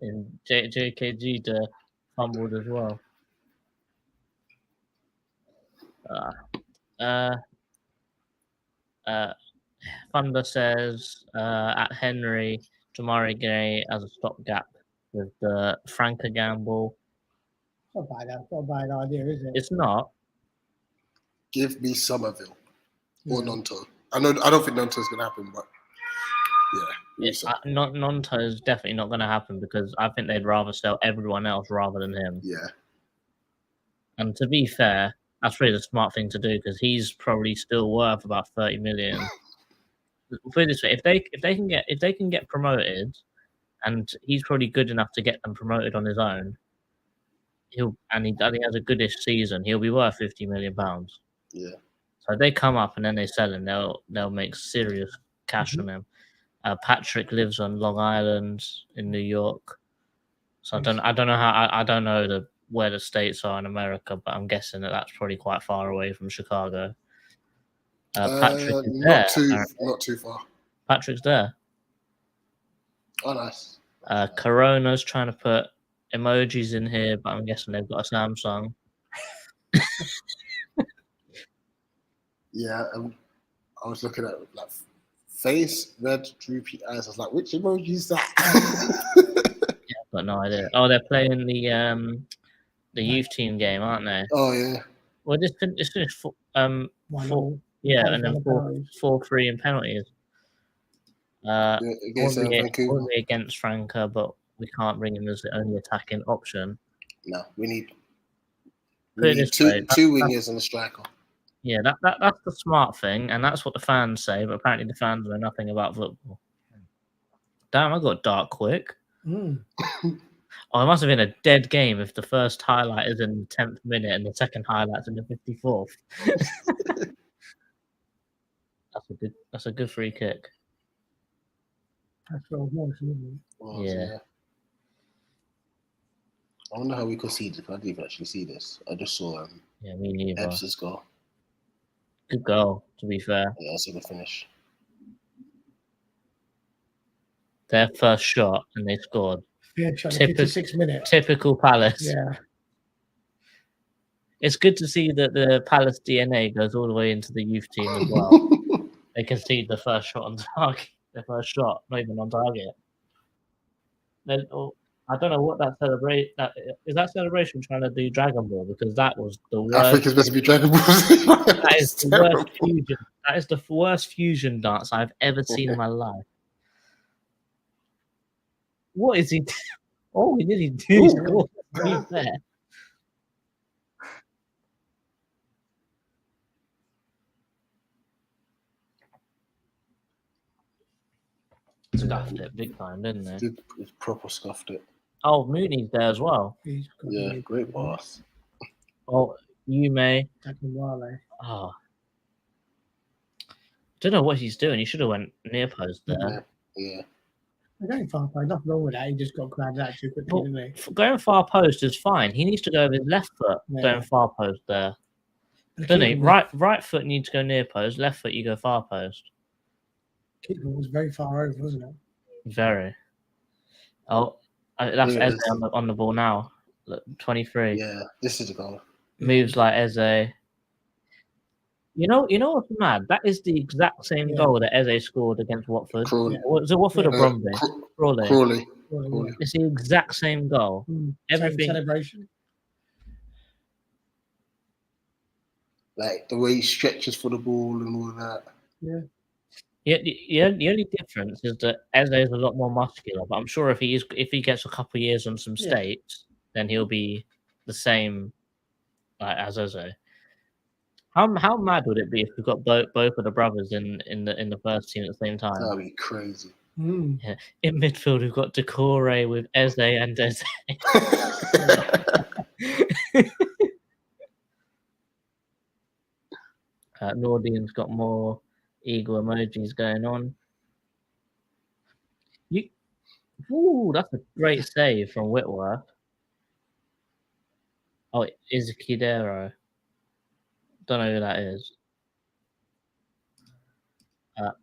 And JKG fumbled as well. Thunder says at Henry, Jamari Gay as a stopgap with the Franca gamble. It's not a bad idea, is it? It's not. Give me Somerville or Nonto. I don't think Nonto's gonna happen, but yeah. Nonto is definitely not going to happen because I think they'd rather sell everyone else rather than him. Yeah. And to be fair, that's really the smart thing to do because he's probably still worth about 30 million. Put it this way, if they can get promoted, and he's probably good enough to get them promoted on his own, he has a goodish season, he'll be worth £50 million. Yeah. So if they come up and then they sell him, they'll make serious cash on him. Patrick lives on Long Island in New York, so I don't know where the states are in America, but I'm guessing that's probably quite far away from Chicago. Patrick is not there. Not too far. Patrick's there. Oh, nice. Corona's trying to put emojis in here, but I'm guessing they've got a Samsung. Yeah, I was looking at like face, red, droopy eyes. I was like, which emoji is that? Yeah, I've got no idea. Oh, they're playing the youth team game, aren't they? Oh yeah. Well, this finished 4-3 in penalties. Against Franca, but we can't bring him as the only attacking option. No, we need two wingers and a striker. Yeah, that's the smart thing, and that's what the fans say, but apparently the fans know nothing about football. Damn, I got dark quick. Oh, it must have been a dead game if the first highlight is in the 10th minute and the second highlight's in the 54th. That's a good free kick. That's what Yeah. I wonder how we conceded. I didn't even actually see this. I just saw me neither. Epps' goal. Good goal, to be fair. Yeah, that's a good finish. their first shot and they scored. Yeah, shot in 56 minutes. Typical Palace. Yeah. It's good to see that the Palace DNA goes all the way into the youth team as well. They concede the first shot on target. The first shot, not even on target. I don't know what that celebration trying to do Dragon Ball, because that was the worst. I think it's meant to be Dragon Ball. That is the worst fusion. That is the worst fusion dance I've ever seen in my life. What is he? All we nearly do is score. There. Scuffed it big time, didn't they? Did proper scuffed it. Oh, Mooney's there as well. Yeah, great pass. Oh, you may. Wale. Oh, don't know what he's doing. He should have went near post there. Yeah. They're going far post. Nothing wrong with that. He just got grabbed out too quickly, didn't he? Going far post is fine. He needs to go with his left foot. Going far post there. Don't he? Right foot needs to go near post. Left foot you go far post. Keeper was very far over, wasn't it? Very. Oh, that's Eze on the ball now. Look, 23. Yeah, this is a goal. Moves like Eze. You know what's mad? That is the exact same goal that Eze scored against Watford. Crawley. Was it Watford or Bromley? Crawley. It's the exact same goal. Everything. Same celebration. Like the way he stretches for the ball and all that. Yeah. Yeah, the only difference is that Eze is a lot more muscular, but I'm sure if he gets a couple of years on some states, then he'll be the same as Eze. How mad would it be if we got both of the brothers in the first team at the same time? That'd be crazy. Yeah. In midfield, we've got Decore with Eze and Eze. Nordine's got more eagle emojis going on. Ooh, that's a great save from Whitworth. Oh, it is Kidero. Don't know who that is.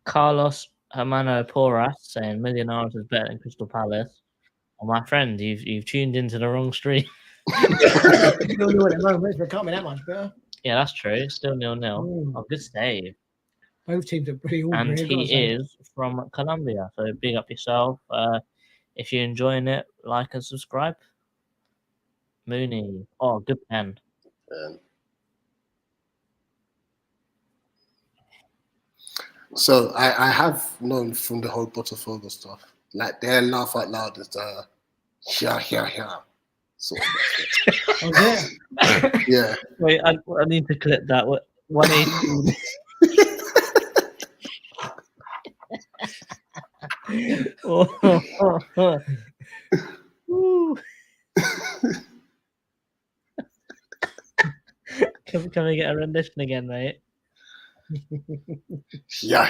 Carlos Hermano Porras saying Millionaires is better than Crystal Palace. Oh, my friend, you've tuned into the wrong stream. You don't know what it moment, but it can't be that much better. Yeah, that's true. It's still 0-0. Oh, good save. Both teams are pretty And ordinary. he is from Colombia, so big up yourself. If you're enjoying it, like and subscribe. Mooney. Oh, good pen. So I have known from the whole Botafogo stuff, like their laugh out loud is the yeah. Sort of. Oh, yeah. Yeah. Wait, I need to clip that. 180. Can we get a rendition again, mate? Yeah.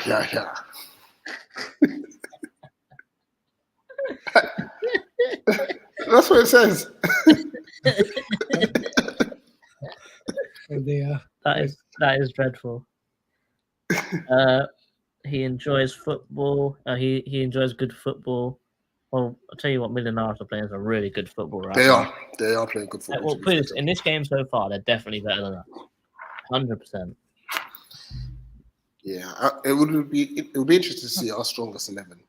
That's what it says. Oh dear. That is dreadful. He enjoys football. He enjoys good football. Well, I'll tell you what, Millionaires are playing some really good football right now. They are playing good football. Well, please, in this game so far, they're definitely better than that. 100%. Yeah, it would be interesting to see our strongest 11.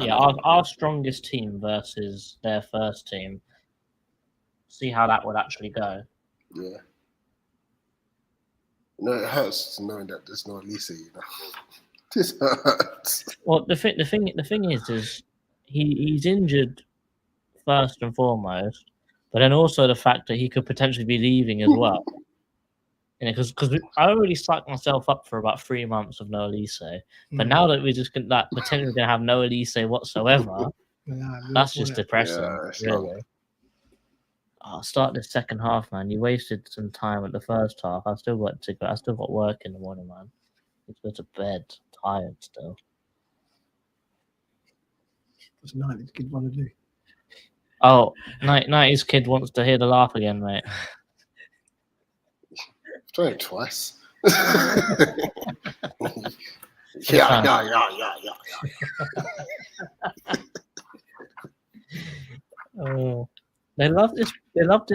Yeah, our strongest team versus their first team. See how that would actually go. Yeah. No, it hurts knowing that there's no Elise, you know. This hurts. Well, the thing is he's injured first and foremost, but then also the fact that he could potentially be leaving as well. Because I already psyched myself up for about 3 months of no Elise, but now that we're just potentially going to have no Elise whatsoever, that's just depressing, really. I'll start the second half, man. You wasted some time at the first half. I still got work in the morning, man. Let's go to bed. Tired still. What's 90s kid want to do? Oh, 90s kid wants to hear the laugh again, mate. I've done it twice. Yeah. Oh, they love this. They love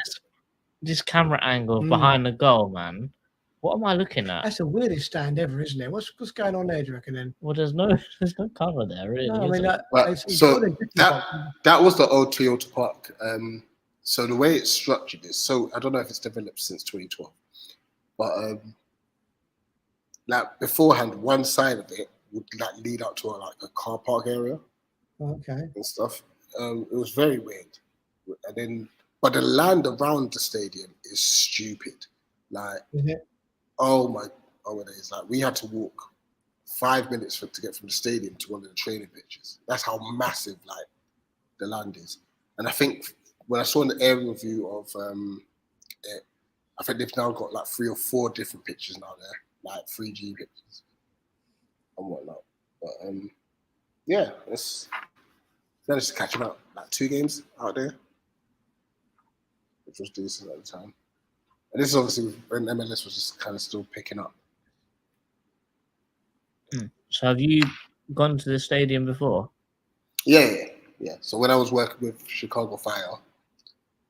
this camera angle behind the goal, man. What am I looking at? That's the weirdest stand ever, isn't it? What's going on there, do you reckon? Then? Well, there's no cover there, really. No, I mean, Right, so that was the old Toyota Park. So the way it's structured is, so I don't know if it's developed since 2012, but like beforehand, one side of it would like lead up to a car park area. Okay. And stuff. It was very weird. And then, but the land around the stadium is stupid. Like, oh my days! Like, we had to walk 5 minutes to get from the stadium to one of the training pitches. That's how massive like the land is. And I think when I saw an aerial view of it, I think they've now got like 3 or 4 different pitches now there, like 3G pitches and whatnot. But yeah, it's managed to catch about like 2 games out there, which was decent at the time. And this is obviously when MLS was just kind of still picking up. So have you gone to the stadium before? Yeah. So when I was working with Chicago Fire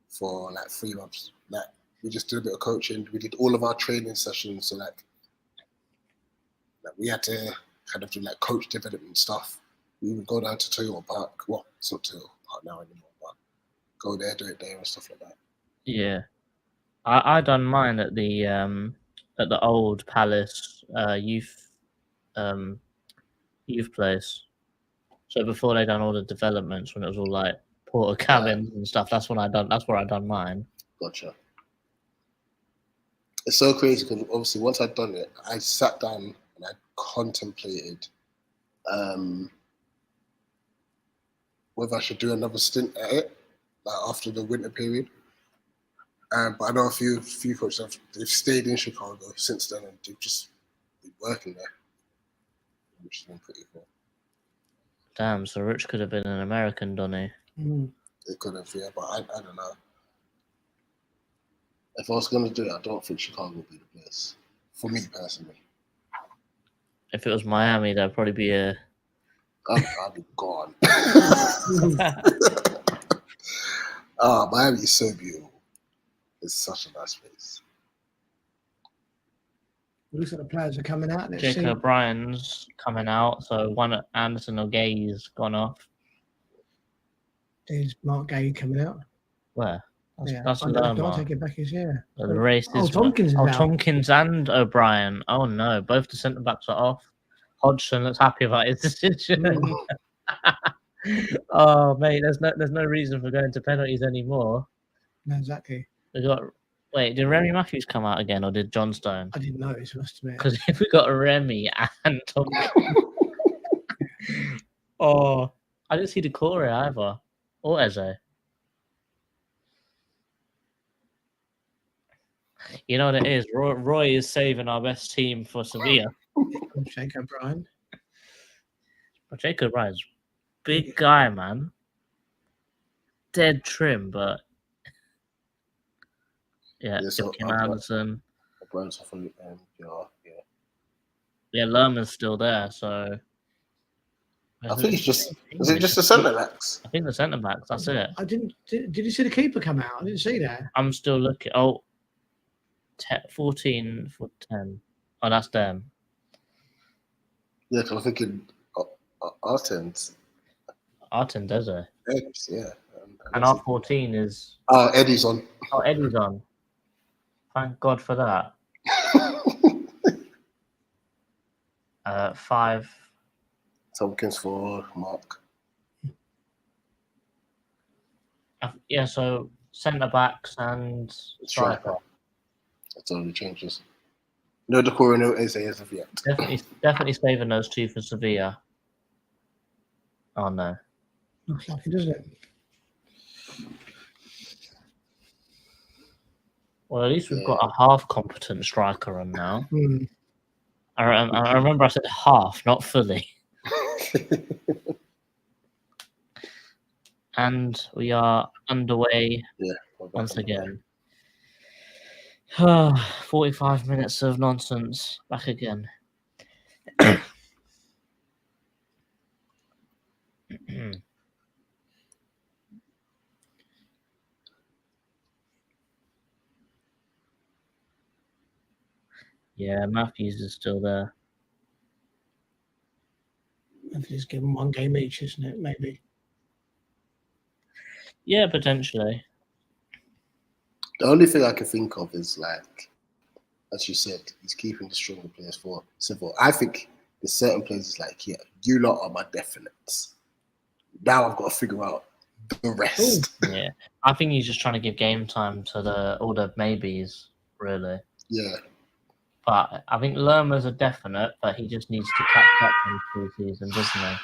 for like 3 months, like we just did a bit of coaching. We did all of our training sessions. So like we had to kind of do like coach development stuff. We would go down to Toyota Park. Well, it's not Toyota Park now anymore, but go there, do it there and stuff like that. Yeah. I done mine at the old Palace youth place. So before they done all the developments, when it was all like porter cabins and stuff, that's where I done mine. Gotcha. It's so crazy because obviously once I'd done it, I sat down and I contemplated whether I should do another stint at it, like after the winter period. But I know a few coaches they've stayed in Chicago since then and they've just been working there, which has been pretty cool. Damn, so Rich could have been an American, Donny. They could have, yeah, but I don't know. If I was going to do it, I don't think Chicago would be the place for me personally. If it was Miami, there'd probably be a. I'd be gone. Miami is so beautiful. It's such a nice place. Looks like the players are coming out. Jacob O'Brien's coming out, so one Anderson O'Gay's gone off. There's Mark Gay coming out. Where? That's don't take it back. The race is Tompkins is out. Tompkins and O'Brien. Oh no, both the centre backs are off. Hodgson looks happy about his decision. Oh mate, there's no reason for going to penalties anymore. No, exactly. Wait, did Remy Matthews come out again, or did John Stone? I didn't notice, must admit. Because if we got Remy and Tompkins, I didn't see Decore either, or Eze. You know what it is? Roy is saving our best team for Sevilla. Jacob O'Brien. But Jacob O'Brien's big guy, man. Dead trim, but yeah, so Kim Anderson. O'Brien's off on Yeah, Lerman's still there, so I think it's just is it just the centre backs? I think the centre backs, that's it. Did you see the keeper come out? I didn't see that. I'm still looking. 14 for 10. Oh, that's them. Yeah, because I'm thinking Artens, does it? Eggs, yeah. And R14 is. Oh, Eddie's on. Oh, Eddie's on. Thank God for that. 5. Tompkins for Mark. Yeah, so centre backs and striker. That's all the changes. No Decore, no Eze as of yet. Definitely saving those 2 for Sevilla. Oh no. Looks like it, doesn't it? Well, at least we've got a half competent striker on now. Mm. I remember I said half, not fully. And we are underway once again. 45 minutes of nonsense. Back again. Yeah, Matthews is still there. If you just give them one game each, isn't it? Maybe. Yeah, potentially. The only thing I can think of is like, as you said, he's keeping the stronger players for civil. I think there's certain players is like, yeah, you lot are my definites. Now I've got to figure out the rest. Yeah, I think he's just trying to give game time to all the maybes, really. Yeah. But I think Lerma's a definite, but he just needs to catch up in pre-season, doesn't he?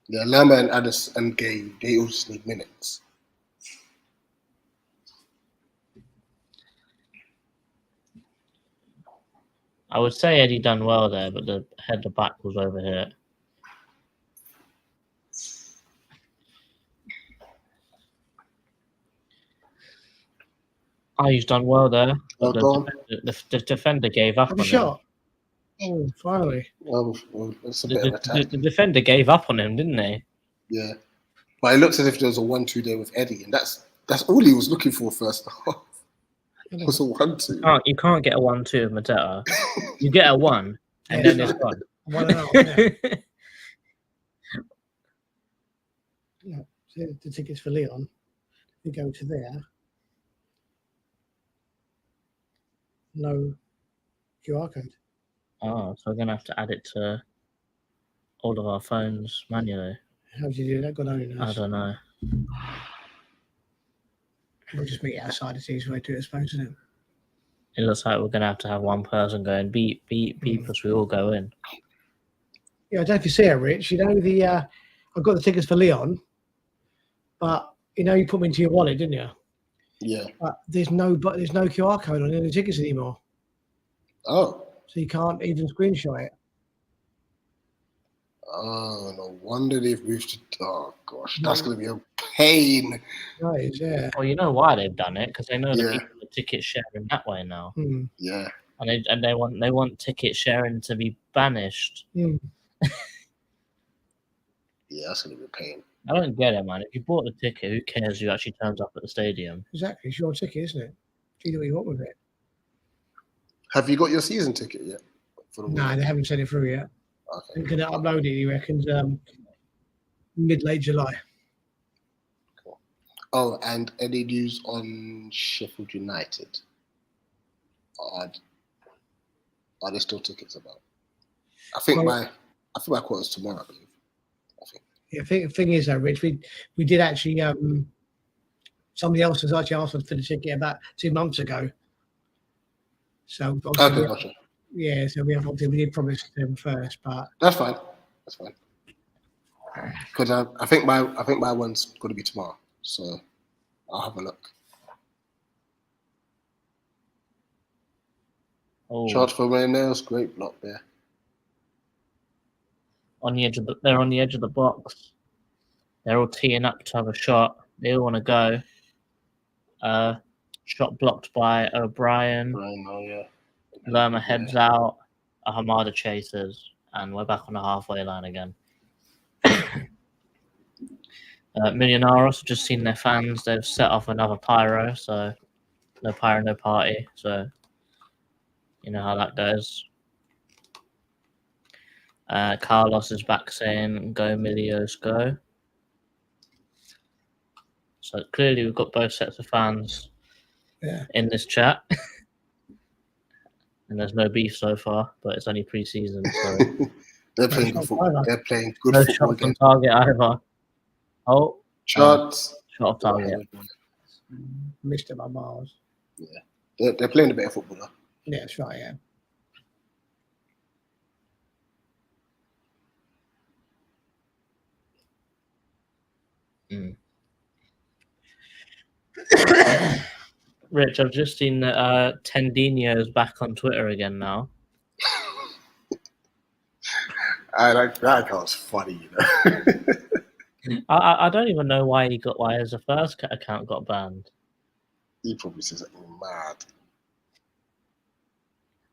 Yeah, Lama and Addis and Gay, they all just need minutes. I would say Eddie done well there, but the back was over here. Oh, he's done well there. But the defender gave up Have on a him. shot. Oh, finally. Well, that's a bit of attack. The defender gave up on him, didn't he? Yeah. But it looks as if there was a 1-2 there with Eddie, and that's all he was looking for first half. It was a 1-2. You can't get a 1-2 with Mateta. You get a 1, and then it's gone. 1-0. Yeah. Yeah. So the tickets for Leon. We go to there. No QR code. Oh, so we're going to have to add it to all of our phones manually. How do you do that? God only knows. I don't know. We'll just meet outside. It's the easiest way to do it, I suppose, isn't it? It looks like we're going to have one person going beep, beep, beep as we all go in. Yeah, I don't know if you see it, Rich. You know, I've got the tickets for Leon, but you know, you put them into your wallet, didn't you? Yeah. But there's no QR code on any tickets anymore. Oh. So you can't even screenshot it. Oh, no wonder they've moved to. Oh gosh, that's going to be a pain. Right, yeah. Well, you know why they've done it, because they know Yeah. that people are ticket sharing that way now, Yeah. and they want ticket sharing to be banished. Mm. Yeah, that's going to be a pain. I don't get it, man. If you bought the ticket, who cares who actually turns up at the stadium? Exactly, it's your ticket, isn't it? Do you know what you want with it? Have you got your season ticket yet? For the No, weekend? they haven't sent it through yet. Okay. They're going to upload it, he reckons, mid-late July. Cool. Oh, and any news on Sheffield United? Are there still tickets about? I think my quota's tomorrow, I believe. Yeah, the thing is, though, Rich, we did actually. Somebody else has actually asked us for the ticket about 2 months ago. So Okay, gotcha. Yeah, so we did promise them first, but That's fine. That's fine. Because I think my one's going to be tomorrow, so I'll have a look. Oh, Charge for Nails, great block there. they're on the edge of the box. They're all teeing up to have a shot. They all want to go. Shot blocked by O'Brien. Right now, yeah. Lerma heads out. Hamada chases, and we're back on the halfway line again. Millonarios have just seen their fans. They've set off another pyro, so no pyro, no party. So you know how that goes. Carlos is back saying, "Go Milios, go." So clearly we've got both sets of fans in this chat. And there's no beef so far, but it's only pre-season, so They're playing good football. They're playing good no football shots again. on target either. Oh, Shots. shot off target. missed it by miles. Yeah. They're playing a bit of football now. Yeah, that's right, yeah. Rich, I've just seen that Tendinho's back on Twitter again now. That guy's funny, you know. I don't even know why his first account got banned. He probably says something mad.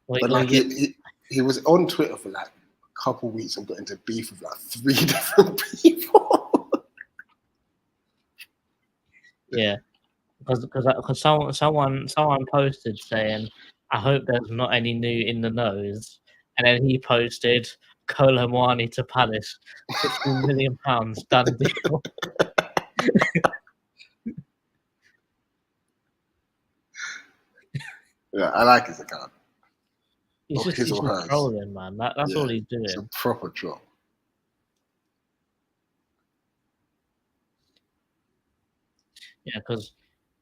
Wait, But like he was on Twitter for like a couple of weeks and got into beef with like 3 different people. yeah, because someone posted saying, I hope there's not any new in the nose. And then he posted Colomwani to Palace, £15 million, done deal. Yeah, I like his account. He's Or just, his he's or just hers. trolling, man. That's all he's It's a doing. proper troll. Yeah, because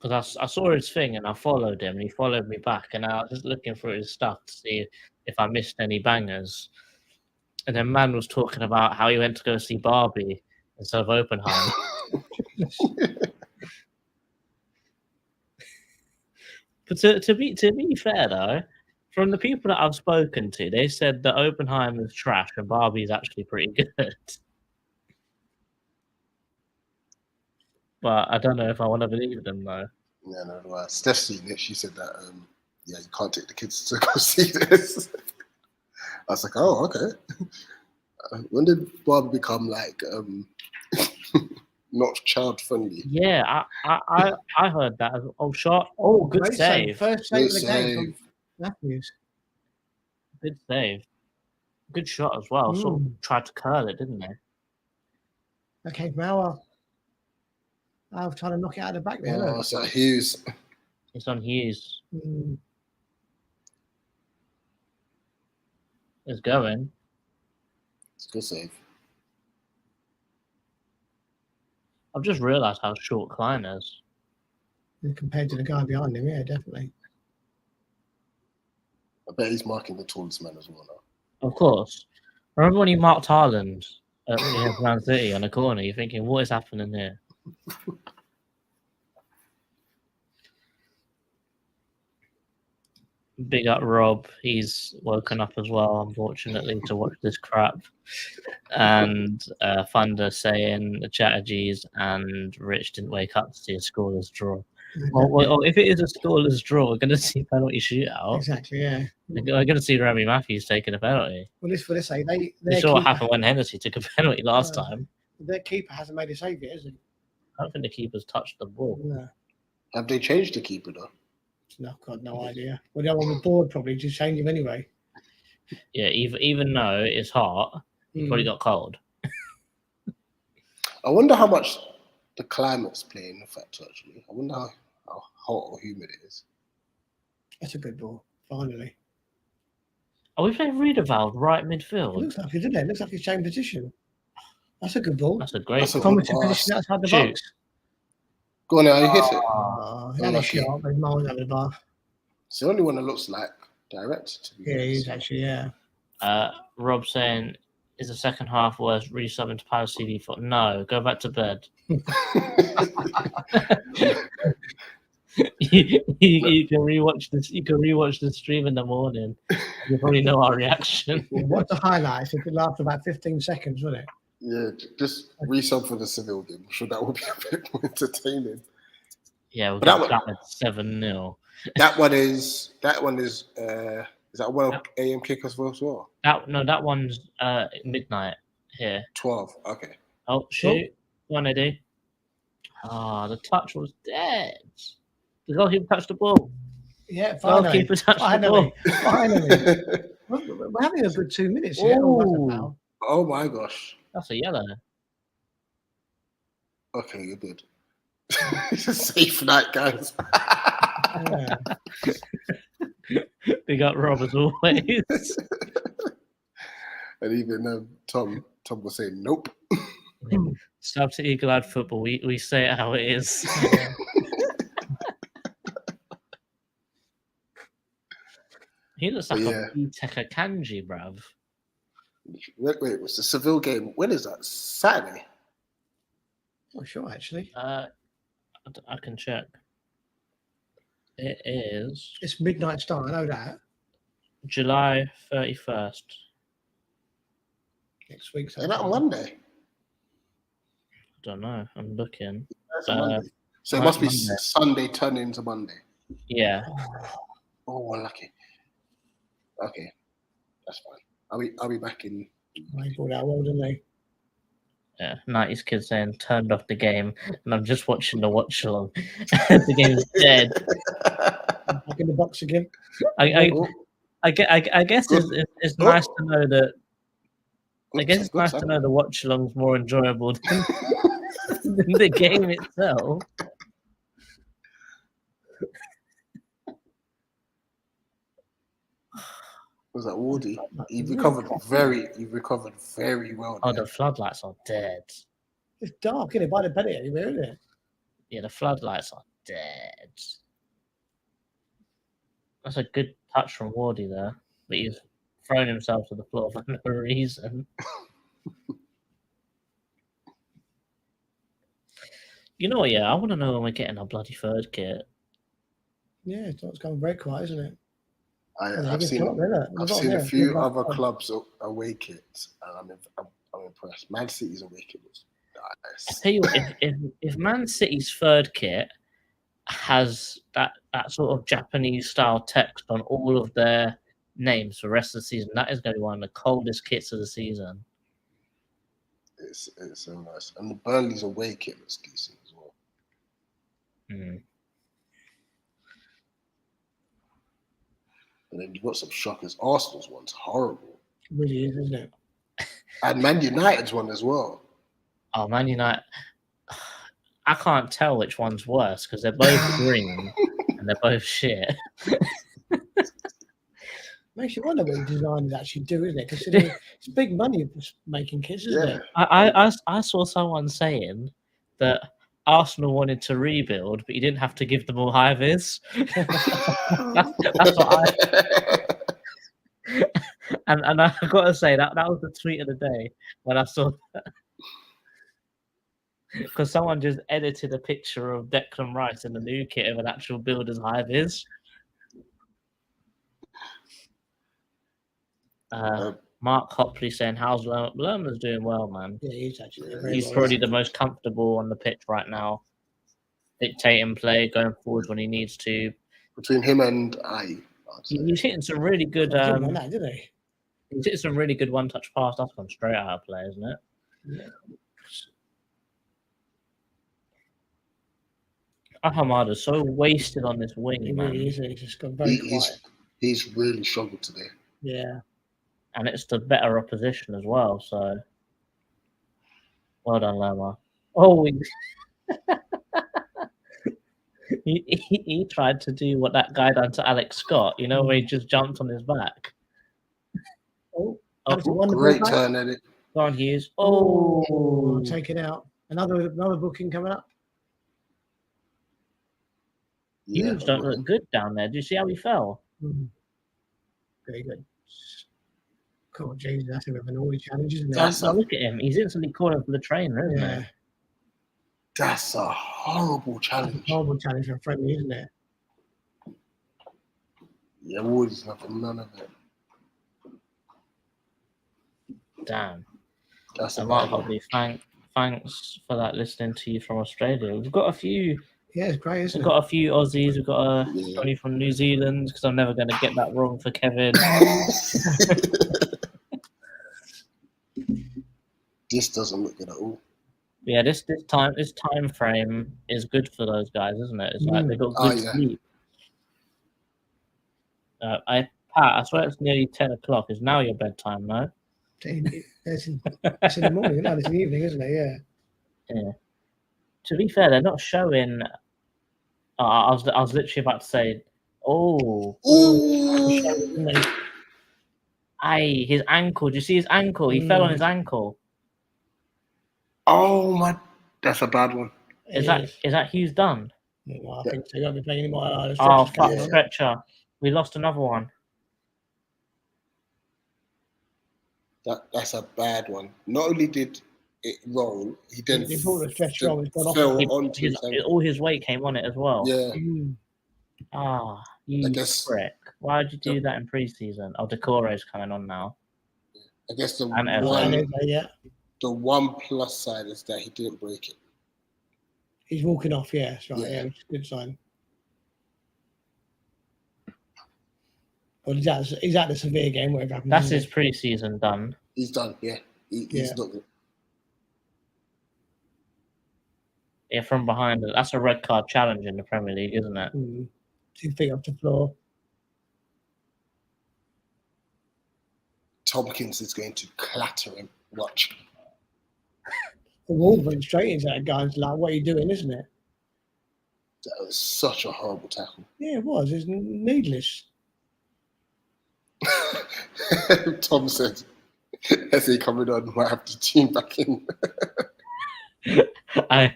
I saw his thing and I followed him and he followed me back and I was just looking through his stuff to see if I missed any bangers. And then man was talking about how he went to go see Barbie instead of Oppenheimer. But to be fair though, from the people that I've spoken to, they said that Oppenheimer's trash and Barbie's actually pretty good. But I don't know if I want to believe them though. Yeah, no. Steph seen it. She said that, you can't take the kids to go see this. I was like, oh, okay. When did Barbie become like not child friendly? Yeah, I heard that. Oh, shot. Oh, good Great save. First save of the game from Matthews. Good save. Good shot as well. Sort of tried to curl it, didn't they? Okay, now I was trying to knock it out of the back there. Oh, so Hughes. It's on Hughes. It's going. It's a good save. I've just realised how short Klein is. Compared to the guy behind him, yeah, definitely. I bet he's marking the tallest man as well now. Of course. Remember when he marked Haaland at Man City on a corner? You're thinking, what is happening here? Big up Rob. He's woken up as well, unfortunately, to watch this crap. And Thunder saying the Chatterjees and Rich didn't wake up to see a scoreless draw. Well, if it is a scoreless draw, we're going to see penalty shootout. Exactly, yeah. We're going to see Remy Matthews taking a penalty. Well, this for this say they You saw what happened when Hennessy took a penalty last time. Their keeper hasn't made a save yet, has he? I don't think the keeper's touched the ball. No. Have they changed the keeper though? No, God, no idea. Well, the one on the board probably just change him anyway. Yeah, even though it's hot, he probably got cold. I wonder how much the climate's playing a factor, actually. I wonder how hot or humid it is. That's a good ball, finally. Are we playing Riedewald right midfield? It looks like it, doesn't it? It looks like he's changed position. That's a good ball. That's a great That's a ball. good Promising position pass. outside the Shoot. box. Go on now, you hit it. Oh, that is shot, but miles over the bar. It's the only one that looks like direct. To be Yeah, he honest. is actually, yeah. Rob saying, is the second half worth resubbing to Palace TV for? No, go back to bed. you can rewatch this. You can rewatch the stream in the morning. You probably know our reaction. Yeah, what's the highlights? It could last about 15 seconds, wouldn't it? Yeah, just resub for the Seville game. I'm sure that would be a bit more entertaining. Yeah, we'll But get that 7-0. That one is is that one AM kick as well? That one's midnight here. 12. Okay. Oh shoot! Go on, Eddie. Ah, the touch was dead. The goalkeeper touched the ball. Yeah, finally. Goalkeeper touched the ball. Finally. We're having a good 2 minutes here. Ooh. Oh my gosh. That's a yellow. Okay, you're good. It's a safe night, guys. Yeah. Big up Rob as always. And even Tom was saying nope. Sub to Eagle Eyed Football. We say it how it is. He looks like a Teka Kanji, bruv. Wait, it's the Seville game. When is that? Saturday? Oh, sure, actually. I can check. It is It's midnight start, I know that. July 31st. Next week. Is that on Monday? I don't know. I'm looking. That's on Monday. So it must be Monday. Sunday turned into Monday. Yeah. Oh, unlucky. Okay, that's fine. I'll be back in. They brought out well, didn't they? Yeah. 90s kids saying turned off the game and I'm just watching the watch along. The game's dead. Back in the box again. I Oh, guess Good. it's Oh. nice to know that. I good, guess it's good, nice son. to know the watch along's more enjoyable than, than the game itself. Was that Wardy? He recovered very well. Oh, there. the floodlights are dead. It's dark, isn't it? By the bed anywhere, isn't it? Yeah, the floodlights are dead. That's a good touch from Wardy there, but he's thrown himself to the floor for no reason. You know what? Yeah, I want to know when we're getting our bloody third kit. Yeah, it's going very quiet, isn't it? I've seen a few other clubs away kits, and I'm impressed. Man City's away kit was I nice. tell you what, if Man City's third kit has that sort of Japanese style text on all of their names for the rest of the season, that is going to be one of the coldest kits of the season. It's so nice, and the Burnley's away kit looks decent as well. Mm. And then you've got some shockers. Arsenal's one's horrible, It really is, isn't it? and Man United's one as well. Oh, Man United. I can't tell which one's worse because they're both green and they're both shit. Makes you wonder what the designers actually do, isn't it? Considering it's big money making kits, isn't it? I saw someone saying that Arsenal wanted to rebuild, but you didn't have to give them all high vis. That's what and I got to say that was the tweet of the day when I saw that. Because someone just edited a picture of Declan Rice in the new kit of an actual builder's high vis. Mark Hopley saying, "How's Lerman's doing well, man? Yeah, he's actually. He's probably the most comfortable on the pitch right now, dictating play, going forward when he needs to. Between him and He's hitting some really good. Didn't he? He's hitting some really good one-touch pass. That's gone straight out of play, isn't it? Yeah. Ahmad is so wasted on this wing, He man. really is. He's just gone very quiet. He's really struggled today. Yeah. And it's the better opposition as well, so well done, Lerma. Oh, he tried to do what that guy done to Alex Scott, you know, where he just jumped on his back. Great turn at it. Go on, Hughes. Take it out. Another booking coming up. Hughes don't look good down there. Do you see how he fell? Very good. God, Jesus, that's a bit of an all challenge, isn't it? Look at him. He's instantly calling for the trainer, isn't he? That's a horrible challenge. That's a horrible challenge for a friendly, isn't it? Yeah, Wardy's nothing, none of it. Damn. That's a Mark Hopley, thanks for that listening to you from Australia. We've got a few. Yeah, it's great, isn't it? We've got a few Aussies. We've got Johnny from New Zealand, because I'm never going to get that wrong for Kevin. This doesn't look good at all. Yeah, this time frame is good for those guys, isn't it? It's like they've got good sleep. Pat, I swear it's nearly 10 o'clock. It's now your bedtime, no? It's in the morning, no, it's in the evening, isn't it? Yeah. To be fair, they're not showing. I was literally about to say, his ankle. Do you see his ankle? He fell on his ankle. Oh my, that's a bad one. Is that Hughes done? No, I think so. You won't be playing anymore. Fuck, stretcher. We lost another one. That's a bad one. Not only did it roll, he then brought the stretcher on. Fell onto all his weight came on it as well. Yeah. You prick. Why did you do that in pre-season? Oh, Decore's coming on now. I guess the one plus side is that he didn't break it. He's walking off, yeah, that's right. Yeah, which is a good sign. Well, he's at the severe game, whatever happens. That's his pre-season done. He's done, yeah. He's not good. Yeah, from behind. That's a red card challenge in the Premier League, isn't it? 2 feet off the floor. Tompkins is going to clatter him. Watch. The Wolves went straight into that guy. It's like, what are you doing, isn't it? That was such a horrible tackle. Yeah, it was. It's needless. Tom said, as he coming on, might have to tune back in. I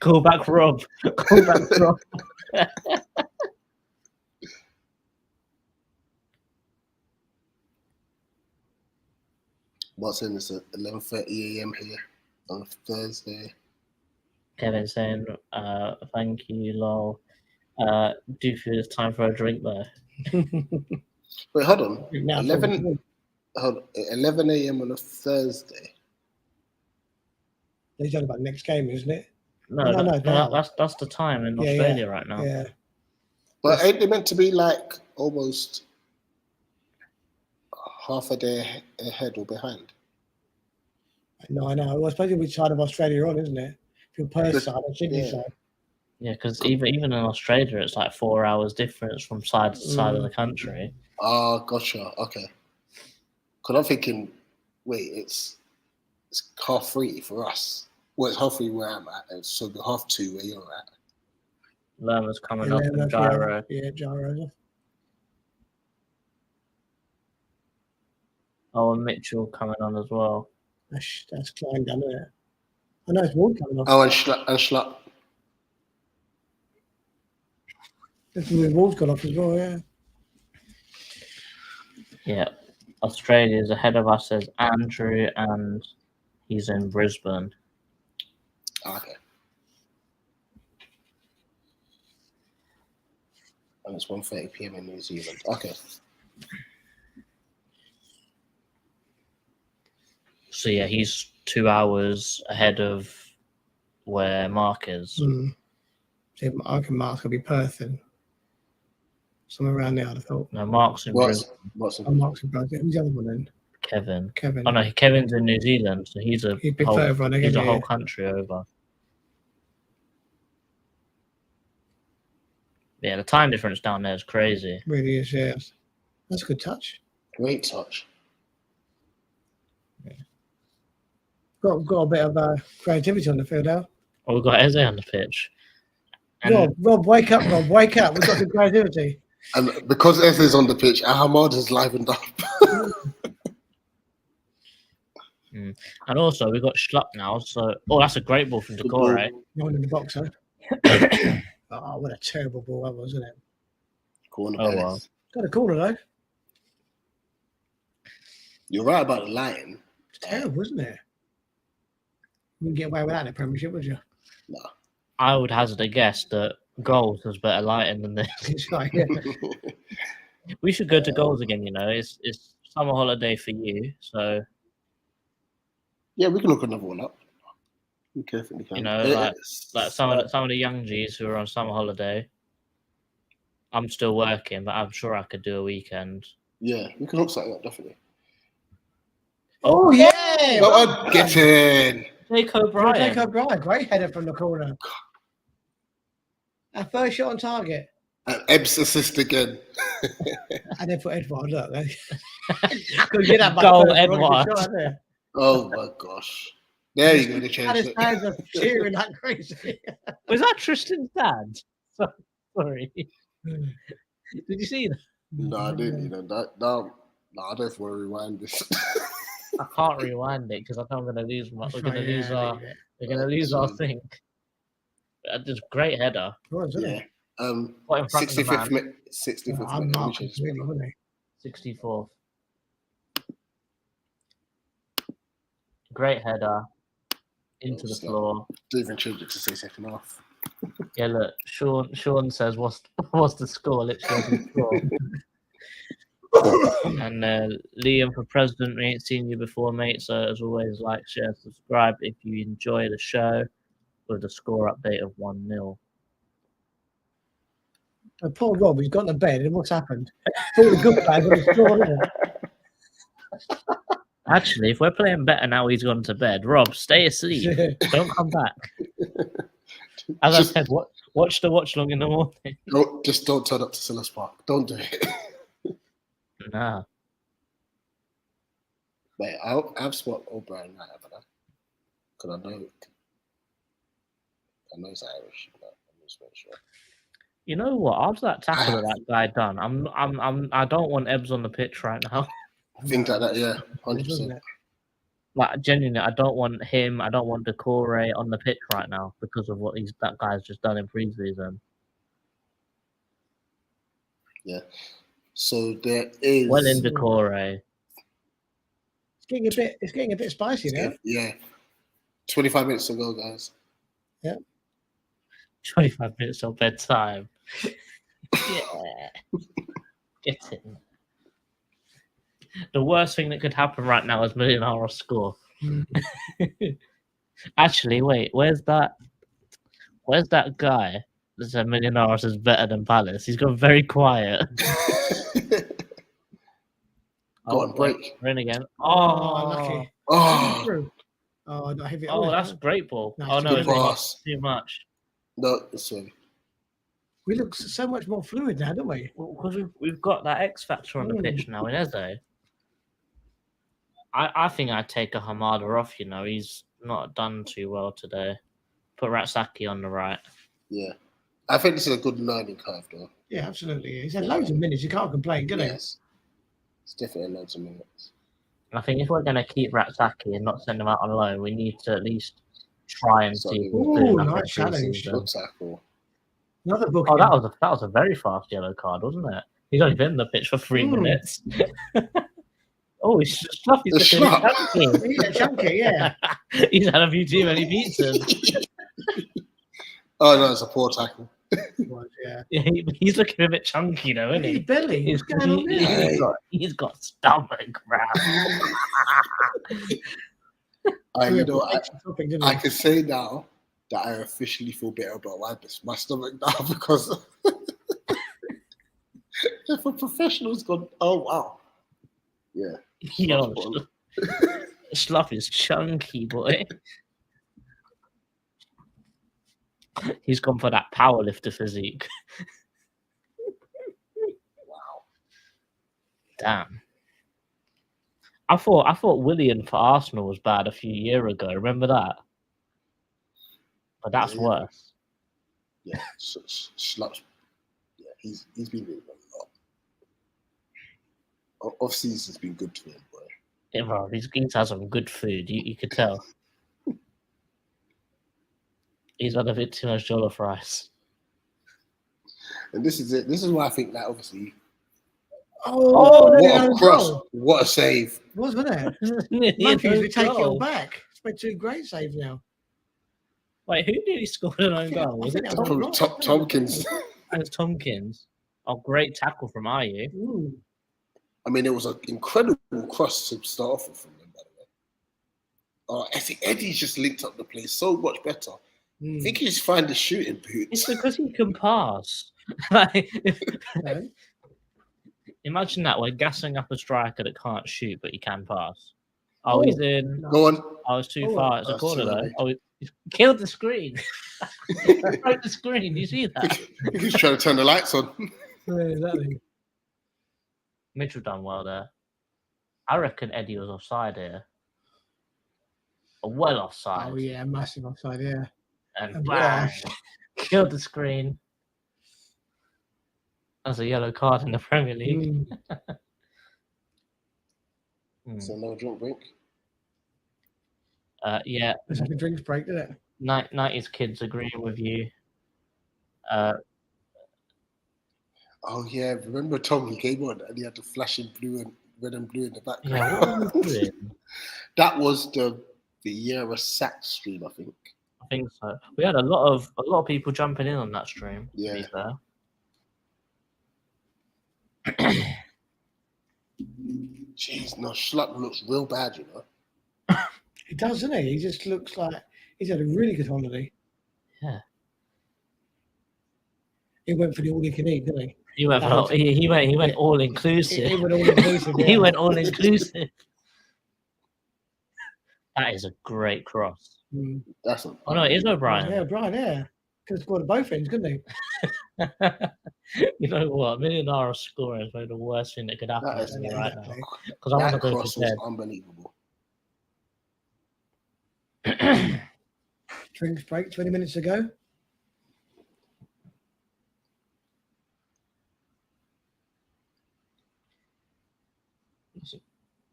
call back Rob. Call back Rob. What's in this at 11:30 a.m. here on Thursday? Kevin saying, thank you, lol. Do you feel it's time for a drink though? Wait, hold on. Now, 11 a.m. on a Thursday. He's talking about next game, isn't it? No, No. that's the time in Yeah, Australia right now. Yeah. But ain't they meant to be like almost half a day ahead or behind? No, I know. Well, I suppose which side of Australia you're on, isn't it? If you're Perth side or Sydney Yeah. side. Yeah, because even in Australia, it's like 4 hours difference from side to side of the country. Oh, gotcha. Okay. Because I'm thinking, wait, it's 3:30 for us. Well, it's 3:30 where I'm at, and so the 2:30 where you're at. Lerma's coming Yeah, up in that's gyro. right. Yeah, gyro. Oh, and Mitchell coming on as well. That's Klein done, isn't it? I know it's Ward coming off. Oh, and Schlupp. That's where Ward's gone off as well, yeah. Yeah, Australia's ahead of us, says Andrew, and he's in Brisbane. Okay. And it's 1:30 p.m. in New Zealand. Okay. So yeah, he's 2 hours ahead of where Mark is. See, I reckon Mark's going to be Perth then. Somewhere around there, I'd have thought. No, Mark's in Brisbane. Oh, Mark's in Perth. Who's the other one then? Kevin. Kevin. Oh no, Kevin's in New Zealand, so he's a He'd be whole, further on again, he's a yeah. whole country over. Yeah, the time difference down there is crazy. Really is, yeah. That's a good touch. Great touch. Got a bit of creativity on the field now. Oh, we've got Eze on the pitch. And Rob, wake up, Rob, wake up. We've got some creativity. And because Eze is on the pitch, HAMMOND has livened up. And also we've got Schlupp now, so that's a great ball from Decore. No one in the box, huh? Oh, what a terrible ball that was, isn't it? Corner Oh pass. well. Got a corner though. You're right about the lighting. It's terrible, isn't it? You wouldn't get away with that in the Premiership, would you? No. I would hazard a guess that Goals has better lighting than this. It's like, yeah. We should go to Goals again, you know. It's summer holiday for you, so Yeah, we can look another one up. We definitely can. you know, like some of the young G's who are on summer holiday. I'm still working, but I'm sure I could do a weekend. Yeah, we can look something up, definitely. Oh, yeah! Oh, get in! Jake O'Brien. Jake O'Brien, great header from the corner. Our first shot on target. And Ebbs assist again. And then for Edward, look. Couldn't get that Goal, first Edward. shot, had Oh my gosh. There you go, the And change. his fans are cheering like crazy. Was that Tristan's dad? Sorry. Did you see that? No, I didn't, you know. No, I don't want to rewind this. I can't rewind it because I know I'm going to lose my. We're going to lose our. We're going to lose our thing. Just great header. Yeah. What in front of the 65th man? minute. 65th I'm minute. Mark, really, wouldn't he? 64th. Great header into the floor. Don't even change it to say second half. Yeah, look, Sean says, "What's the score?" Literally the score. And Liam for president, we ain't seen you before, mate. So as always, like, share, subscribe if you enjoy the show. With the score update of 1-0. Poor Rob, he's gone to bed, and what's happened? All the good guys on the floor, isn't it? Actually, if we're playing better now, he's gone to bed. Rob, stay asleep. Don't come back. As I said, Watch the watch long in the morning. Don't turn up to Sellers Park. Don't do it. Nah. Mate, I've spot O'Brien night, haven't I? Because I know it's Irish. But I'm just not sure. You know what? After that tackle that guy done, I don't want Ebbs on the pitch right now. Things like that, yeah, 100%. Wasn't it? Like genuinely, I don't want him. I don't want Decore on the pitch right now because of what that guy's just done in preseason. Yeah. So there is. Well in Decore. It's getting a bit spicy now. Yeah. 25 minutes to go, guys. 25 minutes till bedtime. Yeah. Get in. The worst thing that could happen right now is Millionaires score. Actually, wait, where's that guy that said Millionaires is better than Palace? He's gone very quiet. Go on, break. We're in again. Lucky. Oh, Oh, not heavy. Oh, that's a great ball. Nice. Oh no, Good pass. too much. No, it's We look so much more fluid now, don't we? Because we've got that X factor on the pitch now in Eze. I think I'd take a Hamada off. You know, he's not done too well today. Put Ratsaki on the right. yeah. I think this is a good learning curve, though. Yeah, absolutely. He's had loads of minutes. You can't complain, can Yes. It's definitely loads of minutes. And I think if we're going to keep Ratsaki and not send him out on loan, we need to at least try and see. if we're Ooh, good enough nice in challenge. pre-season. Good tackle. Another book. Oh, that was a very fast yellow card, wasn't it? He's only been on the pitch for 3 minutes. Oh, he's Schluff. He's looking Yeah, chunky, yeah. He's had a few too many pizzas. Oh, no, it's a poor tackle. Yeah. Yeah, he's looking a bit chunky though, isn't His he? belly. What's going on there? He's got stomach cramp. I can say now that I officially feel better about my stomach now because if a professional's gone, oh wow, yeah. Yo, Schluff is chunky, boy. He's gone for that powerlifter physique. Wow. Damn. I thought Willian for Arsenal was bad a few years ago. Remember that? But that's worse. Yeah, Schlupp. Yeah, he's been doing a lot. Off season's been good to him, boy. Yeah, bro, he's had some good food. You could tell. He's had a bit too much jollof rice. And this is it. This is why I think that obviously. Oh, what a cross! What a save! Wasn't it? Monkeys, we take it all back. It's been 2 great saves now. Wait, who nearly scored an own goal? Was it Tompkins? And it's Tompkins. Oh, great tackle from Ayu. Ooh. I mean, it was an incredible cross to start off with from him, by the way. I think Eddie's just linked up the play so much better. I think he just find the shooting boots. It's because he can pass. Like, imagine that we're gassing up a striker that can't shoot, but he can pass. Oh, he's in. Go on. Oh, it's too far. It's a corner though. Oh, he killed the screen. Broke the screen. You see that? He's trying to turn the lights on. Yeah, exactly. Mitchell done well there. I reckon Eddie was offside here. Well offside. Oh, yeah, massive offside, yeah. And bang, killed the screen. That's a yellow card in the Premier League. So no drink break? Yeah. It's like a drinks break, isn't it? 90s kids agreeing with you. Oh yeah, remember Tom? He came on and he had the flashing blue and red and blue in the background. Yeah, what was he doing? That was the Yera Sack stream, I think. I think so. We had a lot of people jumping in on that stream. Yeah. To be fair. Jeez, no, Schlupp looks real bad, you know. He does, doesn't he? He just looks like he's had a really good holiday. Yeah. He went for the all you can eat, didn't he? He went all inclusive. He went all inclusive. He went all inclusive. That is a great cross. That's Oh no, it is O'Brien. Yeah, O'Brien, yeah. Could have scored at both ends, couldn't he? You know what? Millionario scoring is probably the worst thing that could happen That to is- me Yeah, right exactly. now. Because I want to That go cross to was bed. unbelievable. Drinks break 20 minutes ago.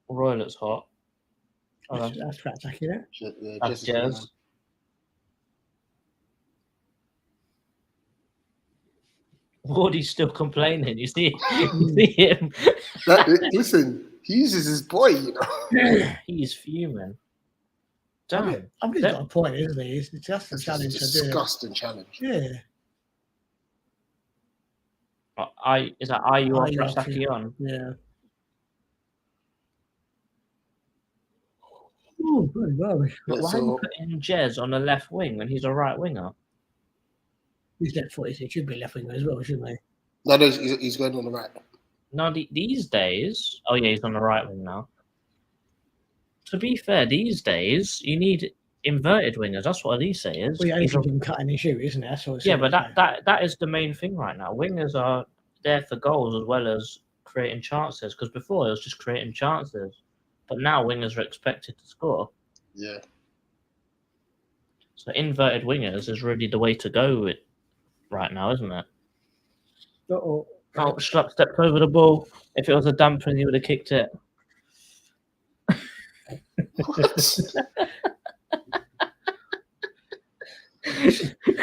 Roylet's hot. Oh, That's flat attacking it. Yeah, that's Jessica, man. Jez. Wardy's still complaining. You see him? Listen, he uses his boy, you know. He's fuming. I Damn. mean, he's got a point, isn't he? It's just a It's challenge a to do it. disgusting challenge. Yeah. Is that are you off Are you off, Rasaki on? Yeah. Oh, very well. But why are you putting Jez on the left wing when he's a right winger? He's left footed. He should be left winger as well, shouldn't he? No, he's going on the right. No, these days. Oh yeah, he's on the right wing now. To be fair, these days you need inverted wingers. That's what Elise is. Well, yeah, anything you can cut and shoot, isn't it? That's what it's Yeah, but that is the main thing right now. Wingers are there for goals as well as creating chances. Because before it was just creating chances, but now wingers are expected to score. Yeah. So inverted wingers is really the way to go with right now, isn't it? Uh-oh. Oh, Schlupp stepped over the ball. If it was a damper, he would have kicked it.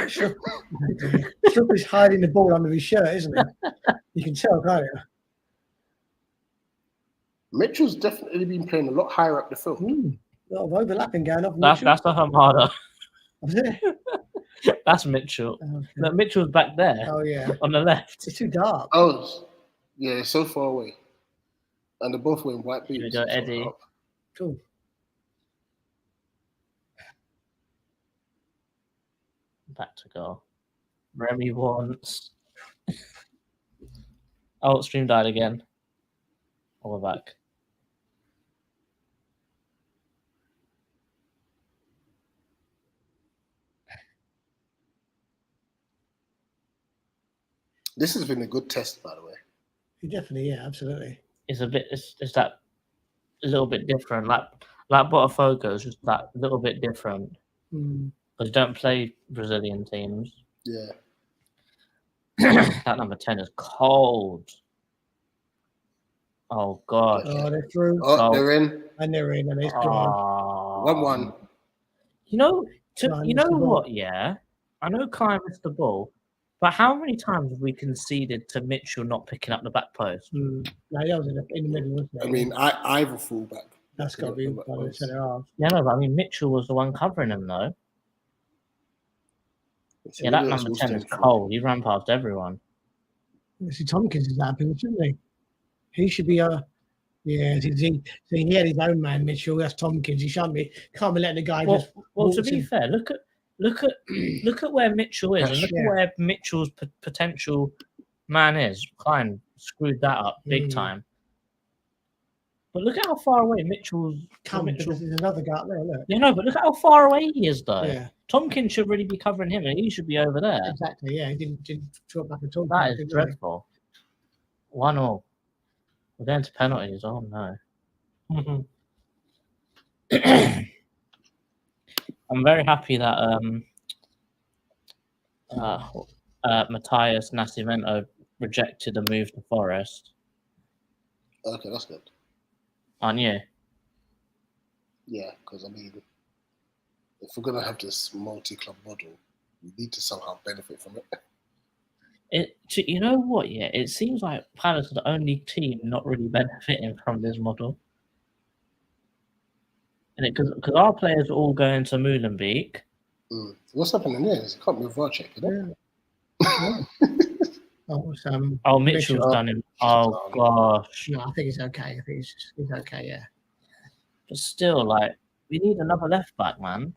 Schlupp is hiding the ball under his shirt, isn't he? You can tell, can't you? Mitchell's definitely been playing a lot higher up the field. A lot of overlapping going on. That's a Hamada. Was it? That's Mitchell. Okay. Look, Mitchell's back there Oh, yeah. on the left. It's too dark. Oh, yeah, it's so far away. And they're both wearing white boots. Here we go, Eddie. Cool. Back to goal. Remy wants. Oh, stream died again. Oh, we're back. This has been a good test, by the way. Definitely, yeah, absolutely. It's a bit. It's that a little bit different. Like Botafogo is just that little bit different because you don't play Brazilian teams. Yeah. That number 10 is cold. Oh god. Oh, they're through. Oh, they're in. And they're in, and they're still on. 1-1. You know, Klein you missed know the ball. what? Yeah, I know Klein missed the ball, but how many times have we conceded to Mitchell not picking up the back post? No, that was in the middle, wasn't it? I mean, I've a fullback. That's got to be by the centre half. Yeah, no, but I mean Mitchell was the one covering him though. Yeah, that number 10 is cold. He ran past everyone. See, Tompkins is happy, shouldn't he? He should be yeah. He had his own man, Mitchell. That's Tompkins. He can't be letting the guy just. Well, to waltz be in. fair, look at where Mitchell is, and look at where Mitchell's potential man is. Klein screwed that up big time. But look at how far away Mitchell's. Because there's another guy up there. Look. Yeah, no, but look at how far away he is, though. Yeah, Tompkins should really be covering him, and he should be over there. exactly. Yeah, he didn't drop back at all. That is dreadful. 1-1. We're going to penalties. Oh no. I'm very happy that Matthias Nascimento rejected a move to Forest. Okay, that's good. Aren't you? Yeah, because I mean, if we're gonna have this multi-club model, we need to somehow benefit from it. You know what? Yeah, it seems like Palace are the only team not really benefiting from this model, and because our players are all going to Molenbeek. What's happening there? It can't be a VAR check, isn't it? Oh, Mitchell's done him. Oh gosh. No, I think it's okay. I think it's okay. Yeah. But still, like, we need another left back, man.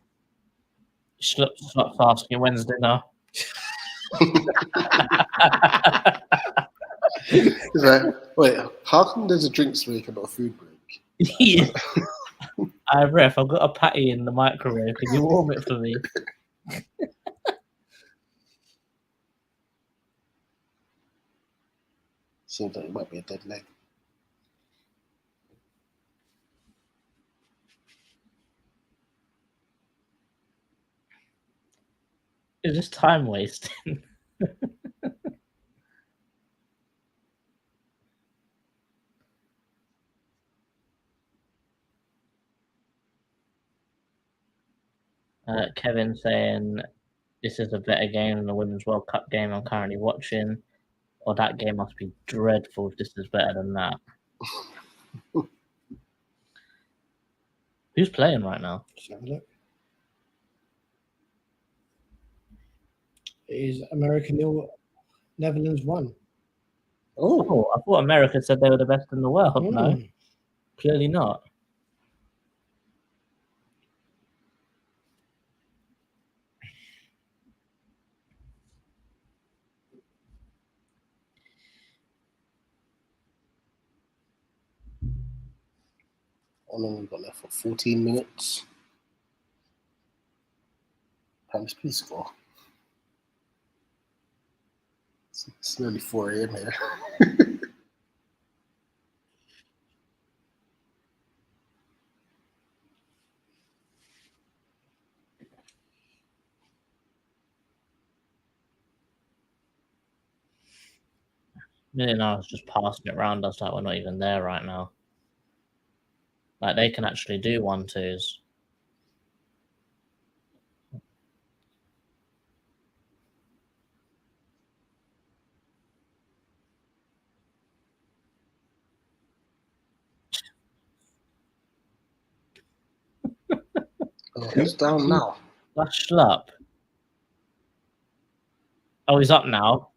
Schlupp's asking when's dinner. Wait, how come there's a drinks break and not a food break? Yeah. Ref, I've got a patty in the microwave. Can you warm it for me? Seems like it might be a dead leg. It's just time wasting. Kevin saying this is a better game than the Women's World Cup game I'm currently watching, or that game must be dreadful if this is better than that. Who's playing right now? Let's have a look. It is America 0, Netherlands 1. Oh, I thought America said they were the best in the world. No, clearly not. how long we've got left? For 14 minutes. Palace, please score. It's nearly 4 a.m. here. Millionaires just passing it around us like we're not even there right now. Like they can actually do 1-2s. Oh, he's down now. Flashed up. Oh, he's up now.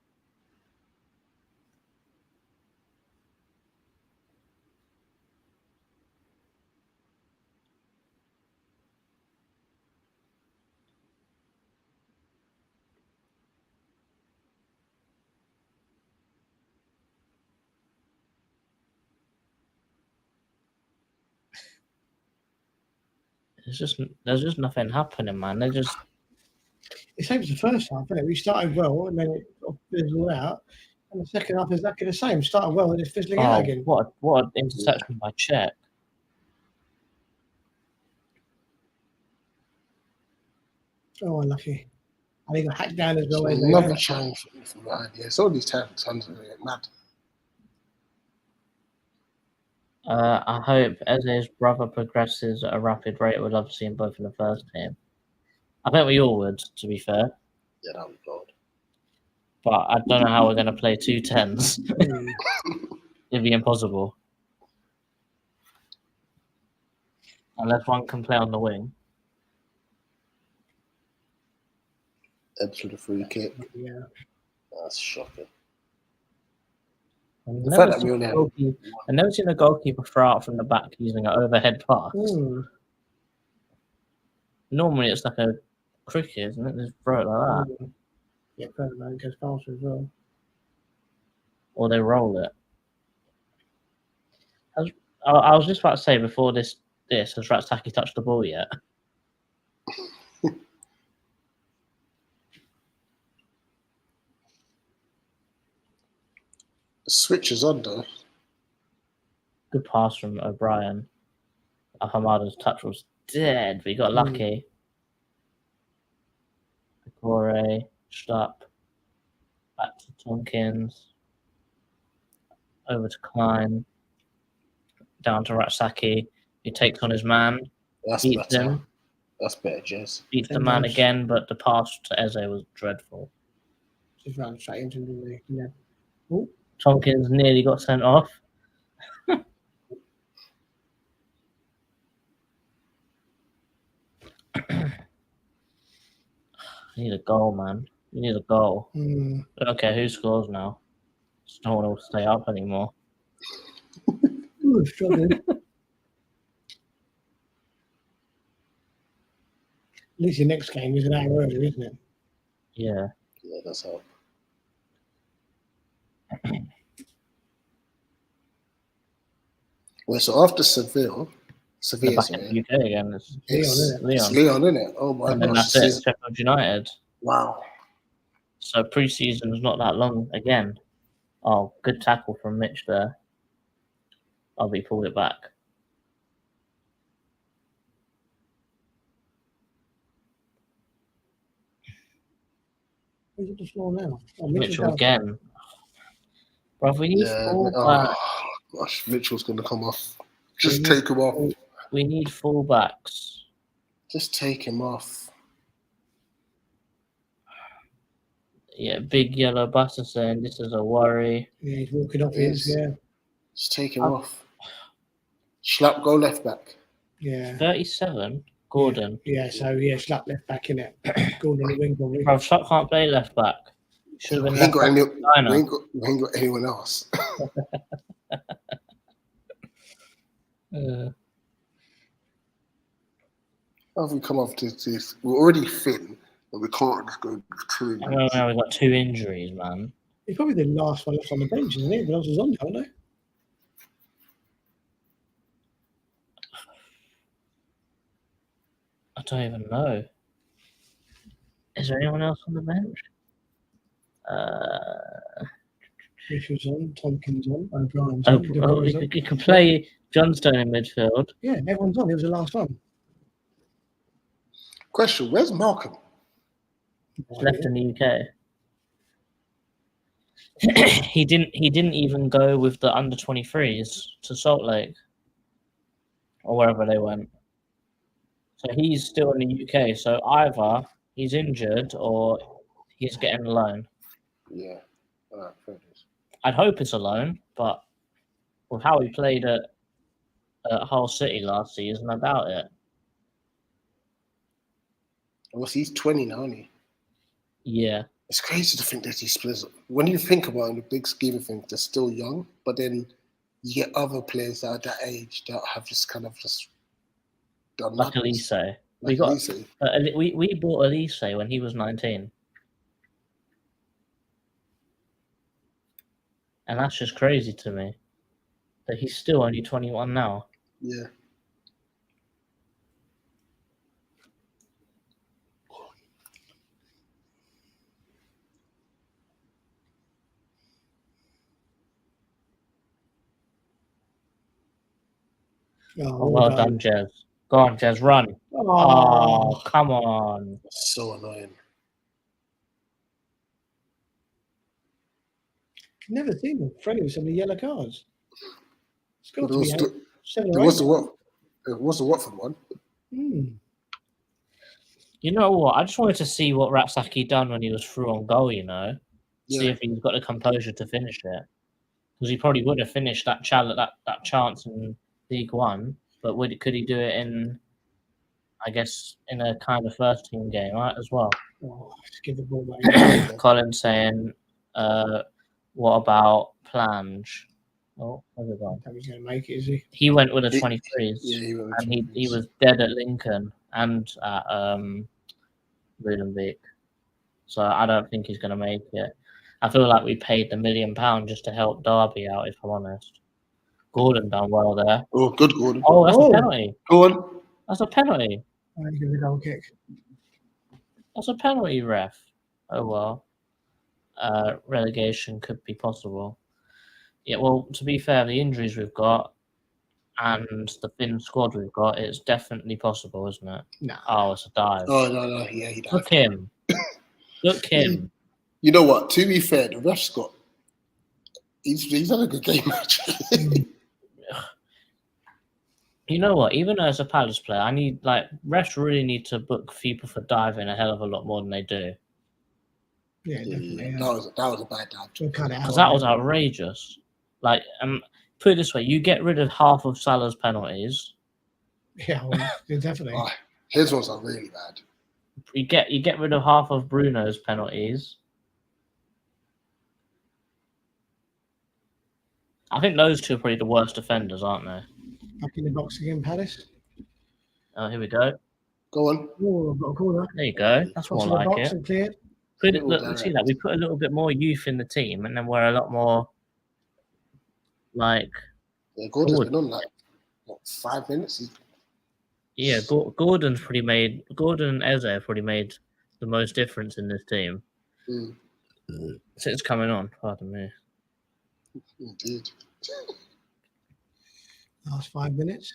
There's just nothing happening, man. They're just It's same as the first half, isn't it? We started well and then it fizzled out. And the second half is exactly the same. Started well and it's fizzling out again. what an interception by Czech. Oh, unlucky. And he got hacked down as well. So another challenge from behind. Yeah, so all these times are mad. I hope Eze's brother progresses at a rapid rate. We'd love to see him both in the first team. I think we all would, to be fair. Yeah, that would be good. But I don't know how we're going to play 2 10s. It'd be impossible. Unless one can play on the wing. Ebbs with a free kick. Yeah. That's shocking. I've The fact that we only never seen a goalkeeper throw out from the back using an overhead pass. Normally it's like a cricket, isn't it? Just throw it like that. Yeah, Ferdinand goes faster as well. Or they roll it. I was just about to say before this has Ratsaki touched the ball yet? The switch is on though. Good pass from O'Brien. Hamada's touch was dead, but he got lucky. Decore, Schlupp, back to Tompkins, over to Klein, down to Ratsaki. He takes on his man, That's beats better. him, That's better, Jez. beats the man again, but the pass to Eze was dreadful. Just ran straight into him. Yeah. Oh. Tompkins nearly got sent off. We need a goal, man. We need a goal. I don't care who scores now. Just don't want to stay up anymore. Ooh, struggling. At least your next game is an hour earlier, isn't it? Yeah. Yeah, that's help. Well, so after Seville, They're back in the UK again. it's Leon. Leon, isn't it? Oh my And then gosh. that's it. Sheffield United. Wow. So pre-season is not that long again. Oh, good tackle from Mitch there. Oh, but he pulled it back. Who's at the floor now? Oh, Mitchell again. Bro, we need Yeah. full Oh back. gosh, Mitchell's gonna come off. Just take him off. We need fullbacks. Just take him off. Yeah, big yellow buster saying this is a worry. Yeah, he's walking off Yes. his. Yeah. Just take him off. Schlapp, go left back. Yeah. 37, Gordon. Yeah. So yeah, Schlapp left back in it. Gordon on the wing probably. Bro, Schlapp can't play left back. Should have been We ain't left got back. we ain't got anyone else. How have we come off to this? We're already thin, but we can't just go too. I don't know now we've got 2 injuries, man. He's probably the last one left on the bench, isn't he? Everyone else is on, haven't they? I don't even know. Is there anyone else on the bench? Richard's on, Tompkins on, O'Brien's on. De Oh, Boer's on. you can play Johnstone in midfield. Yeah, everyone's on. He was the last one. Question: where's Malcolm? He's left in the UK. he didn't even go with the under 23s to Salt Lake or wherever they went. So he's still in the UK. So either he's injured or he's getting a loan. Yeah. All right, fair enough. I'd hope it's a loan, but with how he played at Hull City last season, I doubt it. Well, he's 20 now, isn't he? Yeah. It's crazy to think that he's split. When you think about it in the big scheme of things, they're still young, but then you get other players that are that age that have just kind of just done Like nothing. Elise. Like Elise. We bought Elise when he was 19. And that's just crazy to me. That he's still only 21 now. Yeah. Oh, well done, Jez. Go on, Jez, run. Oh, come on. That's so annoying. Never seen him. Freddie with so many yellow cards. It's got But to be it 7 It or 8. was the Watford one. You know what? I just wanted to see what Rapsaki done when he was through on goal, you know? See Yeah. if he's got the composure to finish it. Because he probably would have finished that chance in League One, but could he do it in, I guess, in a kind of first team game, right, as well? Oh, just give the ball back. Colin saying, what about Plange? Oh, where's it gone? He's going to make it, is he? He went with the He- 23s. Yeah, he went with And he 23s. was dead at Lincoln and at Rudenbeek. So I don't think he's going to make it. I feel like we paid the £1 million just to help Derby out, if I'm honest. Gordon done well there. Oh, good Gordon. Oh, that's Oh. a penalty. Go on. That's a penalty. I think he's a goal kick. That's a penalty, ref. Oh, well. Relegation could be possible. Yeah, well, to be fair, the injuries we've got and the thin squad we've got, it's definitely possible, isn't it? No. Oh, it's a dive. Oh, no. Yeah, he died. Look him. Look him. You know what? To be fair, the ref's got. He's had a good game, actually. You know what? Even as a Palace player, refs really need to book people for diving a hell of a lot more than they do. Yeah, definitely. That was a bad dive. We'll cut it out. Because that was outrageous. Like, put it this way, you get rid of half of Salah's penalties. Yeah, well, yeah, definitely. Oh, his ones are really bad. You get rid of half of Bruno's penalties. I think those two are probably the worst defenders, aren't they? Back in the box again, Palace. Oh, here we go. Go on. Oh, I've got a corner. There you go. That's Cross more in the like box it. and cleared. Look, see that? We put a little bit more youth in the team, and then we're a lot more like. Yeah, Gordon's Forward. been on like what, 5 minutes. Yeah, Gordon and Eze have probably made the most difference in this team Mm. since coming on. Pardon me. Indeed. Last 5 minutes.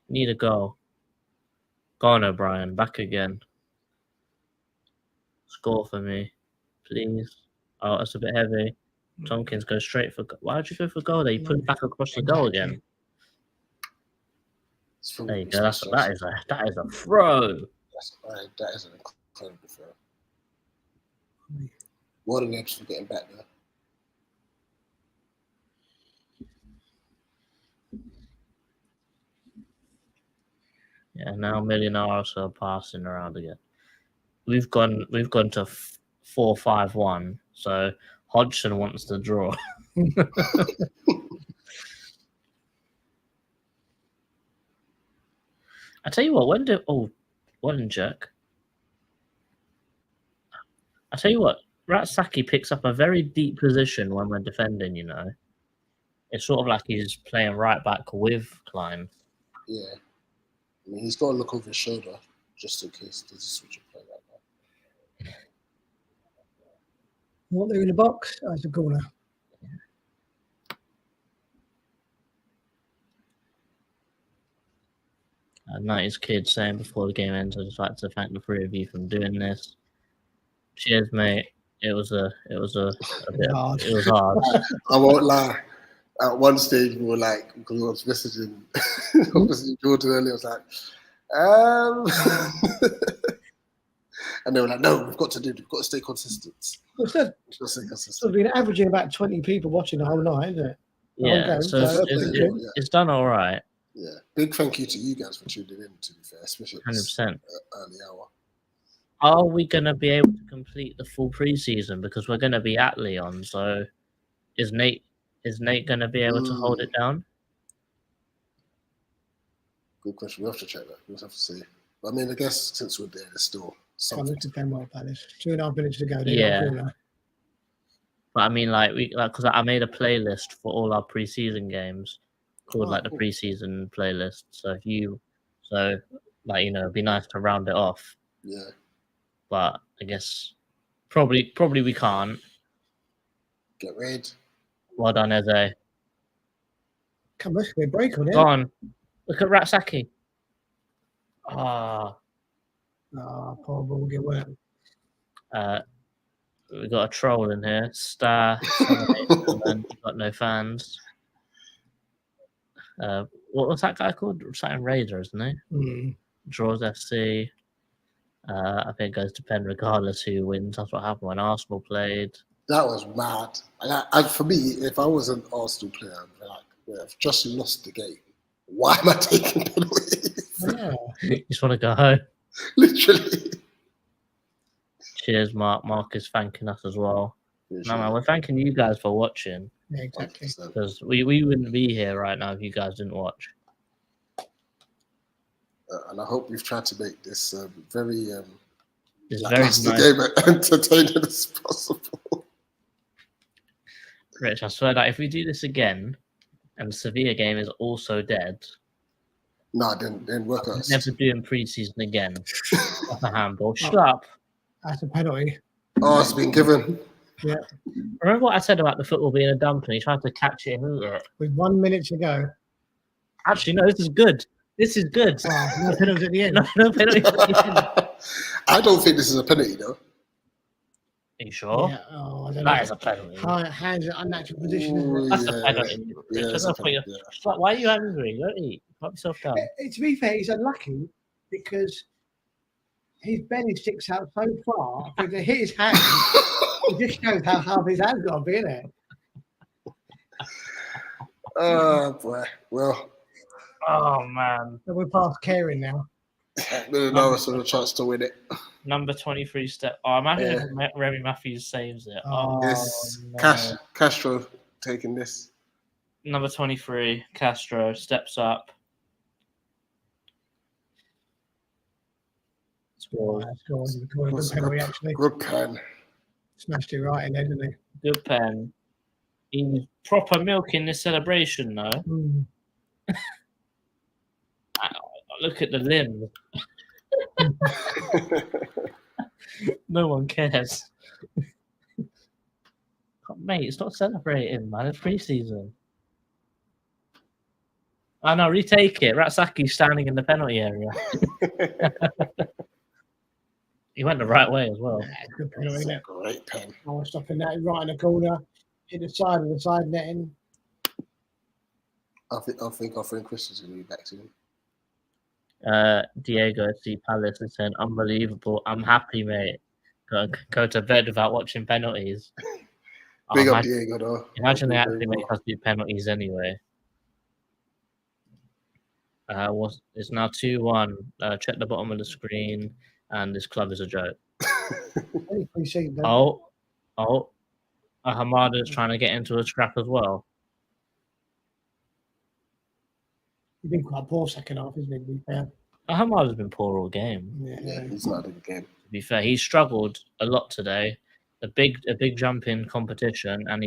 Need a goal. Go on, O'Brien. Back again. Score for me, please. Oh, that's a bit heavy. Tompkins goes straight for. Why'd you go for goal there? You put it back across the goal again. There you go. That is a throw. That is an incredible throw. More than Edge for getting back there. Yeah, now Millionarios are passing around again. We've gone to 4-5-1. So Hodgson wants to draw. I tell you what, one jerk. I tell you what, Ratsaki picks up a very deep position when we're defending, you know. It's sort of like he's playing right back with Klein. Yeah. I mean, he's got to look over his shoulder just in case there's a switch of play like that. What they're in the box? Oh, it's a corner. Nice kid saying before the game ends, I'd just like to thank the three of you for doing this. Cheers, mate. It was a bit hard. It was hard. I won't lie. At one stage, we were like, because I was messaging Jordan earlier, I was like, and they were like, no, we've got to stay consistent. What's that? So we've been averaging about 20 people watching the whole night, isn't it? Yeah, so it's done all right. Yeah, big thank you to you guys for tuning in, to be fair, especially at this 100%. early hour. Are we going to be able to complete the full preseason? Because we're going to be at Lyon, so is Nate going to be able to hold it down? Good question. We'll have to check that. We'll have to see. But I mean, I guess since we're there, there's still something. Coming to Penwell Palace. 2.5 minutes to go. Yeah. But I mean, because I made a playlist for all our preseason games called the preseason playlist. So it'd be nice to round it off. Yeah. But I guess probably we can't. Get red. Well done, Eze. Come on, let's get a break on it. Go on. Look at Ratsaki. Ah. Poor ball will get wet. We've got a troll in here. Star. And got no fans. What was that guy called? Something Raider, isn't he? Draws FC. I think it goes to pen regardless who wins. That's what happened when Arsenal played. That was mad. And for me, if I was an Arsenal player, I'd be like, well, I've just lost the game. Why am I taking penalties? Yeah. You just want to go home. Literally. Cheers, Mark. Mark is thanking us as well. Yeah, No, man, we're thanking you guys for watching. Yeah, exactly. 100%. Because we wouldn't be here right now if you guys didn't watch. And I hope we've tried to make this very It's very game nice. entertaining as possible. Rich, I swear that if we do this again and the Sevilla game is also dead, Nah, then work out. never doing preseason again. That's a handball. Shut up. That's a penalty. Oh, it's been given. Yeah. Remember what I said about the football being a dumpling? He tried to catch it and eat it. With 1 minute to go. Actually, no, this is good. This is good. No penalty at the end. No penalty at the end. I don't think this is a penalty, though. Are you sure? Yeah. Oh, I don't know. That is a penalty. Hands in unnatural position. Ooh, That's yeah, a penalty. yeah, Just it's a not for you. penalty, yeah. Like, why are you angry? Don't eat. Put yourself down. To be fair, he's unlucky because his belly sticks out so far. If it hit his hand, it just shows how hard his hand's got to be in it. Oh, boy. Well, Oh, man. So we're past caring now. no, it's a chance to win it. Number 23 step. Oh, imagine Yeah. if Remy Matthews saves it. Oh, Yes, no. Castro taking this. Number 23, Castro, steps up. Scores. Good penalty, actually. Good pen. Smashed it right in there, didn't Good pen. He's proper milking this celebration, though. he? Look at the limb. No one cares. Mate, stop celebrating, man. It's pre-season. I know, retake it. Ratsaki's standing in the penalty area. He went the right way as well. Yeah, good penalty, That's isn't a it? great pen. I was stopping that right in the corner, hit the side of the side netting. I think our friend Chris is going to be back soon. Diego FC Palace is saying, unbelievable. I'm happy, mate. Go to bed without watching penalties. Big up Diego, though. Imagine they Very actually make well. us do penalties anyway. It's now 2-1. Check the bottom of the screen, and this club is a joke. Only pre-season, though. Hamada's trying to get into a scrap as well. He's been quite poor second half, isn't he? To be fair. Hamada's been poor all game. Yeah, he's not a good game. To be fair, he struggled a lot today. A big jump in competition, and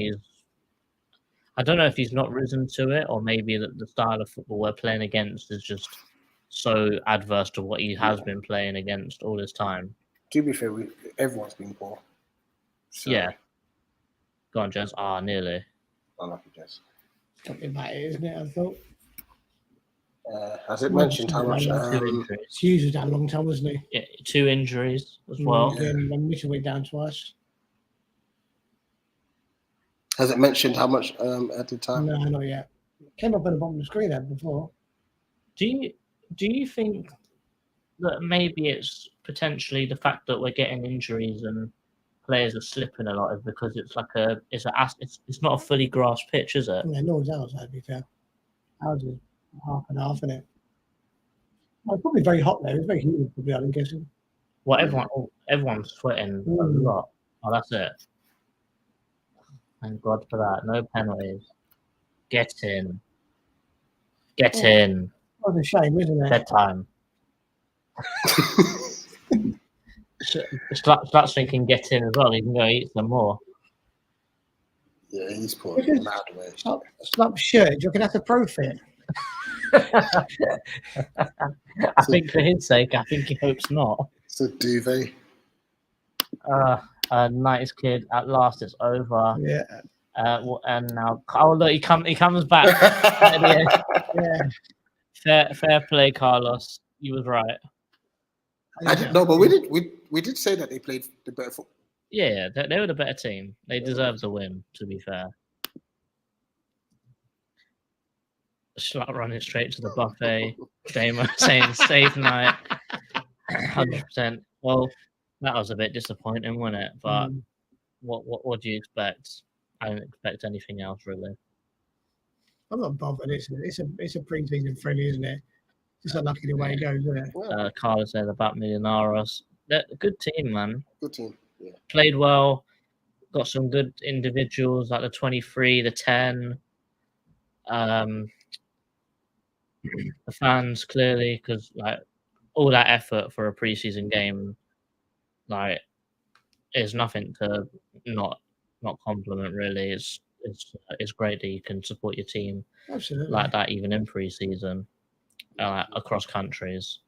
I don't know if he's not risen to it, or maybe that the style of football we're playing against is just so adverse to what he has been playing against all this time. To be fair, everyone's been poor. So, Yeah. Go on, Jess. Nearly. Unlucky, Jess. Something about it, isn't it? I thought. Has it mentioned how much? 2 injuries. Hughes was down a long time, wasn't he? Yeah, 2 injuries as well. And Mitchell went down twice. Has it mentioned how much added time? No, not yet. Came up on the bottom of the screen there before. Do you think that maybe it's potentially the fact that we're getting injuries and players are slipping a lot is because it's like it's not a fully grassed pitch, is it? Yeah, no one's outside, to be fair. Ours is half and half, isn't it? Well, it's probably very hot there. It's very humid, probably, I'm guessing. Well, everyone's sweating a lot. Oh, that's it. Thank God for that. No penalties. Get in. Get in. What a shame, isn't it? Bedtime. Slapstream can get in as well. He can go eat some more. Yeah, he's poor. Mad way. Slap shirt. Do you reckon that's a profit? I think for his sake, I think he hopes not. It's a duvet. Nice kid. At last, it's over. Yeah. And now, look, he comes back. Yeah. Fair play, Carlos. You was right. No, but we did say that they played the better football. Yeah, they were the better team. They deserved the win, to be fair. Slut running straight to the buffet. Damo saying save night. 100%. Well, that was a bit disappointing, wasn't it? But what do you expect? I don't expect anything else, really. I'm not bothered. It's a pre-season friendly, isn't it? Just unlucky the way it goes, isn't it? Carlos said about Millonarios. They're a good team, man. Good team. Yeah. Played well. Got some good individuals like the 23, the 10. The fans clearly, because like all that effort for a preseason game, like, is nothing to not compliment. Really, it's great that you can support your team like that, even in preseason, across countries.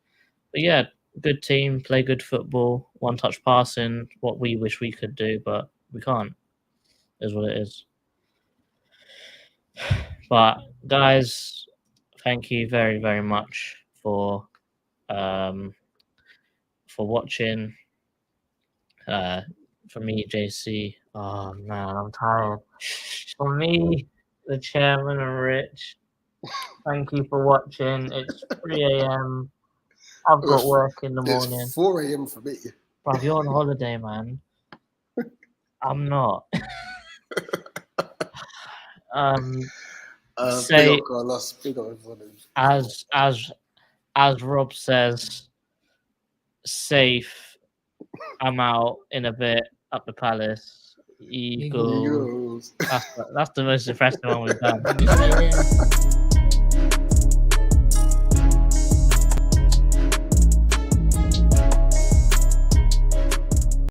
But yeah, good team, play good football, one-touch passing. What we wish we could do, but we can't. Is what it is. But guys, thank you very, very much for watching. For me, JC. Oh man, I'm tired. For me, the chairman and Rich. Thank you for watching. It's 3 a.m. I've got work in the morning. It's 4 a.m. for me. Bruv, you're on holiday, man. I'm not. Say, big up everyone. as Rob says, safe. I'm out in a bit up the Palace. Eagles. Eagles. That's the most impressive one we've done.